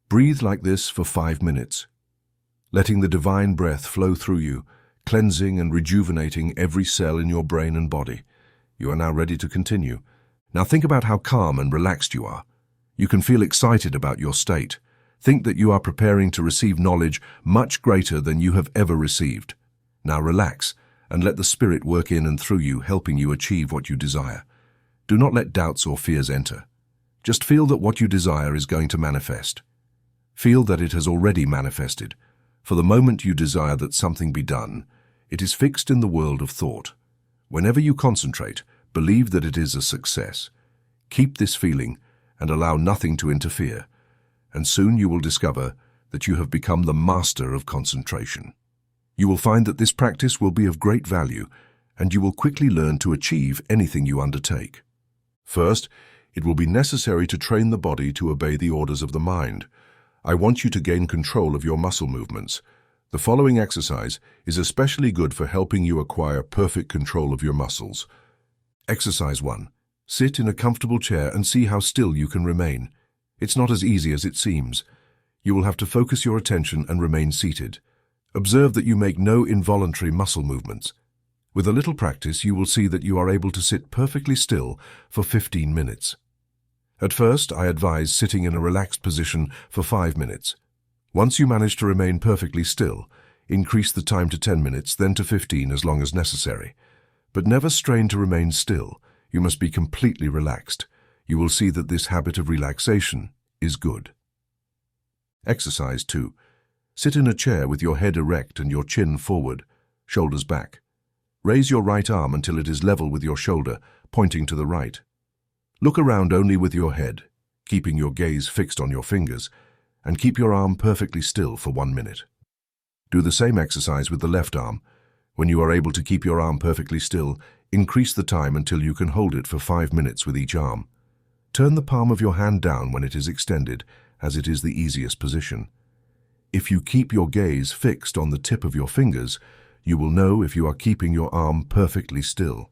Breathe like this for 5 minutes, letting the divine breath flow through you, cleansing and rejuvenating every cell in your brain and body. You are now ready to continue. Now think about how calm and relaxed you are. You can feel excited about your state. Think that you are preparing to receive knowledge much greater than you have ever received. Now relax and let the Spirit work in and through you, helping you achieve what you desire. Do not let doubts or fears enter. Just feel that what you desire is going to manifest. Feel that it has already manifested. For the moment you desire that something be done, it is fixed in the world of thought. Whenever you concentrate, believe that it is a success. Keep this feeling and allow nothing to interfere, and soon you will discover that you have become the master of concentration. You will find that this practice will be of great value, and you will quickly learn to achieve anything you undertake. First, it will be necessary to train the body to obey the orders of the mind. I want you to gain control of your muscle movements. The following exercise is especially good for helping you acquire perfect control of your muscles. Exercise 1. Sit in a comfortable chair and see how still you can remain. It's not as easy as it seems. You will have to focus your attention and remain seated. Observe that you make no involuntary muscle movements. With a little practice, you will see that you are able to sit perfectly still for 15 minutes. At first, I advise sitting in a relaxed position for 5 minutes. Once you manage to remain perfectly still, increase the time to 10 minutes, then to 15 as long as necessary. But never strain to remain still. You must be completely relaxed. You will see that this habit of relaxation is good. Exercise 2. Sit in a chair with your head erect and your chin forward, shoulders back. Raise your right arm until it is level with your shoulder, pointing to the right. Look around only with your head, keeping your gaze fixed on your fingers, and keep your arm perfectly still for 1 minute. Do the same exercise with the left arm. When you are able to keep your arm perfectly still, increase the time until you can hold it for 5 minutes with each arm. Turn the palm of your hand down when it is extended, as it is the easiest position. If you keep your gaze fixed on the tip of your fingers, you will know if you are keeping your arm perfectly still.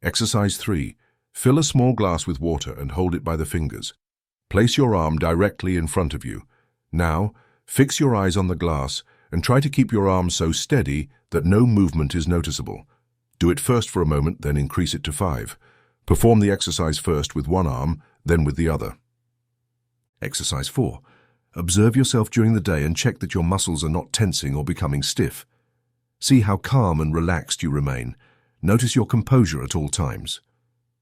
Exercise 3. Fill a small glass with water and hold it by the fingers. Place your arm directly in front of you. Now, fix your eyes on the glass and try to keep your arm so steady that no movement is noticeable. Do it first for a moment, then increase it to 5. Perform the exercise first with one arm, then with the other. Exercise 4. Observe yourself during the day and check that your muscles are not tensing or becoming stiff. See how calm and relaxed you remain. Notice your composure at all times.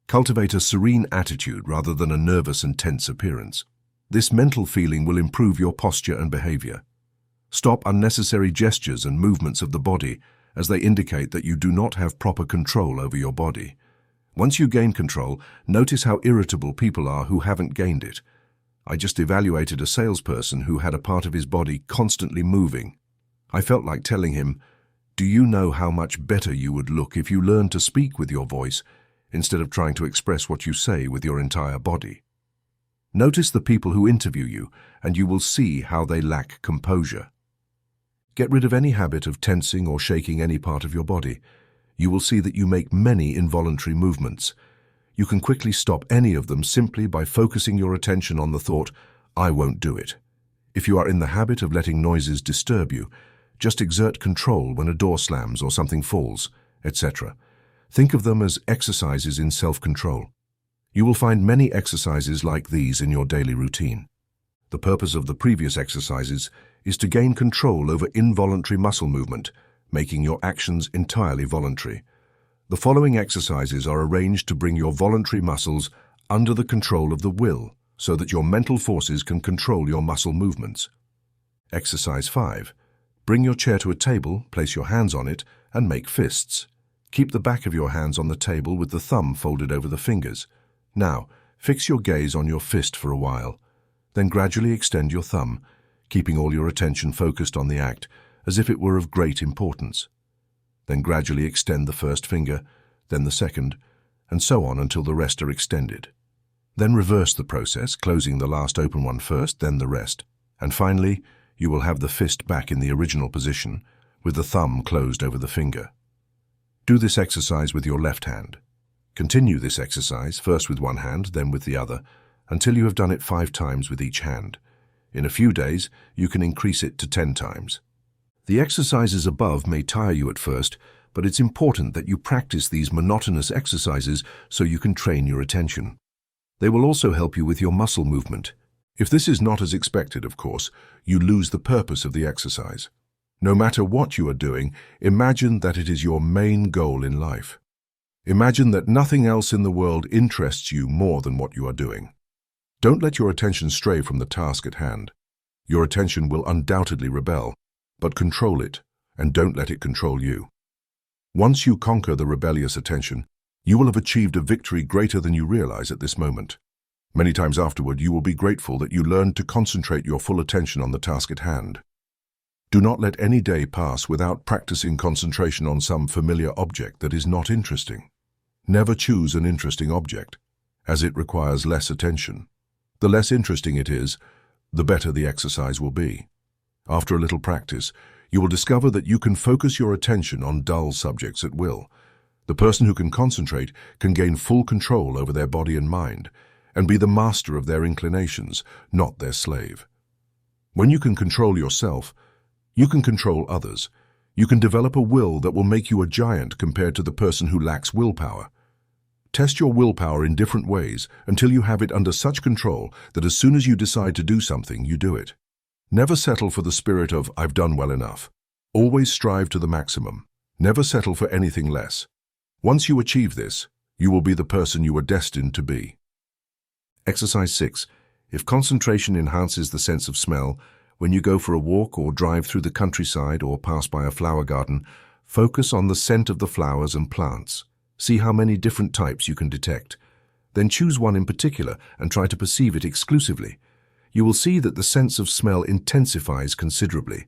Cultivate a serene attitude rather than a nervous and tense appearance. This mental feeling will improve your posture and behavior. Stop unnecessary gestures and movements of the body as they indicate that you do not have proper control over your body. Once you gain control, notice how irritable people are who haven't gained it. I just evaluated a salesperson who had a part of his body constantly moving. I felt like telling him, "Do you know how much better you would look if you learned to speak with your voice instead of trying to express what you say with your entire body?" Notice the people who interview you, and you will see how they lack composure. Get rid of any habit of tensing or shaking any part of your body. You will see that you make many involuntary movements. You can quickly stop any of them simply by focusing your attention on the thought, "I won't do it." If you are in the habit of letting noises disturb you, just exert control when a door slams or something falls, etc. Think of them as exercises in self-control. You will find many exercises like these in your daily routine. The purpose of the previous exercises is to gain control over involuntary muscle movement, making your actions entirely voluntary. The following exercises are arranged to bring your voluntary muscles under the control of the will, so that your mental forces can control your muscle movements. Exercise 5. Bring your chair to a table, place your hands on it, and make fists. Keep the back of your hands on the table with the thumb folded over the fingers. Now, fix your gaze on your fist for a while. Then gradually extend your thumb, keeping all your attention focused on the act, as if it were of great importance. Then gradually extend the first finger, then the second, and so on until the rest are extended. Then reverse the process, closing the last open one first, then the rest. And finally, you will have the fist back in the original position, with the thumb closed over the finger. Do this exercise with your left hand. Continue this exercise, first with one hand, then with the other, until you have done it 5 times with each hand. In a few days, you can increase it to 10 times. The exercises above may tire you at first, but it's important that you practice these monotonous exercises so you can train your attention. They will also help you with your muscle movement. If this is not as expected, of course, you lose the purpose of the exercise. No matter what you are doing, imagine that it is your main goal in life. Imagine that nothing else in the world interests you more than what you are doing. Don't let your attention stray from the task at hand. Your attention will undoubtedly rebel, but control it, and don't let it control you. Once you conquer the rebellious attention, you will have achieved a victory greater than you realize at this moment. Many times afterward, you will be grateful that you learned to concentrate your full attention on the task at hand. Do not let any day pass without practicing concentration on some familiar object that is not interesting. Never choose an interesting object, as it requires less attention. The less interesting it is, the better the exercise will be. After a little practice, you will discover that you can focus your attention on dull subjects at will. The person who can concentrate can gain full control over their body and mind, and be the master of their inclinations, not their slave. When you can control yourself, you can control others. You can develop a will that will make you a giant compared to the person who lacks willpower. Test your willpower in different ways until you have it under such control that as soon as you decide to do something, you do it. Never settle for the spirit of, "I've done well enough." Always strive to the maximum. Never settle for anything less. Once you achieve this, you will be the person you are destined to be. Exercise 6. If concentration enhances the sense of smell, when you go for a walk or drive through the countryside or pass by a flower garden, focus on the scent of the flowers and plants. See how many different types you can detect. Then choose one in particular and try to perceive it exclusively. You will see that the sense of smell intensifies considerably.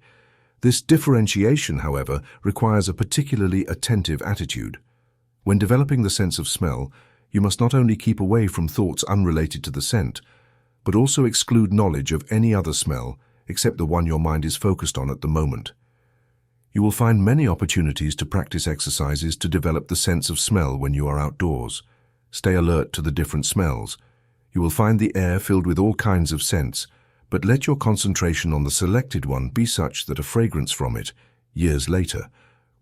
This differentiation, however, requires a particularly attentive attitude. When developing the sense of smell, you must not only keep away from thoughts unrelated to the scent, but also exclude knowledge of any other smell except the one your mind is focused on at the moment. You will find many opportunities to practice exercises to develop the sense of smell when you are outdoors. Stay alert to the different smells. You will find the air filled with all kinds of scents, but let your concentration on the selected one be such that a fragrance from it, years later,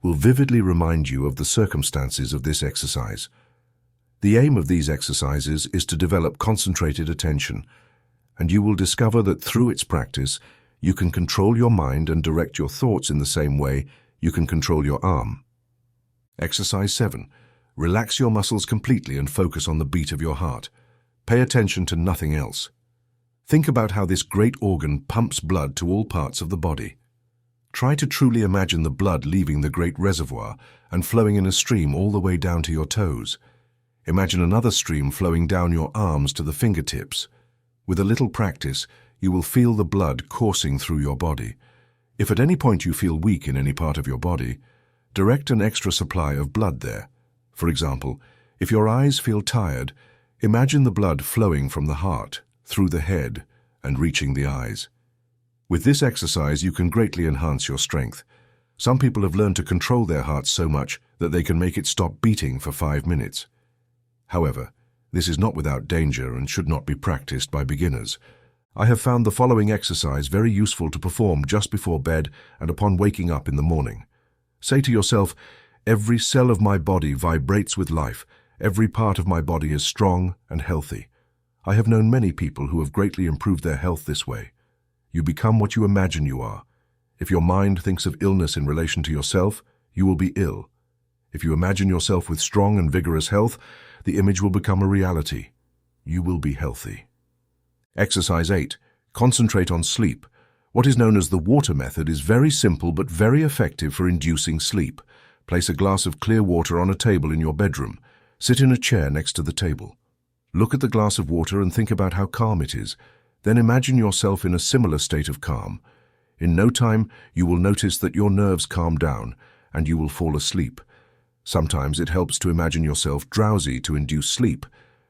will vividly remind you of the circumstances of this exercise. The aim of these exercises is to develop concentrated attention, and you will discover that through its practice, you can control your mind and direct your thoughts in the same way you can control your arm. Exercise 7. Relax your muscles completely and focus on the beat of your heart. Pay attention to nothing else. Think about how this great organ pumps blood to all parts of the body. Try to truly imagine the blood leaving the great reservoir and flowing in a stream all the way down to your toes. Imagine another stream flowing down your arms to the fingertips. With a little practice, you will feel the blood coursing through your body. If at any point you feel weak in any part of your body, direct an extra supply of blood there. For example, if your eyes feel tired, imagine the blood flowing from the heart, through the head, and reaching the eyes. With this exercise, you can greatly enhance your strength. Some people have learned to control their hearts so much that they can make it stop beating for 5 minutes. However, this is not without danger and should not be practiced by beginners. I have found the following exercise very useful to perform just before bed and upon waking up in the morning. Say to yourself, "Every cell of my body vibrates with life. Every part of my body is strong and healthy." I have known many people who have greatly improved their health this way. You become what you imagine you are. If your mind thinks of illness in relation to yourself, you will be ill. If you imagine yourself with strong and vigorous health, the image will become a reality. You will be healthy. Exercise 8. Concentrate on sleep. What is known as the water method is very simple but very effective for inducing sleep. Place a glass of clear water on a table in your bedroom. Sit in a chair next to the table. Look at the glass of water and think about how calm it is. Then imagine yourself in a similar state of calm. In no time, you will notice that your nerves calm down and you will fall asleep. Sometimes it helps to imagine yourself drowsy to induce sleep.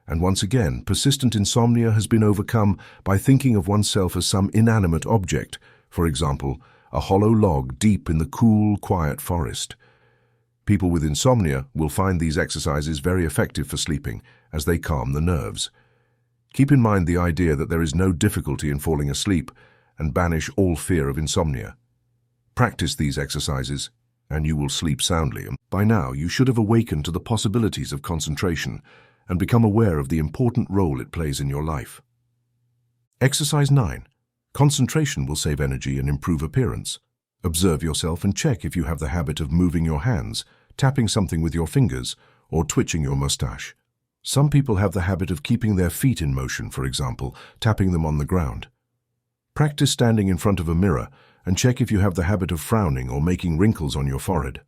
And once again, persistent insomnia has been overcome by thinking of oneself as some inanimate object, for example, a hollow log deep in the cool, quiet forest. People with insomnia will find these exercises very effective for sleeping, as they calm the nerves. Keep in mind the idea that there is no difficulty in falling asleep, and banish all fear of insomnia. Practice these exercises, and you will sleep soundly. By now, you should have awakened to the possibilities of concentration and become aware of the important role it plays in your life. Exercise 9. Concentration will save energy and improve appearance. Observe yourself and check if you have the habit of moving your hands, tapping something with your fingers, or twitching your mustache. Some people have the habit of keeping their feet in motion, for example, tapping them on the ground. Practice standing in front of a mirror and check if you have the habit of frowning or making wrinkles on your forehead.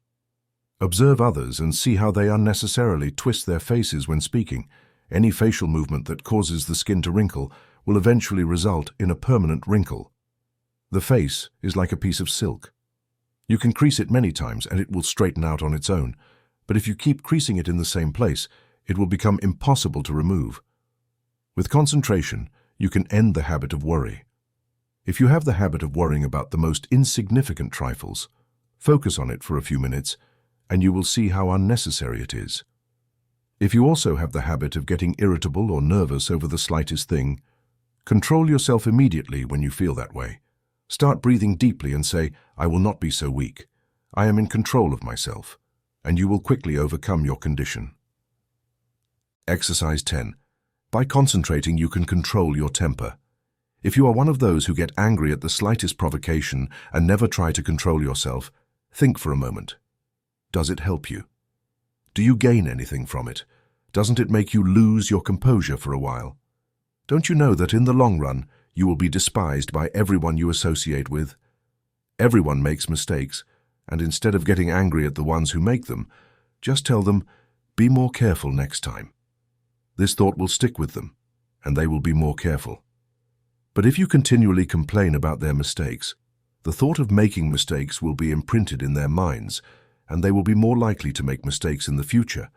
Observe others and see how they unnecessarily twist their faces when speaking. Any facial movement that causes the skin to wrinkle will eventually result in a permanent wrinkle. The face is like a piece of silk. You can crease it many times and it will straighten out on its own, but if you keep creasing it in the same place, it will become impossible to remove. With concentration, you can end the habit of worry. If you have the habit of worrying about the most insignificant trifles, focus on it for a few minutes, and you will see how unnecessary it is. If you also have the habit of getting irritable or nervous over the slightest thing, control yourself immediately when you feel that way. Start breathing deeply and say, "I will not be so weak. I am in control of myself," and you will quickly overcome your condition. Exercise 10. By concentrating, you can control your temper. If you are one of those who get angry at the slightest provocation and never try to control yourself, think for a moment. Does it help you? Do you gain anything from it? Doesn't it make you lose your composure for a while? Don't you know that in the long run, you will be despised by everyone you associate with? Everyone makes mistakes, and instead of getting angry at the ones who make them, just tell them, "Be more careful next time." This thought will stick with them, and they will be more careful. But if you continually complain about their mistakes, the thought of making mistakes will be imprinted in their minds, and they will be more likely to make mistakes in the future.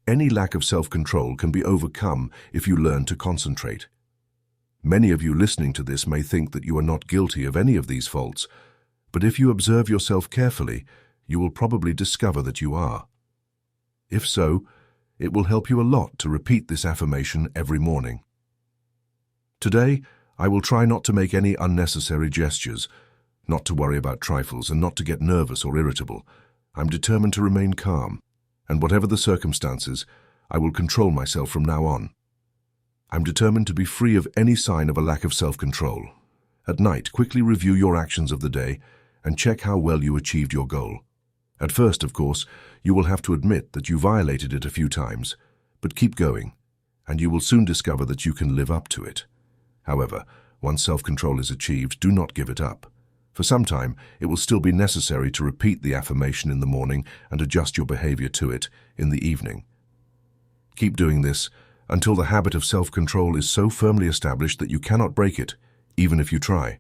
Any lack of self-control can be overcome if you learn to concentrate. Many of you listening to this may think that you are not guilty of any of these faults, but if you observe yourself carefully, you will probably discover that you are. If so, it will help you a lot to repeat this affirmation every morning. Today, I will try not to make any unnecessary gestures, not to worry about trifles, and not to get nervous or irritable. I'm determined to remain calm, and whatever the circumstances, I will control myself from now on. I'm determined to be free of any sign of a lack of self-control. At night, quickly review your actions of the day and check how well you achieved your goal. At first, of course, you will have to admit that you violated it a few times, but keep going, and you will soon discover that you can live up to it. However, once self-control is achieved, do not give it up. For some time, it will still be necessary to repeat the affirmation in the morning and adjust your behavior to it in the evening. Keep doing this until the habit of self-control is so firmly established that you cannot break it, even if you try.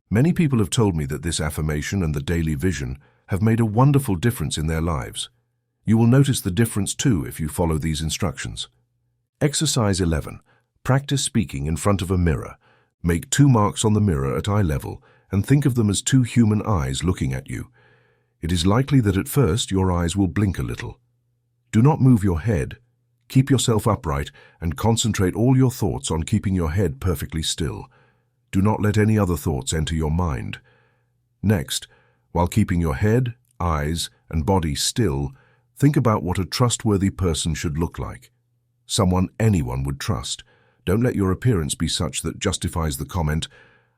Many people have told me that this affirmation and the daily vision have made a wonderful difference in their lives. You will notice the difference too if you follow these instructions. Exercise 11. Practice speaking in front of a mirror. Make 2 marks on the mirror at eye level and think of them as 2 human eyes looking at you. It is likely that at first your eyes will blink a little. Do not move your head. Keep yourself upright and concentrate all your thoughts on keeping your head perfectly still. Do not let any other thoughts enter your mind. Next, while keeping your head, eyes, and body still, think about what a trustworthy person should look like. Someone anyone would trust. Don't let your appearance be such that justifies the comment,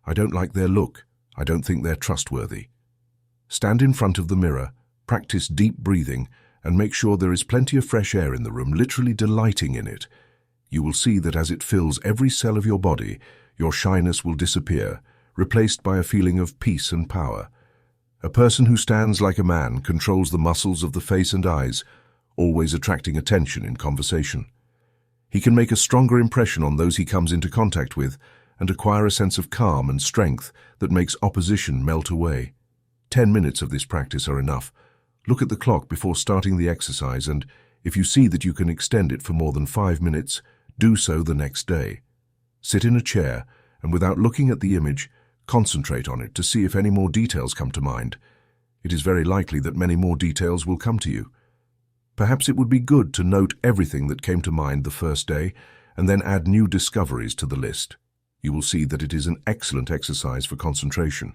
"I don't like their look. I don't think they're trustworthy." Stand in front of the mirror, practice deep breathing, and make sure there is plenty of fresh air in the room, literally delighting in it. You will see that as it fills every cell of your body, your shyness will disappear, replaced by a feeling of peace and power. A person who stands like a man controls the muscles of the face and eyes, always attracting attention in conversation. He can make a stronger impression on those he comes into contact with and acquire a sense of calm and strength that makes opposition melt away. 10 minutes of this practice are enough. Look at the clock before starting the exercise, and if you see that you can extend it for more than 5 minutes, do so the next day. Sit in a chair and without looking at the image, concentrate on it to see if any more details come to mind. It is very likely that many more details will come to you. Perhaps it would be good to note everything that came to mind the first day and then add new discoveries to the list. You will see that it is an excellent exercise for concentration.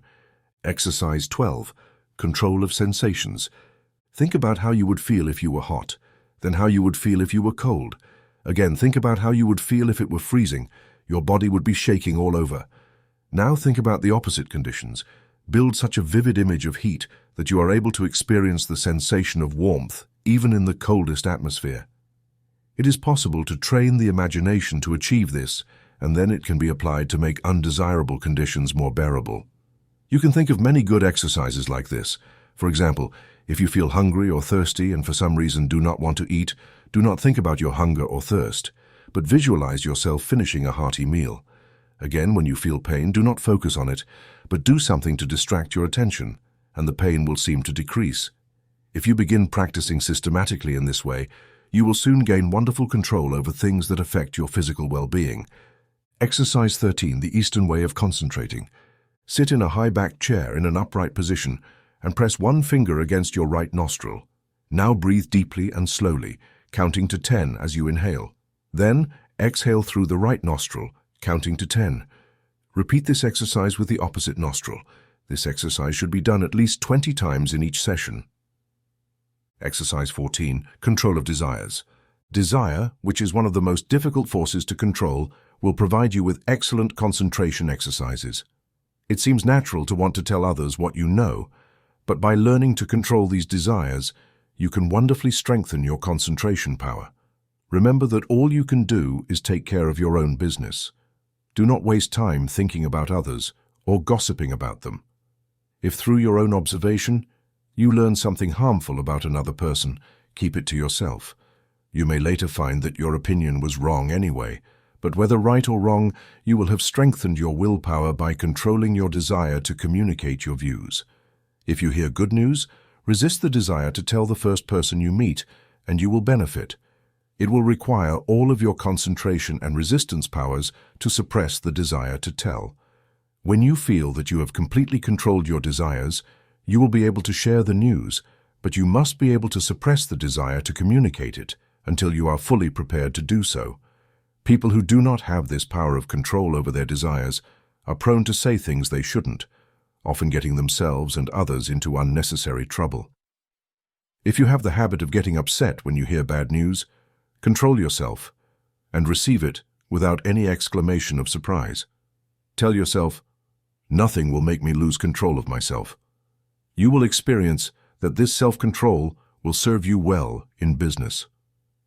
Exercise 12. Control of sensations. Think about how you would feel if you were hot, then how you would feel if you were cold. Again, think about how you would feel if it were freezing. Your body would be shaking all over. Now think about the opposite conditions. Build such a vivid image of heat that you are able to experience the sensation of warmth, even in the coldest atmosphere. It is possible to train the imagination to achieve this, and then it can be applied to make undesirable conditions more bearable. You can think of many good exercises like this. For example, if you feel hungry or thirsty and for some reason do not want to eat, do not think about your hunger or thirst, but visualize yourself finishing a hearty meal. Again, when you feel pain, do not focus on it, but do something to distract your attention, and the pain will seem to decrease. If you begin practicing systematically in this way, you will soon gain wonderful control over things that affect your physical well-being. Exercise 13, the Eastern way of concentrating. Sit in a high-backed chair in an upright position and press one finger against your right nostril. Now breathe deeply and slowly, counting to 10 as you inhale. Then exhale through the right nostril, counting to 10. Repeat this exercise with the opposite nostril. This exercise should be done at least 20 times in each session. Exercise 14. Control of desires. Desire, which is one of the most difficult forces to control, will provide you with excellent concentration exercises. It seems natural to want to tell others what you know, but by learning to control these desires, you can wonderfully strengthen your concentration power. Remember that all you can do is take care of your own business. Do not waste time thinking about others or gossiping about them. If through your own observation, you learn something harmful about another person, keep it to yourself. You may later find that your opinion was wrong anyway, but whether right or wrong, you will have strengthened your willpower by controlling your desire to communicate your views. If you hear good news, resist the desire to tell the first person you meet, and you will benefit. It will require all of your concentration and resistance powers to suppress the desire to tell. When you feel that you have completely controlled your desires, you will be able to share the news, but you must be able to suppress the desire to communicate it until you are fully prepared to do so. People who do not have this power of control over their desires are prone to say things they shouldn't, often getting themselves and others into unnecessary trouble. If you have the habit of getting upset when you hear bad news, control yourself and receive it without any exclamation of surprise. Tell yourself, "Nothing will make me lose control of myself." You will experience that this self-control will serve you well in business.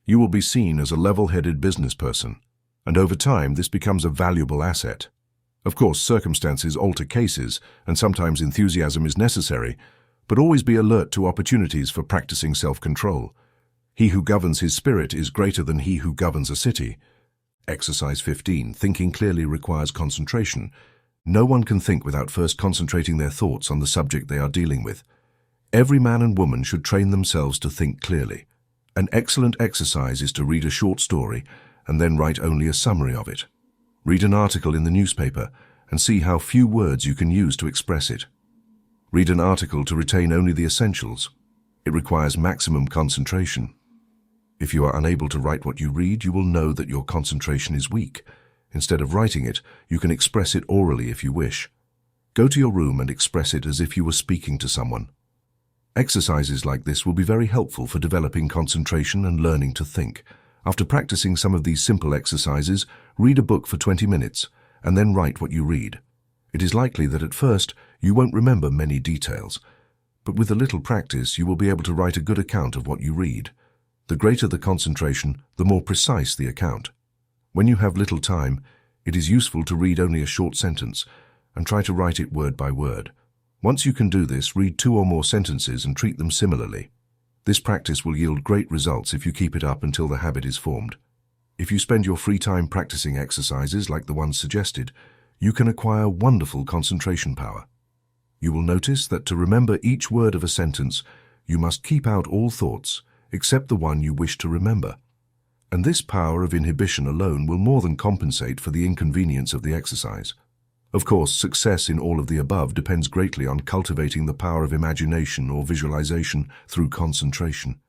You will be seen as a level-headed business person, and over time this becomes a valuable asset. Of course, circumstances alter cases, and sometimes enthusiasm is necessary, but always be alert to opportunities for practicing self-control. He who governs his spirit is greater than he who governs a city. Exercise 15. Thinking clearly requires concentration. No one can think without first concentrating their thoughts on the subject they are dealing with. Every man and woman should train themselves to think clearly. An excellent exercise is to read a short story and then write only a summary of it. Read an article in the newspaper and see how few words you can use to express it. Read an article to retain only the essentials. It requires maximum concentration. If you are unable to write what you read, you will know that your concentration is weak. Instead of writing it, you can express it orally if you wish. Go to your room and express it as if you were speaking to someone. Exercises like this will be very helpful for developing concentration and learning to think. After practicing some of these simple exercises, read a book for 20 minutes and then write what you read. It is likely that at first you won't remember many details, but with a little practice you will be able to write a good account of what you read. The greater the concentration, the more precise the account. When you have little time, it is useful to read only a short sentence and try to write it word by word. Once you can do this, read 2 or more sentences and treat them similarly. This practice will yield great results if you keep it up until the habit is formed. If you spend your free time practicing exercises like the ones suggested, you can acquire wonderful concentration power. You will notice that to remember each word of a sentence, you must keep out all thoughts, except the one you wish to remember. And this power of inhibition alone will more than compensate for the inconvenience of the exercise. Of course, success in all of the above depends greatly on cultivating the power of imagination or visualization through concentration.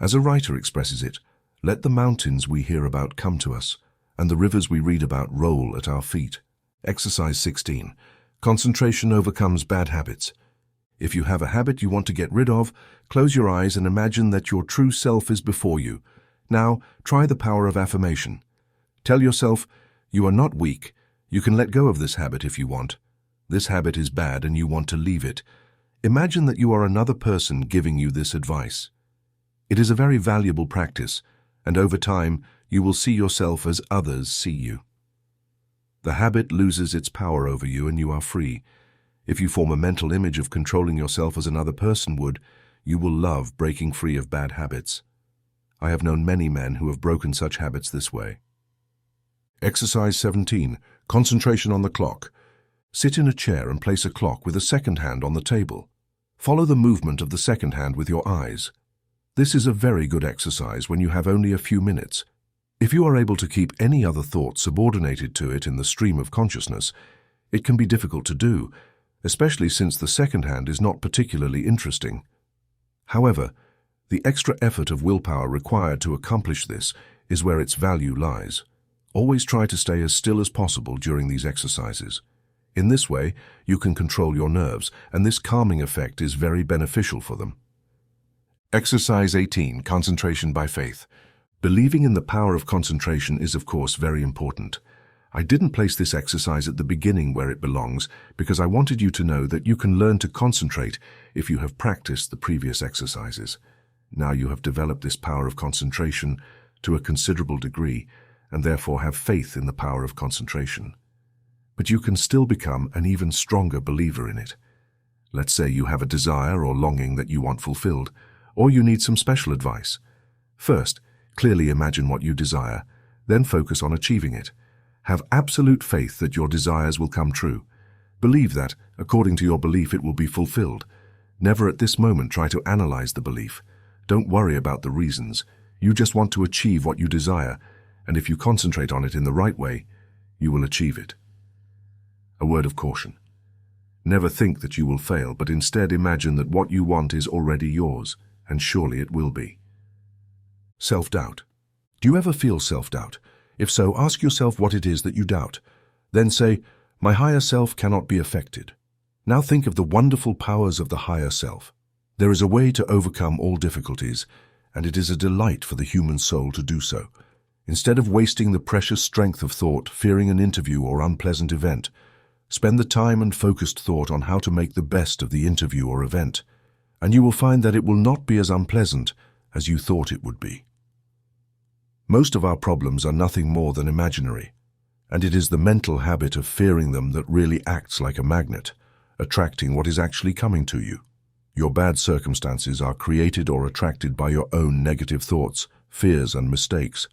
As a writer expresses it, let the mountains we hear about come to us, and the rivers we read about roll at our feet. Exercise 16. Concentration overcomes bad habits. If you have a habit you want to get rid of, close your eyes and imagine that your true self is before you. Now, try the power of affirmation. Tell yourself, you are not weak. You can let go of this habit if you want. This habit is bad and you want to leave it. Imagine that you are another person giving you this advice. It is a very valuable practice, and over time, you will see yourself as others see you. The habit loses its power over you and you are free. If you form a mental image of controlling yourself as another person would, you will love breaking free of bad habits. I have known many men who have broken such habits this way. Exercise 17. Concentration on the clock. Sit in a chair and place a clock with a second hand on the table. Follow the movement of the second hand with your eyes. This is a very good exercise when you have only a few minutes. If you are able to keep any other thought subordinated to it in the stream of consciousness, it can be difficult to do, especially since the second hand is not particularly interesting. However, the extra effort of willpower required to accomplish this is where its value lies. Always try to stay as still as possible during these exercises. In this way, you can control your nerves, and this calming effect is very beneficial for them. Exercise 18. Concentration by faith. Believing in the power of concentration is, of course, very important. I didn't place this exercise at the beginning where it belongs because I wanted you to know that you can learn to concentrate if you have practiced the previous exercises. Now you have developed this power of concentration to a considerable degree and therefore have faith in the power of concentration. But you can still become an even stronger believer in it. Let's say you have a desire or longing that you want fulfilled, or you need some special advice. First, clearly imagine what you desire, then focus on achieving it. Have absolute faith that your desires will come true. Believe that, according to your belief, it will be fulfilled. Never at this moment try to analyze the belief. Don't worry about the reasons. You just want to achieve what you desire, and if you concentrate on it in the right way, you will achieve it. A word of caution. Never think that you will fail, but instead imagine that what you want is already yours, and surely it will be. Self-doubt. Do you ever feel self-doubt? If so, ask yourself what it is that you doubt. Then say, my higher self cannot be affected. Now think of the wonderful powers of the higher self. There is a way to overcome all difficulties, and it is a delight for the human soul to do so. Instead of wasting the precious strength of thought, fearing an interview or unpleasant event, spend the time and focused thought on how to make the best of the interview or event, and you will find that it will not be as unpleasant as you thought it would be. Most of our problems are nothing more than imaginary, and it is the mental habit of fearing them that really acts like a magnet, attracting what is actually coming to you. Your bad circumstances are created or attracted by your own negative thoughts, fears, and mistakes,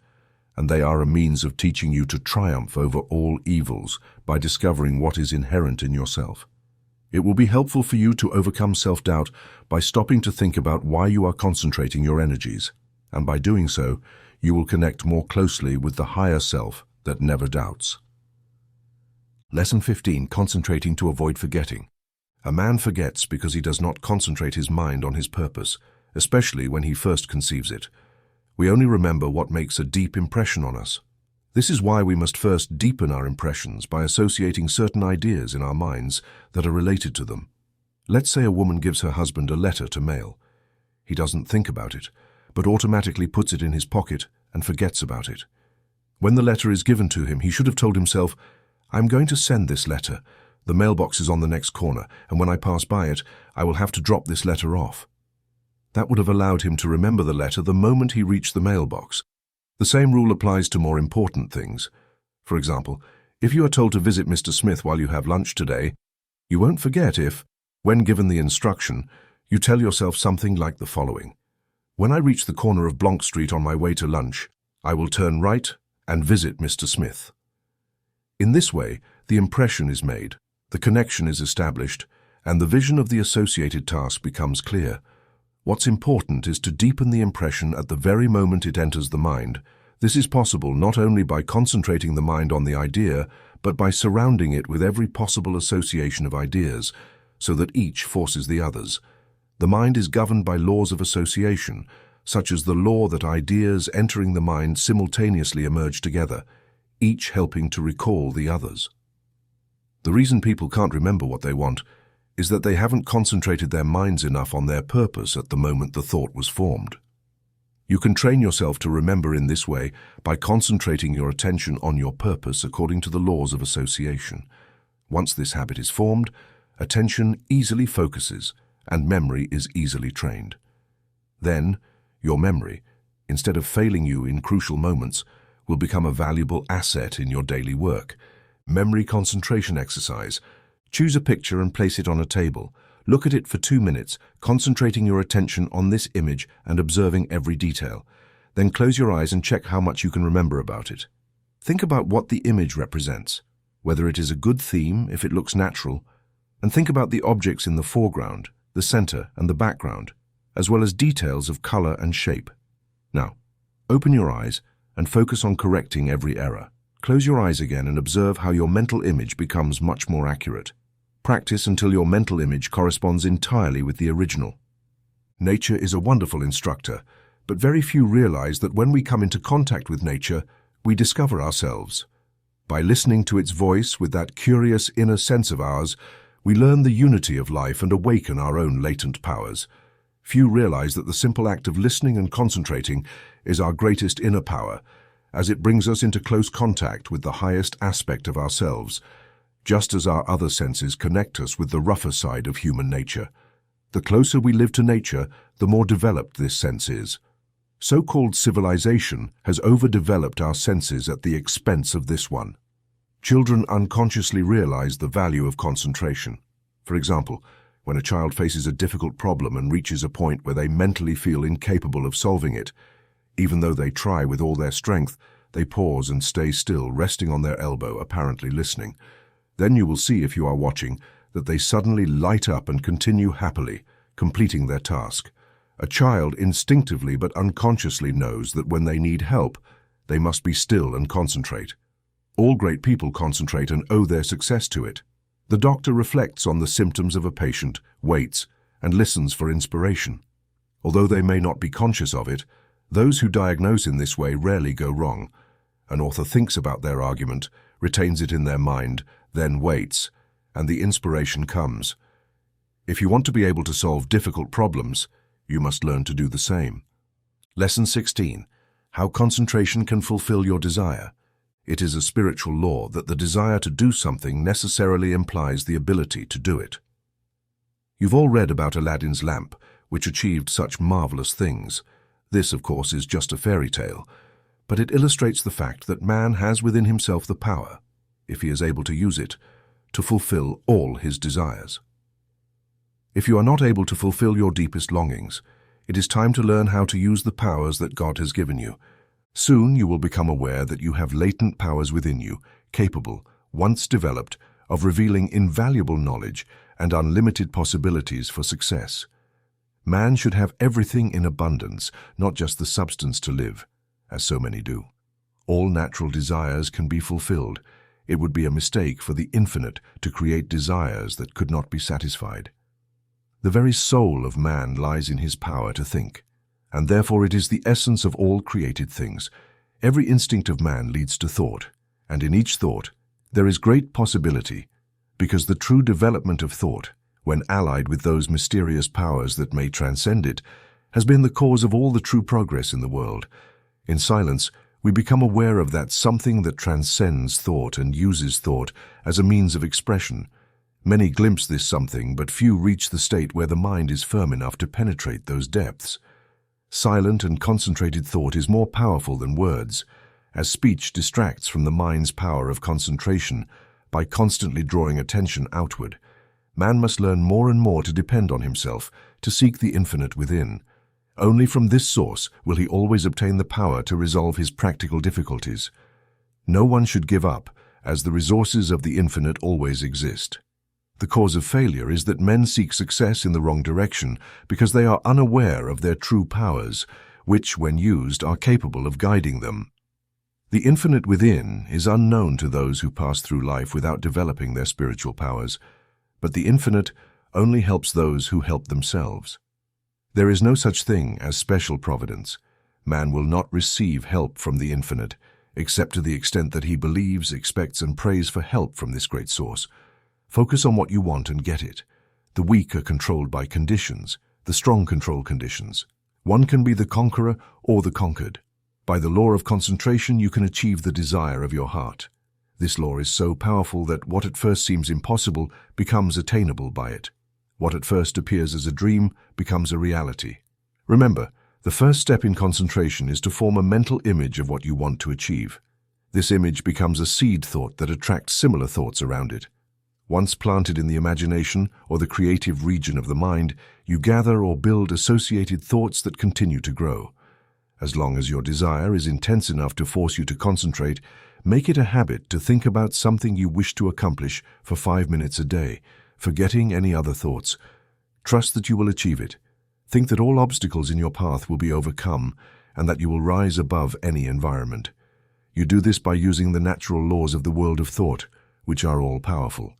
and they are a means of teaching you to triumph over all evils by discovering what is inherent in yourself. It will be helpful for you to overcome self-doubt by stopping to think about why you are concentrating your energies, and by doing so, you will connect more closely with the higher self that never doubts. Lesson 15. Concentrating to avoid forgetting. A man forgets because he does not concentrate his mind on his purpose, especially when he first conceives it. We only remember what makes a deep impression on us. This is why we must first deepen our impressions by associating certain ideas in our minds that are related to them. Let's say a woman gives her husband a letter to mail. He doesn't think about it, but automatically puts it in his pocket and forgets about it. When the letter is given to him, he should have told himself, "I'm going to send this letter. The mailbox is on the next corner, and when I pass by it, I will have to drop this letter off." That would have allowed him to remember the letter the moment he reached the mailbox. The same rule applies to more important things. For example, if you are told to visit Mr. Smith while you have lunch today, you won't forget if, when given the instruction, you tell yourself something like the following: "When I reach the corner of Blanc Street on my way to lunch, I will turn right and visit Mr. Smith." In this way, the impression is made, the connection is established, and the vision of the associated task becomes clear. What's important is to deepen the impression at the very moment it enters the mind. This is possible not only by concentrating the mind on the idea, but by surrounding it with every possible association of ideas, so that each forces the others. The mind is governed by laws of association, such as the law that ideas entering the mind simultaneously emerge together, each helping to recall the others. The reason people can't remember what they want is that they haven't concentrated their minds enough on their purpose at the moment the thought was formed. You can train yourself to remember in this way by concentrating your attention on your purpose according to the laws of association. Once this habit is formed, attention easily focuses and memory is easily trained. Then, your memory, instead of failing you in crucial moments, will become a valuable asset in your daily work. Memory concentration exercise. Choose a picture and place it on a table. Look at it for 2 minutes, concentrating your attention on this image and observing every detail. Then close your eyes and check how much you can remember about it. Think about what the image represents, whether it is a good theme, if it looks natural, and think about the objects in the foreground, the center, and the background, as well as details of color and shape. Now, open your eyes and focus on correcting every error. Close your eyes again and observe how your mental image becomes much more accurate. Practice until your mental image corresponds entirely with the original. Nature is a wonderful instructor, but very few realize that when we come into contact with nature, we discover ourselves. By listening to its voice with that curious inner sense of ours, we learn the unity of life and awaken our own latent powers. Few realize that the simple act of listening and concentrating is our greatest inner power, as it brings us into close contact with the highest aspect of ourselves, just as our other senses connect us with the rougher side of human nature. The closer we live to nature, the more developed this sense is. So-called civilization has overdeveloped our senses at the expense of this one. Children unconsciously realize the value of concentration. For example, when a child faces a difficult problem and reaches a point where they mentally feel incapable of solving it, even though they try with all their strength, they pause and stay still, resting on their elbow, apparently listening. Then you will see, if you are watching, that they suddenly light up and continue happily, completing their task. A child instinctively but unconsciously knows that when they need help, they must be still and concentrate. All great people concentrate and owe their success to it. The doctor reflects on the symptoms of a patient, waits, and listens for inspiration. Although they may not be conscious of it, those who diagnose in this way rarely go wrong. An author thinks about their argument, retains it in their mind, then waits, and the inspiration comes. If you want to be able to solve difficult problems, you must learn to do the same. Lesson 16. How concentration can fulfill your desire. It is a spiritual law that the desire to do something necessarily implies the ability to do it. You've all read about Aladdin's lamp, which achieved such marvelous things. This, of course, is just a fairy tale, but it illustrates the fact that man has within himself the power, if he is able to use it, to fulfill all his desires. If you are not able to fulfill your deepest longings, it is time to learn how to use the powers that God has given you. Soon you will become aware that you have latent powers within you, capable, once developed, of revealing invaluable knowledge and unlimited possibilities for success. Man should have everything in abundance, not just the substance to live, as so many do. All natural desires can be fulfilled. It would be a mistake for the infinite to create desires that could not be satisfied. The very soul of man lies in his power to think, and therefore it is the essence of all created things. Every instinct of man leads to thought, and in each thought there is great possibility, because the true development of thought, when allied with those mysterious powers that may transcend it, has been the cause of all the true progress in the world. In silence, we become aware of that something that transcends thought and uses thought as a means of expression. Many glimpse this something, but few reach the state where the mind is firm enough to penetrate those depths. Silent and concentrated thought is more powerful than words, as speech distracts from the mind's power of concentration by constantly drawing attention outward. Man must learn more and more to depend on himself, to seek the infinite within. Only from this source will he always obtain the power to resolve his practical difficulties. No one should give up, as the resources of the infinite always exist. The cause of failure is that men seek success in the wrong direction because they are unaware of their true powers, which, when used, are capable of guiding them. The infinite within is unknown to those who pass through life without developing their spiritual powers, but the infinite only helps those who help themselves. There is no such thing as special providence. Man will not receive help from the infinite, except to the extent that he believes, expects, and prays for help from this great source. Focus on what you want and get it. The weak are controlled by conditions, the strong control conditions. One can be the conqueror or the conquered. By the law of concentration, you can achieve the desire of your heart. This law is so powerful that what at first seems impossible becomes attainable by it. What at first appears as a dream becomes a reality. Remember, the first step in concentration is to form a mental image of what you want to achieve. This image becomes a seed thought that attracts similar thoughts around it. Once planted in the imagination or the creative region of the mind, you gather or build associated thoughts that continue to grow. As long as your desire is intense enough to force you to concentrate, make it a habit to think about something you wish to accomplish for 5 minutes a day, forgetting any other thoughts. Trust that you will achieve it. Think that all obstacles in your path will be overcome and that you will rise above any environment. You do this by using the natural laws of the world of thought, which are all-powerful.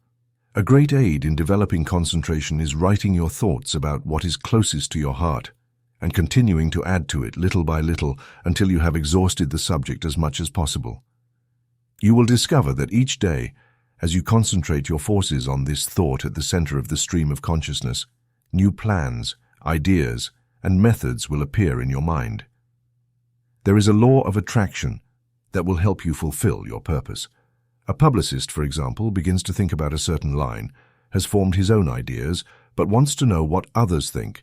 A great aid in developing concentration is writing your thoughts about what is closest to your heart and continuing to add to it little by little until you have exhausted the subject as much as possible. You will discover that each day, as you concentrate your forces on this thought at the center of the stream of consciousness, new plans, ideas, and methods will appear in your mind. There is a law of attraction that will help you fulfill your purpose. A publicist, for example, begins to think about a certain line, has formed his own ideas, but wants to know what others think.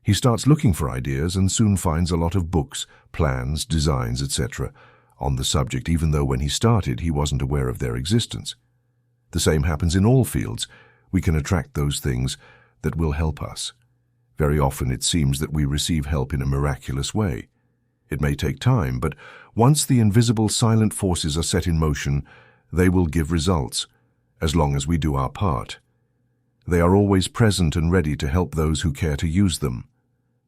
He starts looking for ideas and soon finds a lot of books, plans, designs, etc. on the subject, even though when he started he wasn't aware of their existence. The same happens in all fields. We can attract those things that will help us. Very often it seems that we receive help in a miraculous way. It may take time, but once the invisible silent forces are set in motion, they will give results, as long as we do our part. They are always present and ready to help those who care to use them.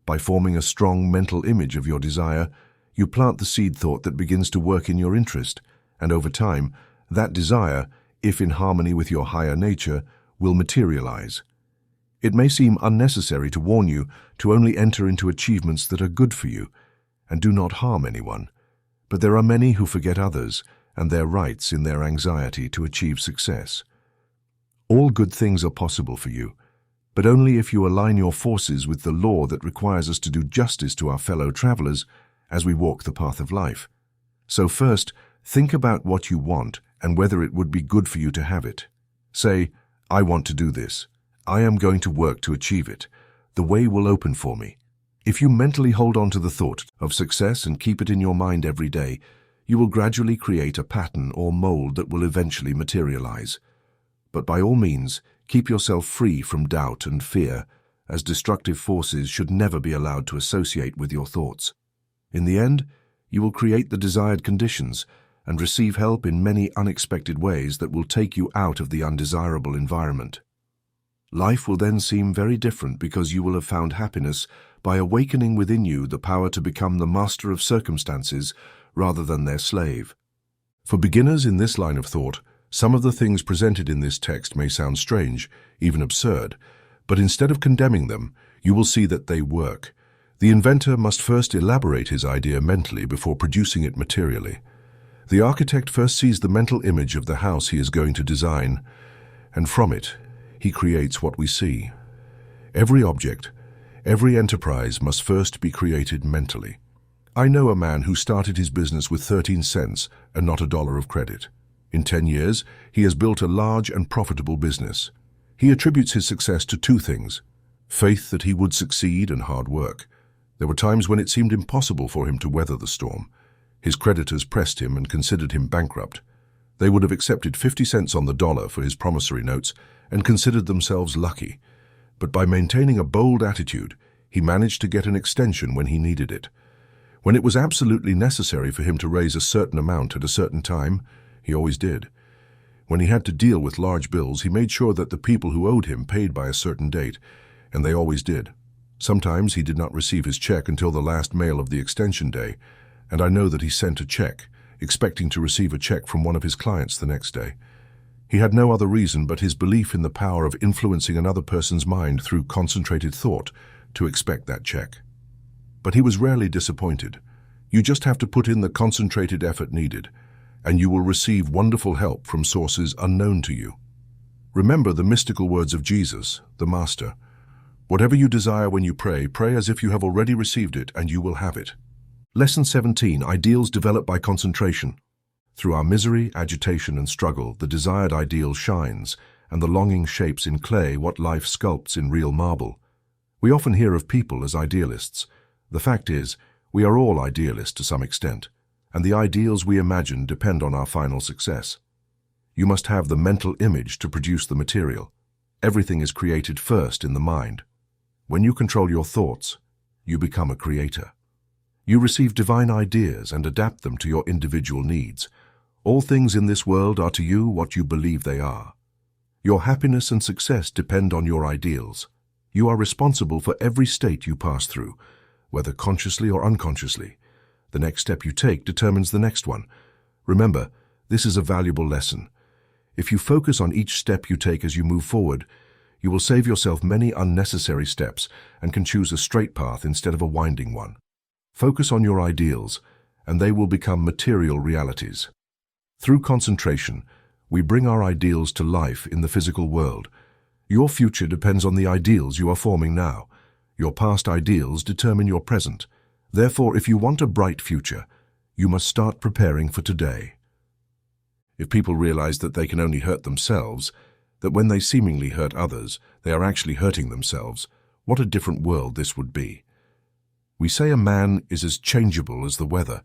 By forming a strong mental image of your desire, you plant the seed thought that begins to work in your interest, and over time, that desire, if in harmony with your higher nature, will materialize. It may seem unnecessary to warn you to only enter into achievements that are good for you and do not harm anyone, but there are many who forget others and their rights in their anxiety to achieve success. All good things are possible for you, but only if you align your forces with the law that requires us to do justice to our fellow travelers as we walk the path of life. So first, think about what you want and whether it would be good for you to have it. Say, I want to do this. I am going to work to achieve it. The way will open for me. If you mentally hold on to the thought of success and keep it in your mind every day, you will gradually create a pattern or mold that will eventually materialize. But by all means, keep yourself free from doubt and fear, as destructive forces should never be allowed to associate with your thoughts. In the end, you will create the desired conditions and receive help in many unexpected ways that will take you out of the undesirable environment. Life will then seem very different because you will have found happiness by awakening within you the power to become the master of circumstances rather than their slave. For beginners in this line of thought, some of the things presented in this text may sound strange, even absurd, but instead of condemning them, you will see that they work. The inventor must first elaborate his idea mentally before producing it materially. The architect first sees the mental image of the house he is going to design, and from it, he creates what we see. Every object, every enterprise must first be created mentally. I know a man who started his business with 13 cents and not $1 of credit. In 10 years, he has built a large and profitable business. He attributes his success to two things: faith that he would succeed and hard work. There were times when it seemed impossible for him to weather the storm. His creditors pressed him and considered him bankrupt. They would have accepted 50 cents on the dollar for his promissory notes and considered themselves lucky. But by maintaining a bold attitude, he managed to get an extension when he needed it. When it was absolutely necessary for him to raise a certain amount at a certain time, he always did. When he had to deal with large bills, he made sure that the people who owed him paid by a certain date, and they always did. Sometimes he did not receive his check until the last mail of the extension day, and I know that he sent a check, expecting to receive a check from one of his clients the next day. He had no other reason but his belief in the power of influencing another person's mind through concentrated thought to expect that check. But he was rarely disappointed. You just have to put in the concentrated effort needed, and you will receive wonderful help from sources unknown to you. Remember the mystical words of Jesus, the Master. Whatever you desire when you pray, pray as if you have already received it, and you will have it. Lesson 17, Ideals Developed by Concentration. Through our misery, agitation, and struggle, the desired ideal shines, and the longing shapes in clay what life sculpts in real marble. We often hear of people as idealists. The fact is, we are all idealists to some extent, and the ideals we imagine depend on our final success. You must have the mental image to produce the material. Everything is created first in the mind. When you control your thoughts, you become a creator. You receive divine ideas and adapt them to your individual needs. All things in this world are to you what you believe they are. Your happiness and success depend on your ideals. You are responsible for every state you pass through, whether consciously or unconsciously. The next step you take determines the next one. Remember, this is a valuable lesson. If you focus on each step you take as you move forward, you will save yourself many unnecessary steps and can choose a straight path instead of a winding one. Focus on your ideals, and they will become material realities. Through concentration, we bring our ideals to life in the physical world. Your future depends on the ideals you are forming now. Your past ideals determine your present. Therefore, if you want a bright future, you must start preparing for today. If people realize that they can only hurt themselves, that when they seemingly hurt others, they are actually hurting themselves, what a different world this would be. We say a man is as changeable as the weather.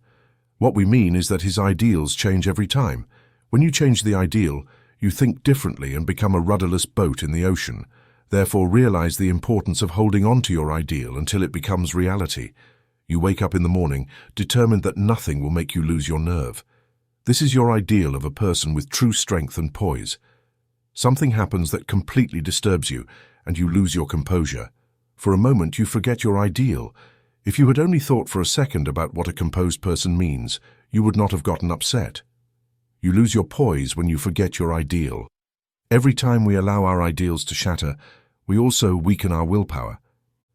What we mean is that his ideals change every time. When you change the ideal, you think differently and become a rudderless boat in the ocean. Therefore, realize the importance of holding on to your ideal until it becomes reality. You wake up in the morning, determined that nothing will make you lose your nerve. This is your ideal of a person with true strength and poise. Something happens that completely disturbs you, and you lose your composure. For a moment, you forget your ideal. If you had only thought for a second about what a composed person means, you would not have gotten upset. You lose your poise when you forget your ideal. Every time we allow our ideals to shatter, we also weaken our willpower.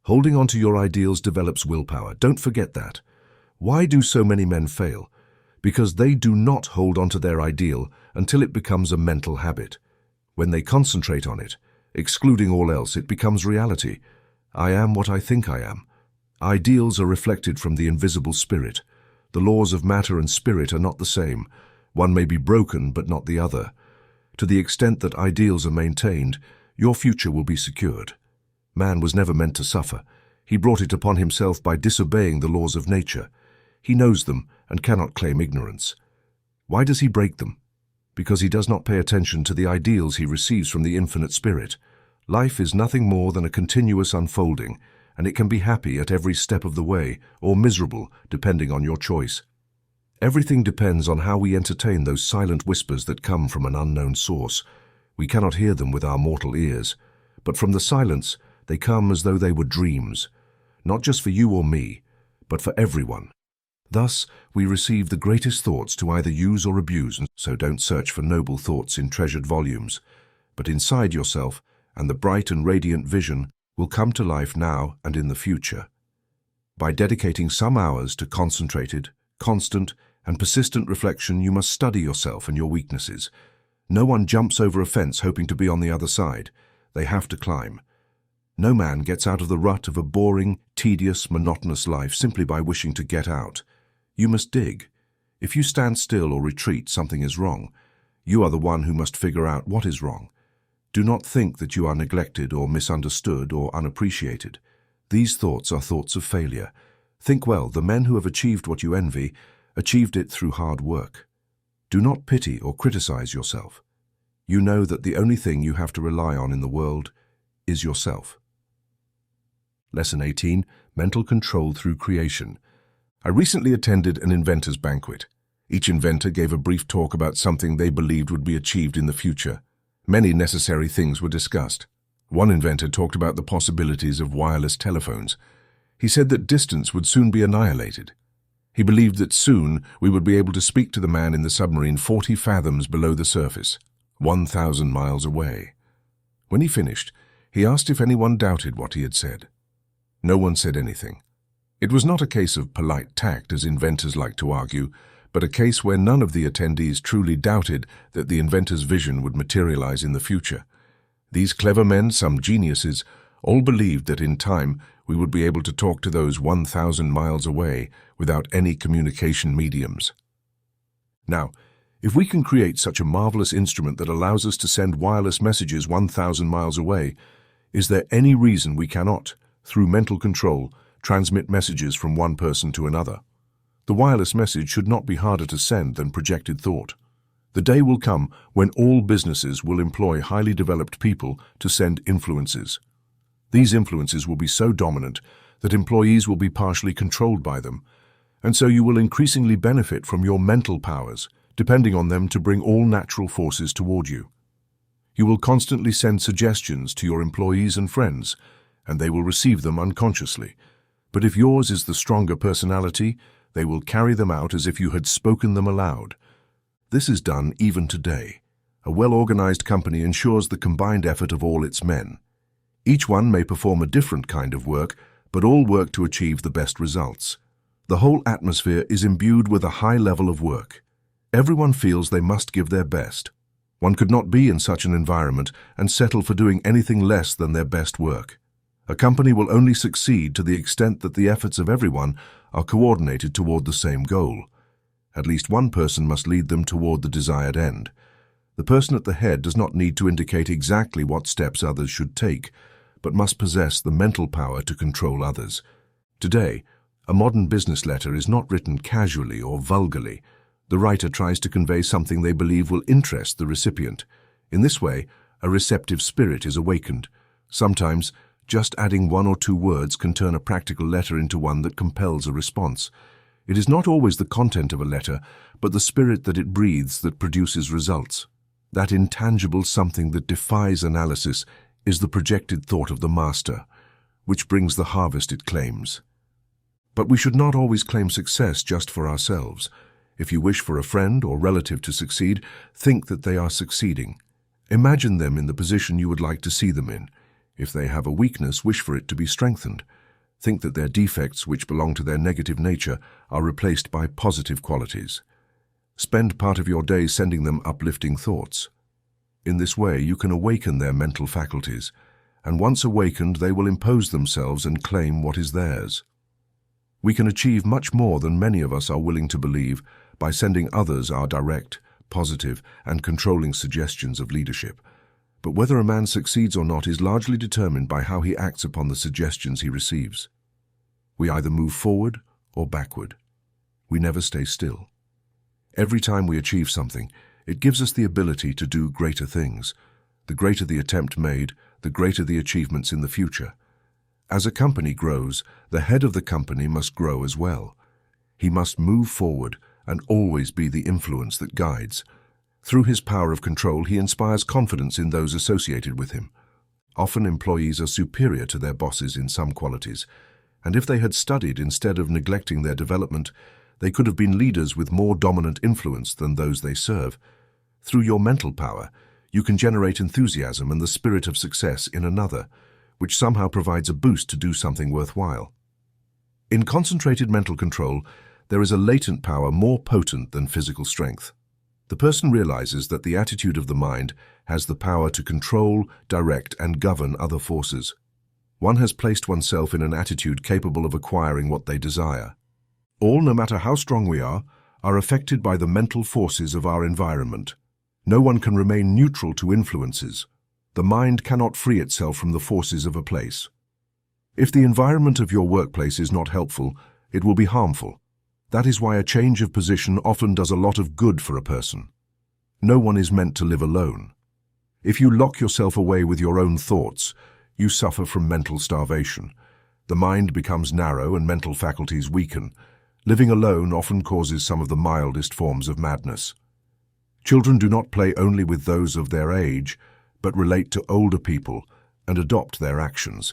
Holding on to your ideals develops willpower. Don't forget that. Why do so many men fail? Because they do not hold on to their ideal until it becomes a mental habit. When they concentrate on it, excluding all else, it becomes reality. I am what I think I am. Ideals are reflected from the invisible spirit. The laws of matter and spirit are not the same. One may be broken, but not the other. To the extent that ideals are maintained, your future will be secured. Man was never meant to suffer. He brought it upon himself by disobeying the laws of nature. He knows them and cannot claim ignorance. Why does he break them? Because he does not pay attention to the ideals he receives from the infinite spirit. Life is nothing more than a continuous unfolding, and it can be happy at every step of the way, or miserable, depending on your choice. Everything depends on how we entertain those silent whispers that come from an unknown source. We cannot hear them with our mortal ears, but from the silence, they come as though they were dreams, not just for you or me, but for everyone. Thus, we receive the greatest thoughts to either use or abuse, and so don't search for noble thoughts in treasured volumes, but inside yourself, and the bright and radiant vision will come to life now and in the future. By dedicating some hours to concentrated, constant, and persistent reflection, you must study yourself and your weaknesses. No one jumps over a fence hoping to be on the other side. They have to climb. No man gets out of the rut of a boring, tedious, monotonous life simply by wishing to get out. You must dig. If you stand still or retreat, something is wrong. You are the one who must figure out what is wrong. Do not think that you are neglected or misunderstood or unappreciated. These thoughts are thoughts of failure. Think well, the men who have achieved what you envy achieved it through hard work. Do not pity or criticize yourself. You know that the only thing you have to rely on in the world is yourself. Lesson 18, Mental Control Through Creation. I recently attended an inventor's banquet. Each inventor gave a brief talk about something they believed would be achieved in the future. Many necessary things were discussed. One inventor talked about the possibilities of wireless telephones. He said that distance would soon be annihilated. He believed that soon we would be able to speak to the man in the submarine 40 fathoms below the surface, 1,000 miles away. When he finished, he asked if anyone doubted what he had said. No one said anything. It was not a case of polite tact, as inventors like to argue, but a case where none of the attendees truly doubted that the inventor's vision would materialize in the future. These clever men, some geniuses, all believed that in time we would be able to talk to those 1,000 miles away without any communication mediums. Now, if we can create such a marvelous instrument that allows us to send wireless messages 1,000 miles away, is there any reason we cannot, through mental control, transmit messages from one person to another? The wireless message should not be harder to send than projected thought. The day will come when all businesses will employ highly developed people to send influences. These influences will be so dominant that employees will be partially controlled by them, and so you will increasingly benefit from your mental powers, depending on them to bring all natural forces toward you. You will constantly send suggestions to your employees and friends, and they will receive them unconsciously. But if yours is the stronger personality, they will carry them out as if you had spoken them aloud. This is done even today. A well-organized company ensures the combined effort of all its men. Each one may perform a different kind of work, but all work to achieve the best results. The whole atmosphere is imbued with a high level of work. Everyone feels they must give their best. One could not be in such an environment and settle for doing anything less than their best work. A company will only succeed to the extent that the efforts of everyone are coordinated toward the same goal. At least one person must lead them toward the desired end. The person at the head does not need to indicate exactly what steps others should take, but must possess the mental power to control others. Today, a modern business letter is not written casually or vulgarly. The writer tries to convey something they believe will interest the recipient. In this way, a receptive spirit is awakened. Sometimes, just adding 1 or 2 words can turn a practical letter into one that compels a response. It is not always the content of a letter, but the spirit that it breathes that produces results. That intangible something that defies analysis is the projected thought of the master, which brings the harvest it claims. But we should not always claim success just for ourselves. If you wish for a friend or relative to succeed, think that they are succeeding. Imagine them in the position you would like to see them in. If they have a weakness, wish for it to be strengthened. Think that their defects, which belong to their negative nature, are replaced by positive qualities. Spend part of your day sending them uplifting thoughts. In this way, you can awaken their mental faculties, and once awakened, they will impose themselves and claim what is theirs. We can achieve much more than many of us are willing to believe by sending others our direct, positive, and controlling suggestions of leadership. But whether a man succeeds or not is largely determined by how he acts upon the suggestions he receives. We either move forward or backward. We never stay still. Every time we achieve something, it gives us the ability to do greater things. The greater the attempt made, the greater the achievements in the future. As a company grows, the head of the company must grow as well. He must move forward and always be the influence that guides. Through his power of control, he inspires confidence in those associated with him. Often employees are superior to their bosses in some qualities, and if they had studied instead of neglecting their development, they could have been leaders with more dominant influence than those they serve. Through your mental power, you can generate enthusiasm and the spirit of success in another, which somehow provides a boost to do something worthwhile. In concentrated mental control, there is a latent power more potent than physical strength. The person realizes that the attitude of the mind has the power to control, direct, and govern other forces. One has placed oneself in an attitude capable of acquiring what they desire. All, no matter how strong we are affected by the mental forces of our environment. No one can remain neutral to influences. The mind cannot free itself from the forces of a place. If the environment of your workplace is not helpful, it will be harmful. That is why a change of position often does a lot of good for a person. No one is meant to live alone. If you lock yourself away with your own thoughts, you suffer from mental starvation. The mind becomes narrow and mental faculties weaken. Living alone often causes some of the mildest forms of madness. Children do not play only with those of their age, but relate to older people and adopt their actions.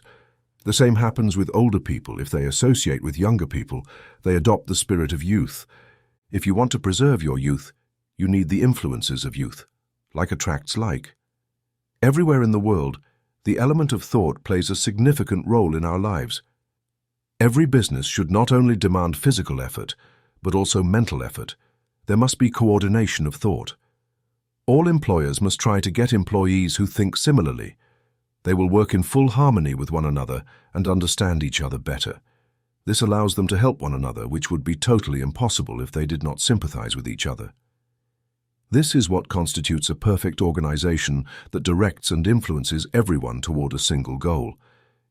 The same happens with older people. If they associate with younger people, they adopt the spirit of youth. If you want to preserve your youth, you need the influences of youth. Like attracts like. Everywhere in the world, the element of thought plays a significant role in our lives. Every business should not only demand physical effort, but also mental effort. There must be coordination of thought. All employers must try to get employees who think similarly. They will work in full harmony with one another and understand each other better. This allows them to help one another, which would be totally impossible if they did not sympathize with each other. This is what constitutes a perfect organization that directs and influences everyone toward a single goal.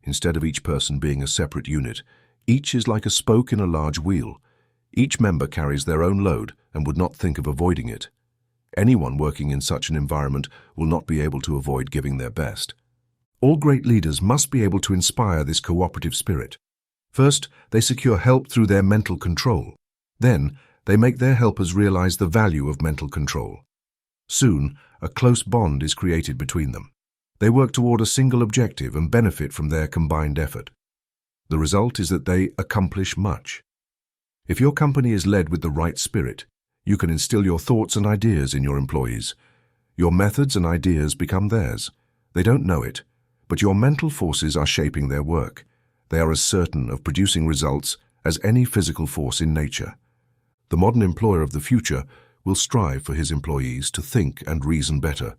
Instead of each person being a separate unit, each is like a spoke in a large wheel. Each member carries their own load and would not think of avoiding it. Anyone working in such an environment will not be able to avoid giving their best. All great leaders must be able to inspire this cooperative spirit. First, they secure help through their mental control. Then, they make their helpers realize the value of mental control. Soon, a close bond is created between them. They work toward a single objective and benefit from their combined effort. The result is that they accomplish much. If your company is led with the right spirit, you can instill your thoughts and ideas in your employees. Your methods and ideas become theirs. They don't know it, but your mental forces are shaping their work. They are as certain of producing results as any physical force in nature. The modern employer of the future will strive for his employees to think and reason better.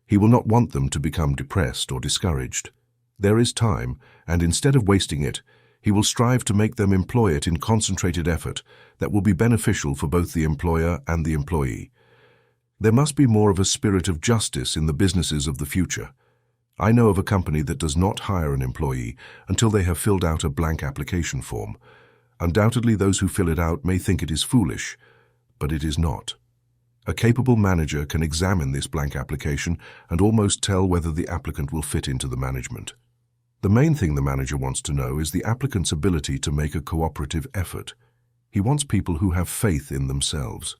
He will not want them to become depressed or discouraged. There is time, and instead of wasting it, he will strive to make them employ it in concentrated effort that will be beneficial for both the employer and the employee. There must be more of a spirit of justice in the businesses of the future. I know of a company that does not hire an employee until they have filled out a blank application form. Undoubtedly, those who fill it out may think it is foolish, but it is not. A capable manager can examine this blank application and almost tell whether the applicant will fit into the management. The main thing the manager wants to know is the applicant's ability to make a cooperative effort. He wants people who have faith in themselves.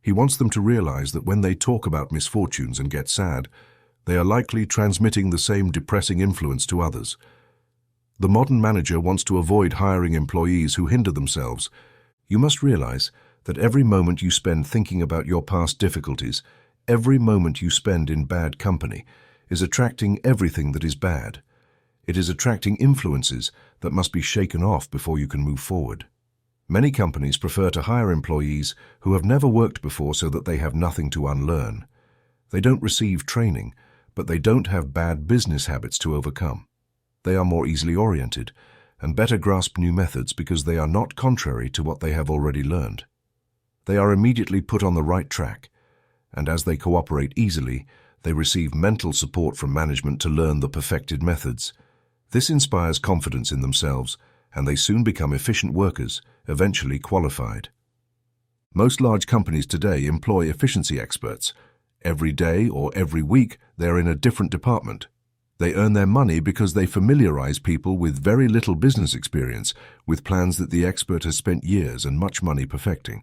He wants them to realize that when they talk about misfortunes and get sad, they are likely transmitting the same depressing influence to others. The modern manager wants to avoid hiring employees who hinder themselves. You must realize that every moment you spend thinking about your past difficulties, every moment you spend in bad company, is attracting everything that is bad. It is attracting influences that must be shaken off before you can move forward. Many companies prefer to hire employees who have never worked before so that they have nothing to unlearn. They don't receive training, but they don't have bad business habits to overcome. They are more easily oriented and better grasp new methods because they are not contrary to what they have already learned. They are immediately put on the right track, and as they cooperate easily, they receive mental support from management to learn the perfected methods. This inspires confidence in themselves, and they soon become efficient workers, eventually qualified. Most large companies today employ efficiency experts. Every day or every week, they are in a different department. They earn their money because they familiarize people with very little business experience with plans that the expert has spent years and much money perfecting.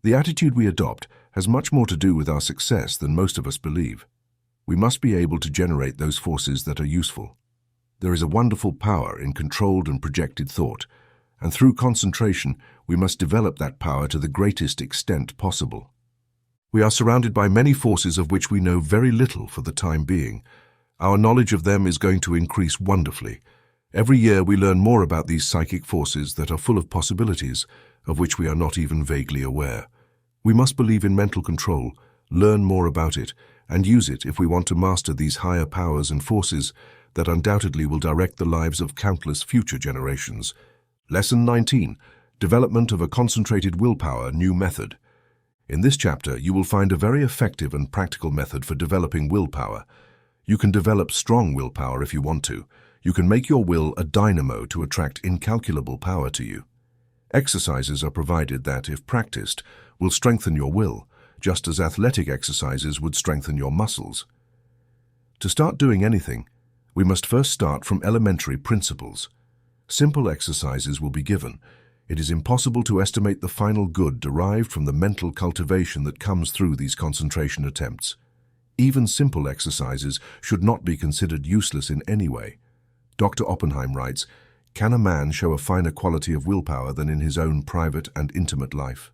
The attitude we adopt has much more to do with our success than most of us believe. We must be able to generate those forces that are useful. There is a wonderful power in controlled and projected thought, and through concentration, we must develop that power to the greatest extent possible. We are surrounded by many forces of which we know very little for the time being. Our knowledge of them is going to increase wonderfully. Every year we learn more about these psychic forces that are full of possibilities, of which we are not even vaguely aware. We must believe in mental control, learn more about it, and use it if we want to master these higher powers and forces that undoubtedly will direct the lives of countless future generations. Lesson 19. Development of a concentrated willpower new method. In this chapter, you will find a very effective and practical method for developing willpower. You can develop strong willpower if you want to. You can make your will a dynamo to attract incalculable power to you. Exercises are provided that, if practiced, will strengthen your will, just as athletic exercises would strengthen your muscles. To start doing anything, we must first start from elementary principles. Simple exercises will be given. It is impossible to estimate the final good derived from the mental cultivation that comes through these concentration attempts. Even simple exercises should not be considered useless in any way. Dr. Oppenheim writes, "Can a man show a finer quality of willpower than in his own private and intimate life?"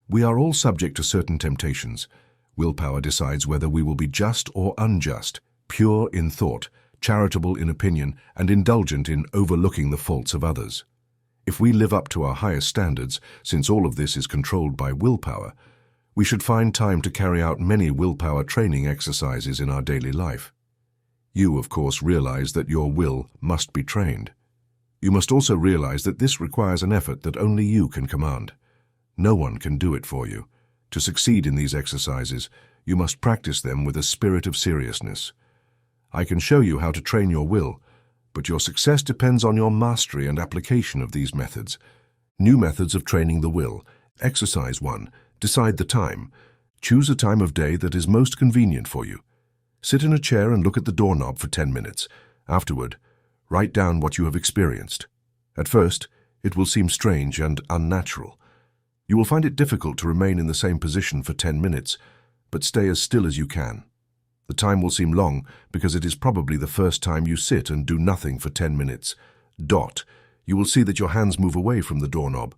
We are all subject to certain temptations. Willpower decides whether we will be just or unjust, pure in thought, charitable in opinion, and indulgent in overlooking the faults of others. If we live up to our highest standards, since all of this is controlled by willpower, we should find time to carry out many willpower training exercises in our daily life. You, of course, realize that your will must be trained. You must also realize that this requires an effort that only you can command. No one can do it for you. To succeed in these exercises, you must practice them with a spirit of seriousness. I can show you how to train your will, but your success depends on your mastery and application of these methods. New methods of training the will. Exercise 1. Decide the time. Choose a time of day that is most convenient for you. Sit in a chair and look at the doorknob for 10 minutes. Afterward, write down what you have experienced. At first, it will seem strange and unnatural. You will find it difficult to remain in the same position for 10 minutes, but stay as still as you can. The time will seem long because it is probably the first time you sit and do nothing for 10 minutes. You will see that your hands move away from the doorknob,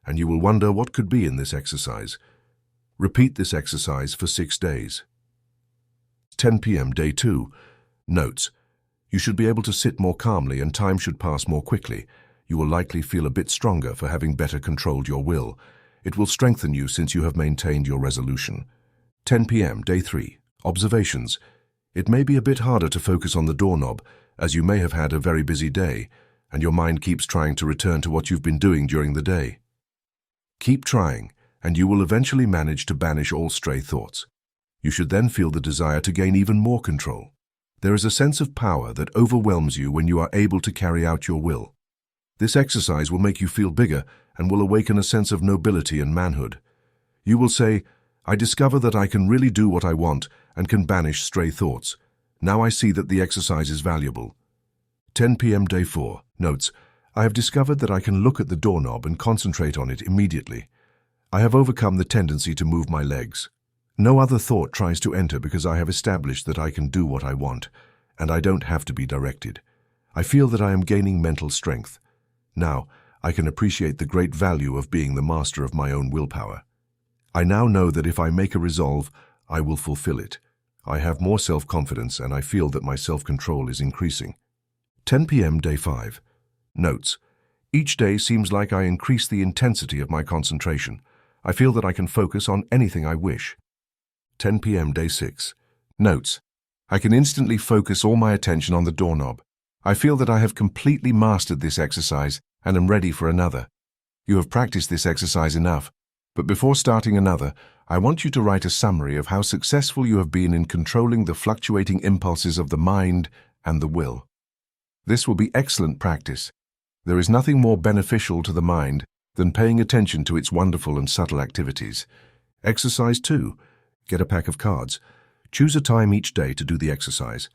and you will wonder what could be in this exercise. Repeat this exercise for 6 days. 10 p.m. Day 2. Notes. You should be able to sit more calmly and time should pass more quickly. You will likely feel a bit stronger for having better controlled your will. It will strengthen you since you have maintained your resolution. 10 p.m. Day 3. Observations. It may be a bit harder to focus on the doorknob, as you may have had a very busy day, and your mind keeps trying to return to what you've been doing during the day. Keep trying, and you will eventually manage to banish all stray thoughts. You should then feel the desire to gain even more control. There is a sense of power that overwhelms you when you are able to carry out your will. This exercise will make you feel bigger and will awaken a sense of nobility and manhood. You will say, "I discover that I can really do what I want and can banish stray thoughts. Now I see that the exercise is valuable." 10 p.m. Day 4. Notes. I have discovered that I can look at the doorknob and concentrate on it immediately. I have overcome the tendency to move my legs. No other thought tries to enter because I have established that I can do what I want, and I don't have to be directed. I feel that I am gaining mental strength. Now, I can appreciate the great value of being the master of my own willpower. I now know that if I make a resolve, I will fulfill it. I have more self-confidence and I feel that my self-control is increasing. 10 p.m. Day 5. Notes. Each day seems like I increase the intensity of my concentration. I feel that I can focus on anything I wish. 10 p.m. Day 6. Notes. I can instantly focus all my attention on the doorknob. I feel that I have completely mastered this exercise and am ready for another. You have practiced this exercise enough, but before starting another, I want you to write a summary of how successful you have been in controlling the fluctuating impulses of the mind and the will. This will be excellent practice. There is nothing more beneficial to the mind than paying attention to its wonderful and subtle activities. Exercise 2. Get a pack of cards. Choose a time each day to do the exercise.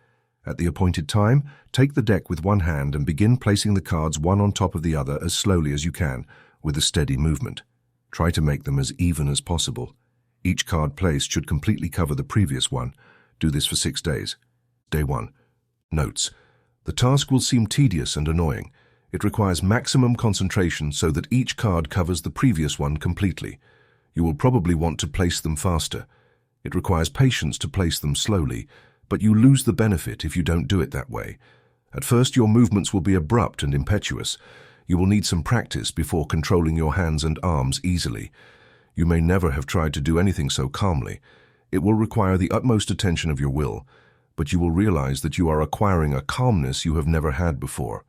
At the appointed time, take the deck with one hand and begin placing the cards one on top of the other as slowly as you can, with a steady movement. Try to make them as even as possible. Each card placed should completely cover the previous one. Do this for 6 days. Day 1. Notes. The task will seem tedious and annoying. It requires maximum concentration so that each card covers the previous one completely. You will probably want to place them faster. It requires patience to place them slowly, but you lose the benefit if you don't do it that way. At first, your movements will be abrupt and impetuous. You will need some practice before controlling your hands and arms easily. You may never have tried to do anything so calmly. It will require the utmost attention of your will, but you will realize that you are acquiring a calmness you have never had before.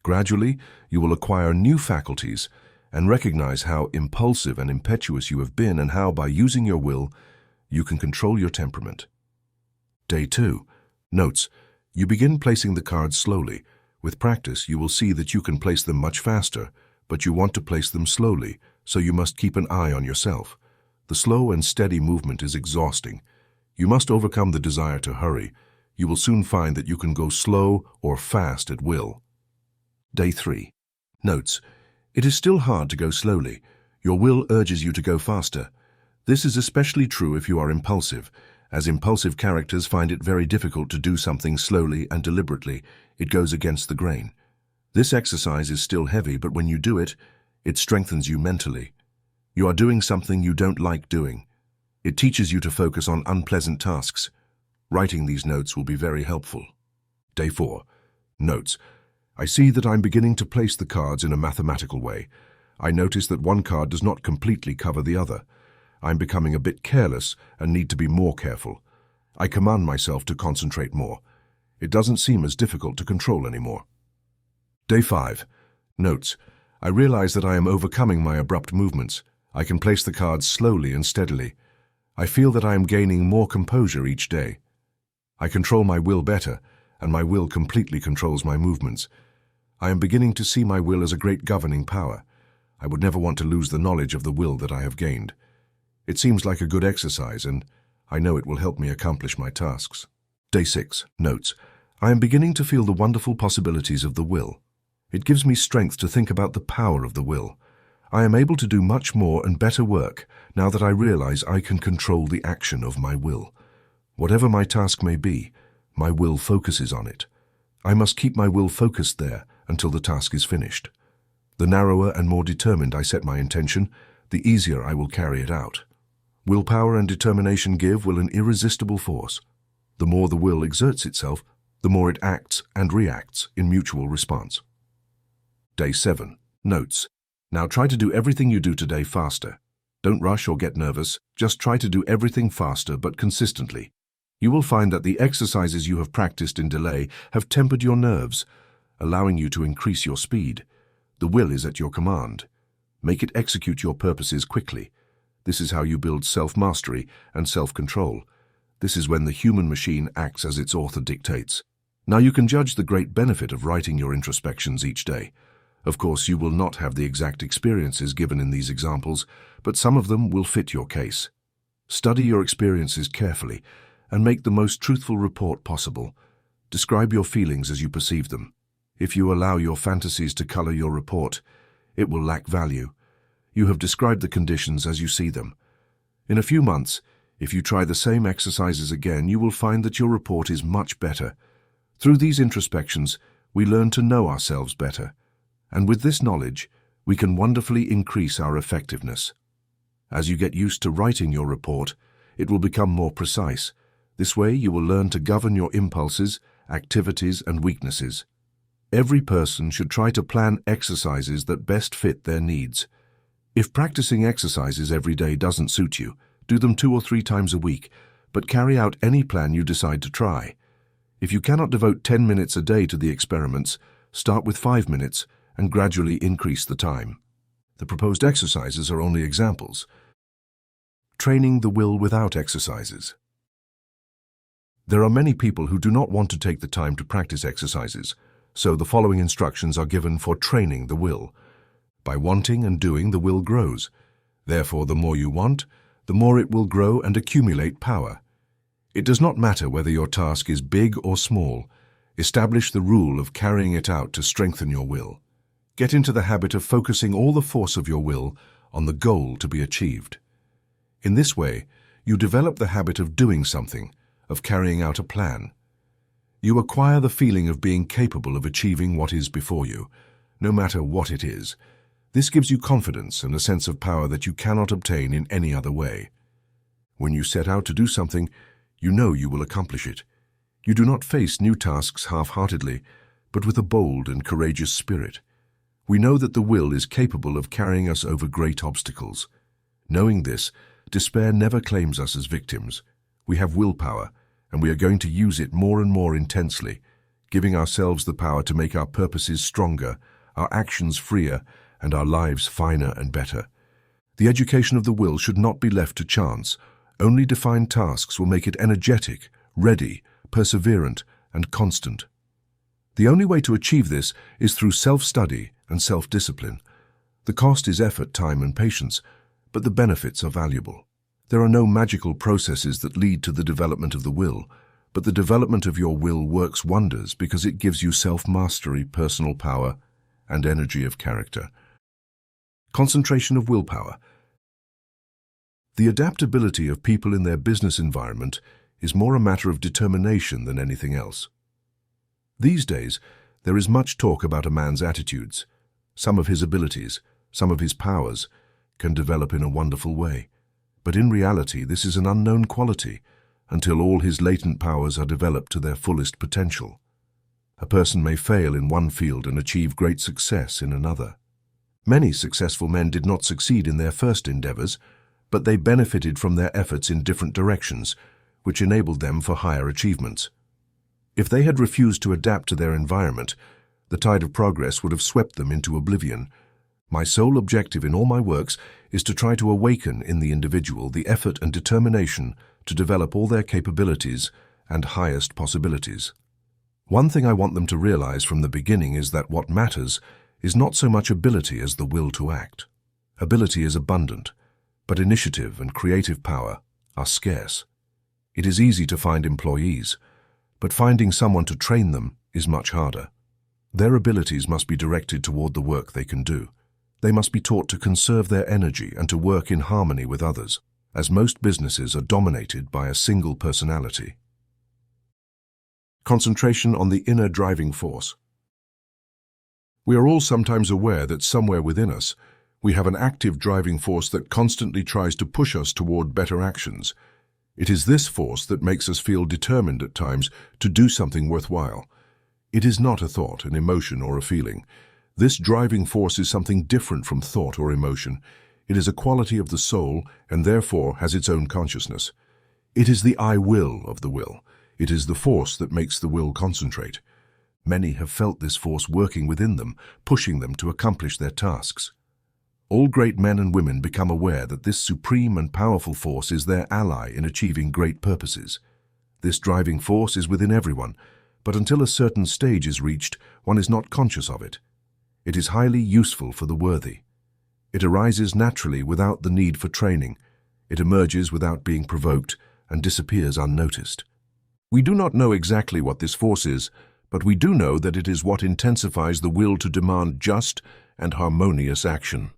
Gradually, you will acquire new faculties and recognize how impulsive and impetuous you have been and how, by using your will, you can control your temperament. Day 2. Notes. You begin placing the cards slowly. With practice, you will see that you can place them much faster, but you want to place them slowly, so you must keep an eye on yourself. The slow and steady movement is exhausting. You must overcome the desire to hurry. You will soon find that you can go slow or fast at will. Day 3. Notes. It is still hard to go slowly. Your will urges you to go faster. This is especially true if you are impulsive, as impulsive characters find it very difficult to do something slowly and deliberately. It goes against the grain. This exercise is still heavy, but when you do it, it strengthens you mentally. You are doing something you don't like doing. It teaches you to focus on unpleasant tasks. Writing these notes will be very helpful. Day 4. Notes. I see that I'm beginning to place the cards in a mathematical way. I notice that one card does not completely cover the other. I'm becoming a bit careless and need to be more careful. I command myself to concentrate more. It doesn't seem as difficult to control anymore. Day 5. Notes. I realize that I am overcoming my abrupt movements. I can place the cards slowly and steadily. I feel that I am gaining more composure each day. I control my will better, and my will completely controls my movements. I am beginning to see my will as a great governing power. I would never want to lose the knowledge of the will that I have gained. It seems like a good exercise, and I know it will help me accomplish my tasks. Day 6. Notes. I am beginning to feel the wonderful possibilities of the will. It gives me strength to think about the power of the will. I am able to do much more and better work now that I realize I can control the action of my will. Whatever my task may be, my will focuses on it. I must keep my will focused there until the task is finished. The narrower and more determined I set my intention, the easier I will carry it out. Willpower and determination give will an irresistible force. The more the will exerts itself, the more it acts and reacts in mutual response. Day 7. Notes. Now try to do everything you do today faster. Don't rush or get nervous, just try to do everything faster but consistently. You will find that the exercises you have practiced in delay have tempered your nerves, allowing you to increase your speed. The will is at your command. Make it execute your purposes quickly. This is how you build self-mastery and self-control. This is when the human machine acts as its author dictates. Now you can judge the great benefit of writing your introspections each day. Of course, you will not have the exact experiences given in these examples, but some of them will fit your case. Study your experiences carefully and make the most truthful report possible. Describe your feelings as you perceive them. If you allow your fantasies to color your report, it will lack value. You have described the conditions as you see them. In a few months, if you try the same exercises again, you will find that your report is much better. Through these introspections, we learn to know ourselves better. And with this knowledge, we can wonderfully increase our effectiveness. As you get used to writing your report, it will become more precise. This way, you will learn to govern your impulses, activities, and weaknesses. Every person should try to plan exercises that best fit their needs. If practicing exercises every day doesn't suit you, do them 2 or 3 times a week, but carry out any plan you decide to try. If you cannot devote 10 minutes a day to the experiments, start with 5 minutes and gradually increase the time. The proposed exercises are only examples. Training the will without exercises. There are many people who do not want to take the time to practice exercises, so the following instructions are given for training the will. By wanting and doing, the will grows. Therefore, the more you want, the more it will grow and accumulate power. It does not matter whether your task is big or small. Establish the rule of carrying it out to strengthen your will. Get into the habit of focusing all the force of your will on the goal to be achieved. In this way, you develop the habit of doing something, of carrying out a plan. You acquire the feeling of being capable of achieving what is before you, no matter what it is. This gives you confidence and a sense of power that you cannot obtain in any other way. When you set out to do something, you know you will accomplish it. You do not face new tasks half-heartedly, but with a bold and courageous spirit. We know that the will is capable of carrying us over great obstacles. Knowing this, despair never claims us as victims. We have willpower, and we are going to use it more and more intensely, giving ourselves the power to make our purposes stronger, our actions freer, and our lives finer and better. The education of the will should not be left to chance. Only defined tasks will make it energetic, ready, perseverant, and constant. The only way to achieve this is through self-study and self-discipline. The cost is effort, time, and patience, but the benefits are valuable. There are no magical processes that lead to the development of the will, but the development of your will works wonders because it gives you self-mastery, personal power, and energy of character. Concentration of willpower. The adaptability of people in their business environment is more a matter of determination than anything else. These days, there is much talk about a man's attitudes. Some of his abilities, some of his powers, can develop in a wonderful way. But in reality, this is an unknown quality until all his latent powers are developed to their fullest potential. A person may fail in one field and achieve great success in another. Many successful men did not succeed in their first endeavors, but they benefited from their efforts in different directions, which enabled them for higher achievements. If they had refused to adapt to their environment, the tide of progress would have swept them into oblivion. My sole objective in all my works is to try to awaken in the individual the effort and determination to develop all their capabilities and highest possibilities. One thing I want them to realize from the beginning is that what matters is not so much ability as the will to act. Ability is abundant, but initiative and creative power are scarce. It is easy to find employees, but finding someone to train them is much harder. Their abilities must be directed toward the work they can do. They must be taught to conserve their energy and to work in harmony with others, as most businesses are dominated by a single personality. Concentration on the inner driving force. We are all sometimes aware that somewhere within us, we have an active driving force that constantly tries to push us toward better actions. It is this force that makes us feel determined at times to do something worthwhile. It is not a thought, an emotion, or a feeling. This driving force is something different from thought or emotion. It is a quality of the soul and therefore has its own consciousness. It is the I will of the will. It is the force that makes the will concentrate. Many have felt this force working within them, pushing them to accomplish their tasks. All great men and women become aware that this supreme and powerful force is their ally in achieving great purposes. This driving force is within everyone, but until a certain stage is reached, one is not conscious of it. It is highly useful for the worthy. It arises naturally without the need for training. It emerges without being provoked and disappears unnoticed. We do not know exactly what this force is, but we do know that it is what intensifies the will to demand just and harmonious action.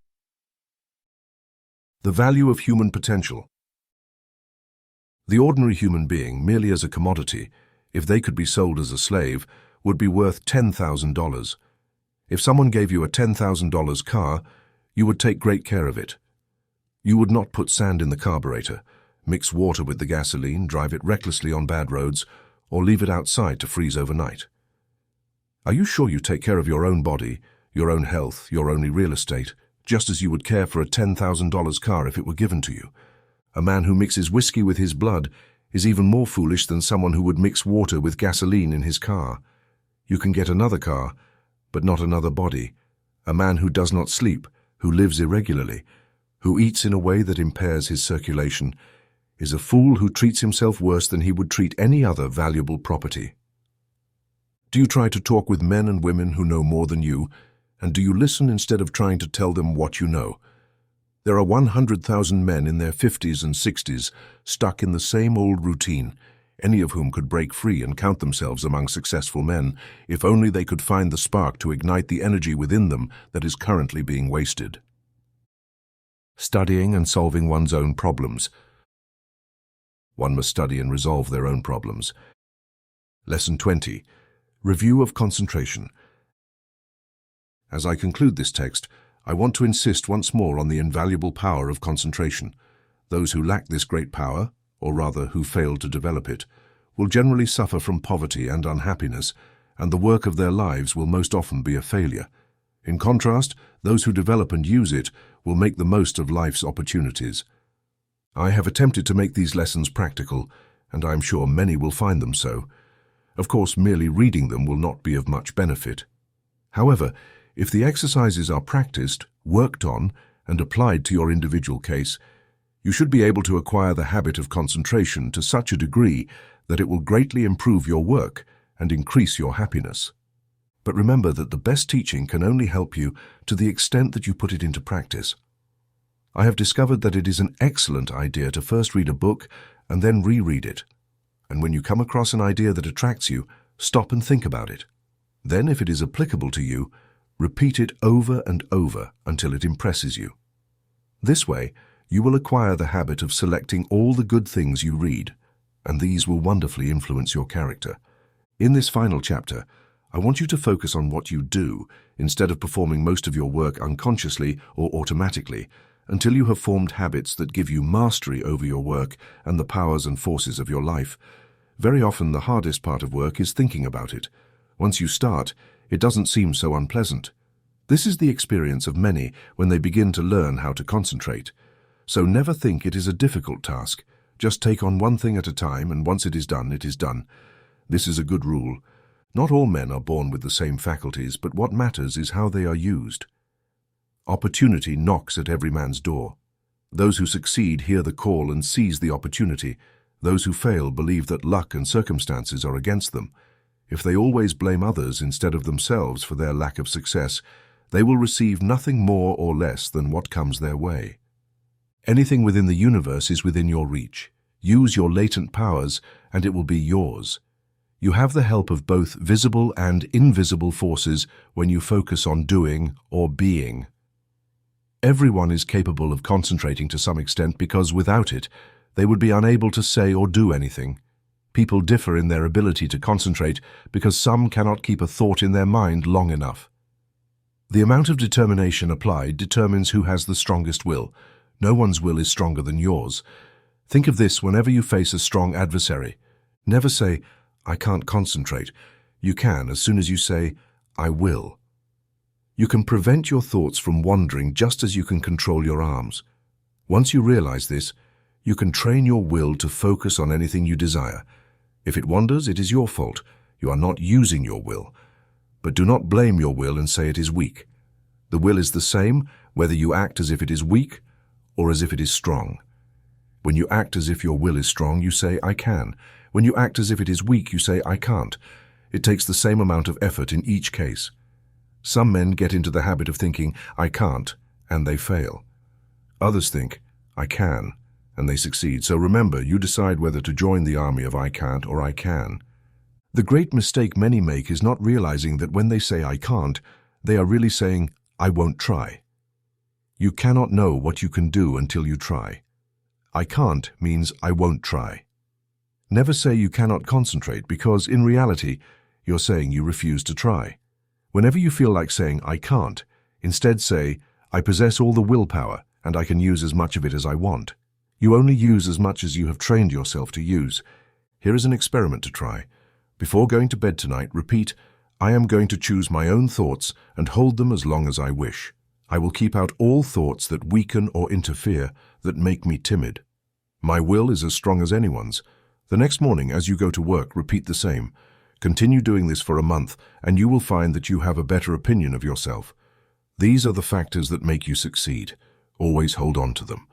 The value of human potential. The ordinary human being, merely as a commodity, if they could be sold as a slave, would be worth $10,000. If someone gave you a $10,000 car, you would take great care of it. You would not put sand in the carburetor, mix water with the gasoline, drive it recklessly on bad roads, or leave it outside to freeze overnight. Are you sure you take care of your own body, your own health, your only real estate, just as you would care for a $10,000 car if it were given to you? A man who mixes whiskey with his blood is even more foolish than someone who would mix water with gasoline in his car. You can get another car, but not another body. A man who does not sleep, who lives irregularly, who eats in a way that impairs his circulation, is a fool who treats himself worse than he would treat any other valuable property. Do you try to talk with men and women who know more than you, and do you listen instead of trying to tell them what you know? There are 100,000 men in their 50s and 60s stuck in the same old routine. any of whom could break free and count themselves among successful men, if only they could find the spark to ignite the energy within them that is currently being wasted. Studying and solving one's own problems. One must study and resolve their own problems. Lesson 20. Review of concentration. As I conclude this text, I want to insist once more on the invaluable power of concentration. Those who lack this great power, or rather who fail to develop it, will generally suffer from poverty and unhappiness, and the work of their lives will most often be a failure. In contrast, those who develop and use it will make the most of life's opportunities. I have attempted to make these lessons practical, and I am sure many will find them so. Of course, merely reading them will not be of much benefit. However, if the exercises are practiced, worked on, and applied to your individual case, you should be able to acquire the habit of concentration to such a degree that it will greatly improve your work and increase your happiness. But remember that the best teaching can only help you to the extent that you put it into practice. I have discovered that it is an excellent idea to first read a book and then reread it. And when you come across an idea that attracts you, stop and think about it. Then, if it is applicable to you, repeat it over and over until it impresses you. This way, you will acquire the habit of selecting all the good things you read, and these will wonderfully influence your character. In this final chapter, I want you to focus on what you do instead of performing most of your work unconsciously or automatically until you have formed habits that give you mastery over your work and the powers and forces of your life. Very often the hardest part of work is thinking about it. Once you start, it doesn't seem so unpleasant. This is the experience of many when they begin to learn how to concentrate. So never think it is a difficult task. Just take on one thing at a time, and once it is done, it is done. This is a good rule. Not all men are born with the same faculties, but what matters is how they are used. Opportunity knocks at every man's door. Those who succeed hear the call and seize the opportunity. Those who fail believe that luck and circumstances are against them. If they always blame others instead of themselves for their lack of success, they will receive nothing more or less than what comes their way. Anything within the universe is within your reach. Use your latent powers, and it will be yours. You have the help of both visible and invisible forces when you focus on doing or being. Everyone is capable of concentrating to some extent because without it, they would be unable to say or do anything. People differ in their ability to concentrate because some cannot keep a thought in their mind long enough. The amount of determination applied determines who has the strongest will. No one's will is stronger than yours. Think of this whenever you face a strong adversary. Never say, "I can't concentrate." You can as soon as you say, "I will." You can prevent your thoughts from wandering just as you can control your arms. Once you realize this, you can train your will to focus on anything you desire. If it wanders, it is your fault. You are not using your will. But do not blame your will and say it is weak. The will is the same whether you act as if it is weak or as if it is strong. When you act as if your will is strong, you say, "I can." When you act as if it is weak, you say, "I can't." It takes the same amount of effort in each case. Some men get into the habit of thinking, "I can't," and they fail. Others think, "I can," and they succeed. So remember, you decide whether to join the army of "I can't" or "I can." The great mistake many make is not realizing that when they say "I can't," they are really saying, "I won't try." You cannot know what you can do until you try. "I can't" means "I won't try." Never say you cannot concentrate because, in reality, you're saying you refuse to try. Whenever you feel like saying "I can't," instead say, "I possess all the willpower and I can use as much of it as I want." You only use as much as you have trained yourself to use. Here is an experiment to try. Before going to bed tonight, repeat, "I am going to choose my own thoughts and hold them as long as I wish. I will keep out all thoughts that weaken or interfere, that make me timid. My will is as strong as anyone's." The next morning, as you go to work, repeat the same. Continue doing this for a month, and you will find that you have a better opinion of yourself. These are the factors that make you succeed. Always hold on to them.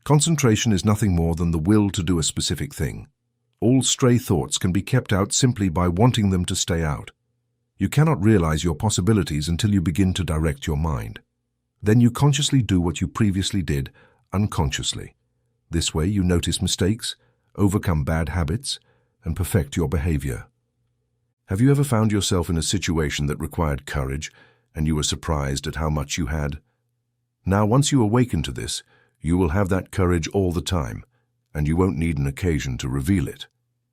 Concentration is nothing more than the will to do a specific thing. All stray thoughts can be kept out simply by wanting them to stay out. You cannot realize your possibilities until you begin to direct your mind. Then you consciously do what you previously did unconsciously. This way you notice mistakes, overcome bad habits, and perfect your behavior. Have you ever found yourself in a situation that required courage, and you were surprised at how much you had? Now, once you awaken to this, you will have that courage all the time, and you won't need an occasion to reveal it.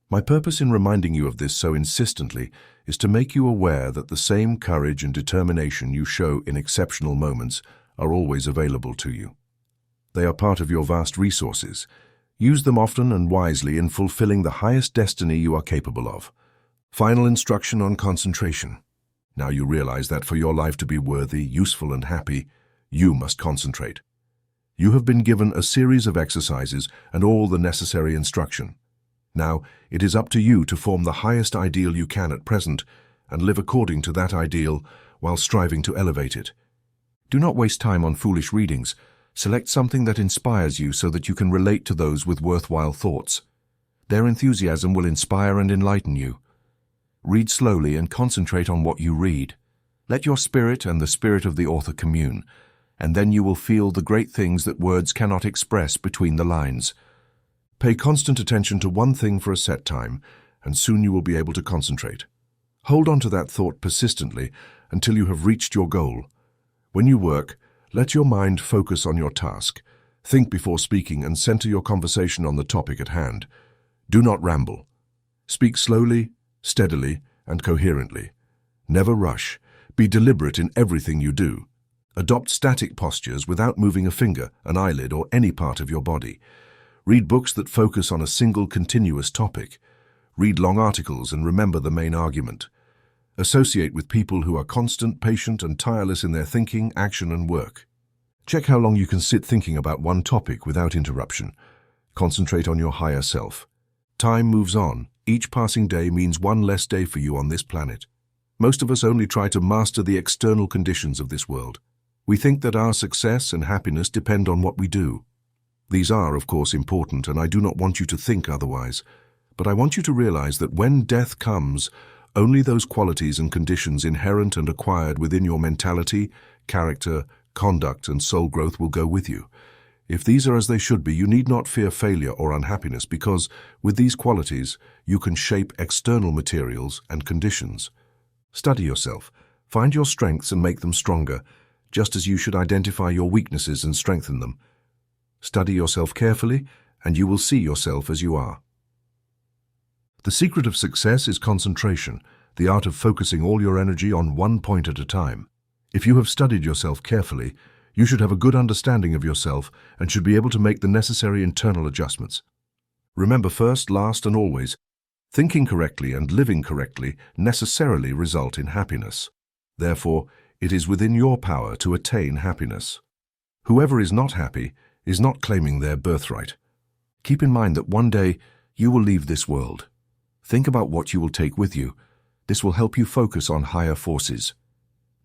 My purpose in reminding you of this so insistently is to make you aware that the same courage and determination you show in exceptional moments are always available to you. They are part of your vast resources. Use them often and wisely in fulfilling the highest destiny you are capable of. Final instruction on concentration. Now you realize that for your life to be worthy, useful, and happy, you must concentrate. You have been given a series of exercises and all the necessary instruction. Now, it is up to you to form the highest ideal you can at present and live according to that ideal while striving to elevate it. Do not waste time on foolish readings. Select something that inspires you so that you can relate to those with worthwhile thoughts. Their enthusiasm will inspire and enlighten you. Read slowly and concentrate on what you read. Let your spirit and the spirit of the author commune, and then you will feel the great things that words cannot express between the lines. Pay constant attention to one thing for a set time, and soon you will be able to concentrate. Hold on to that thought persistently until you have reached your goal. When you work, let your mind focus on your task. Think before speaking and center your conversation on the topic at hand. Do not ramble. Speak slowly, steadily, and coherently. Never rush. Be deliberate in everything you do. Adopt static postures without moving a finger, an eyelid, or any part of your body. Read books that focus on a single continuous topic. Read long articles and remember the main argument. Associate with people who are constant, patient, and tireless in their thinking, action, and work. Check how long you can sit thinking about one topic without interruption. Concentrate on your higher self. Time moves on. Each passing day means one less day for you on this planet. Most of us only try to master the external conditions of this world. We think that our success and happiness depend on what we do. These are, of course, important, and I do not want you to think otherwise. But I want you to realize that when death comes, only those qualities and conditions inherent and acquired within your mentality, character, conduct, and soul growth will go with you. If these are as they should be, you need not fear failure or unhappiness because, with these qualities, you can shape external materials and conditions. Study yourself, find your strengths and make them stronger, just as you should identify your weaknesses and strengthen them. Study yourself carefully, and you will see yourself as you are. The secret of success is concentration, the art of focusing all your energy on one point at a time. If you have studied yourself carefully, you should have a good understanding of yourself and should be able to make the necessary internal adjustments. Remember, first, last, and always, thinking correctly and living correctly necessarily result in happiness. Therefore, it is within your power to attain happiness. Whoever is not happy is not claiming their birthright. Keep in mind that one day you will leave this world. Think about what you will take with you. This will help you focus on higher forces.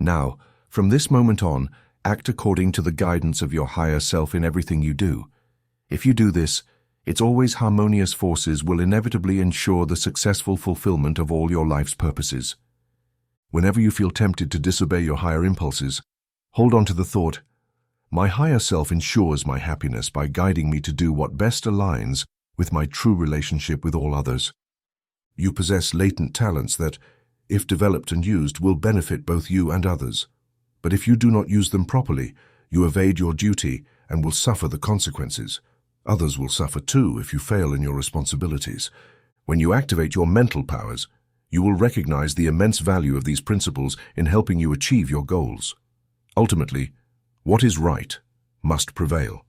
Now, from this moment on, act according to the guidance of your higher self in everything you do. If you do this, its always harmonious forces will inevitably ensure the successful fulfillment of all your life's purposes. Whenever you feel tempted to disobey your higher impulses, hold on to the thought, "My higher self ensures my happiness by guiding me to do what best aligns with my true relationship with all others." You possess latent talents that, if developed and used, will benefit both you and others. But if you do not use them properly, you evade your duty and will suffer the consequences. Others will suffer too if you fail in your responsibilities. When you activate your mental powers, you will recognize the immense value of these principles in helping you achieve your goals. Ultimately, what is right must prevail.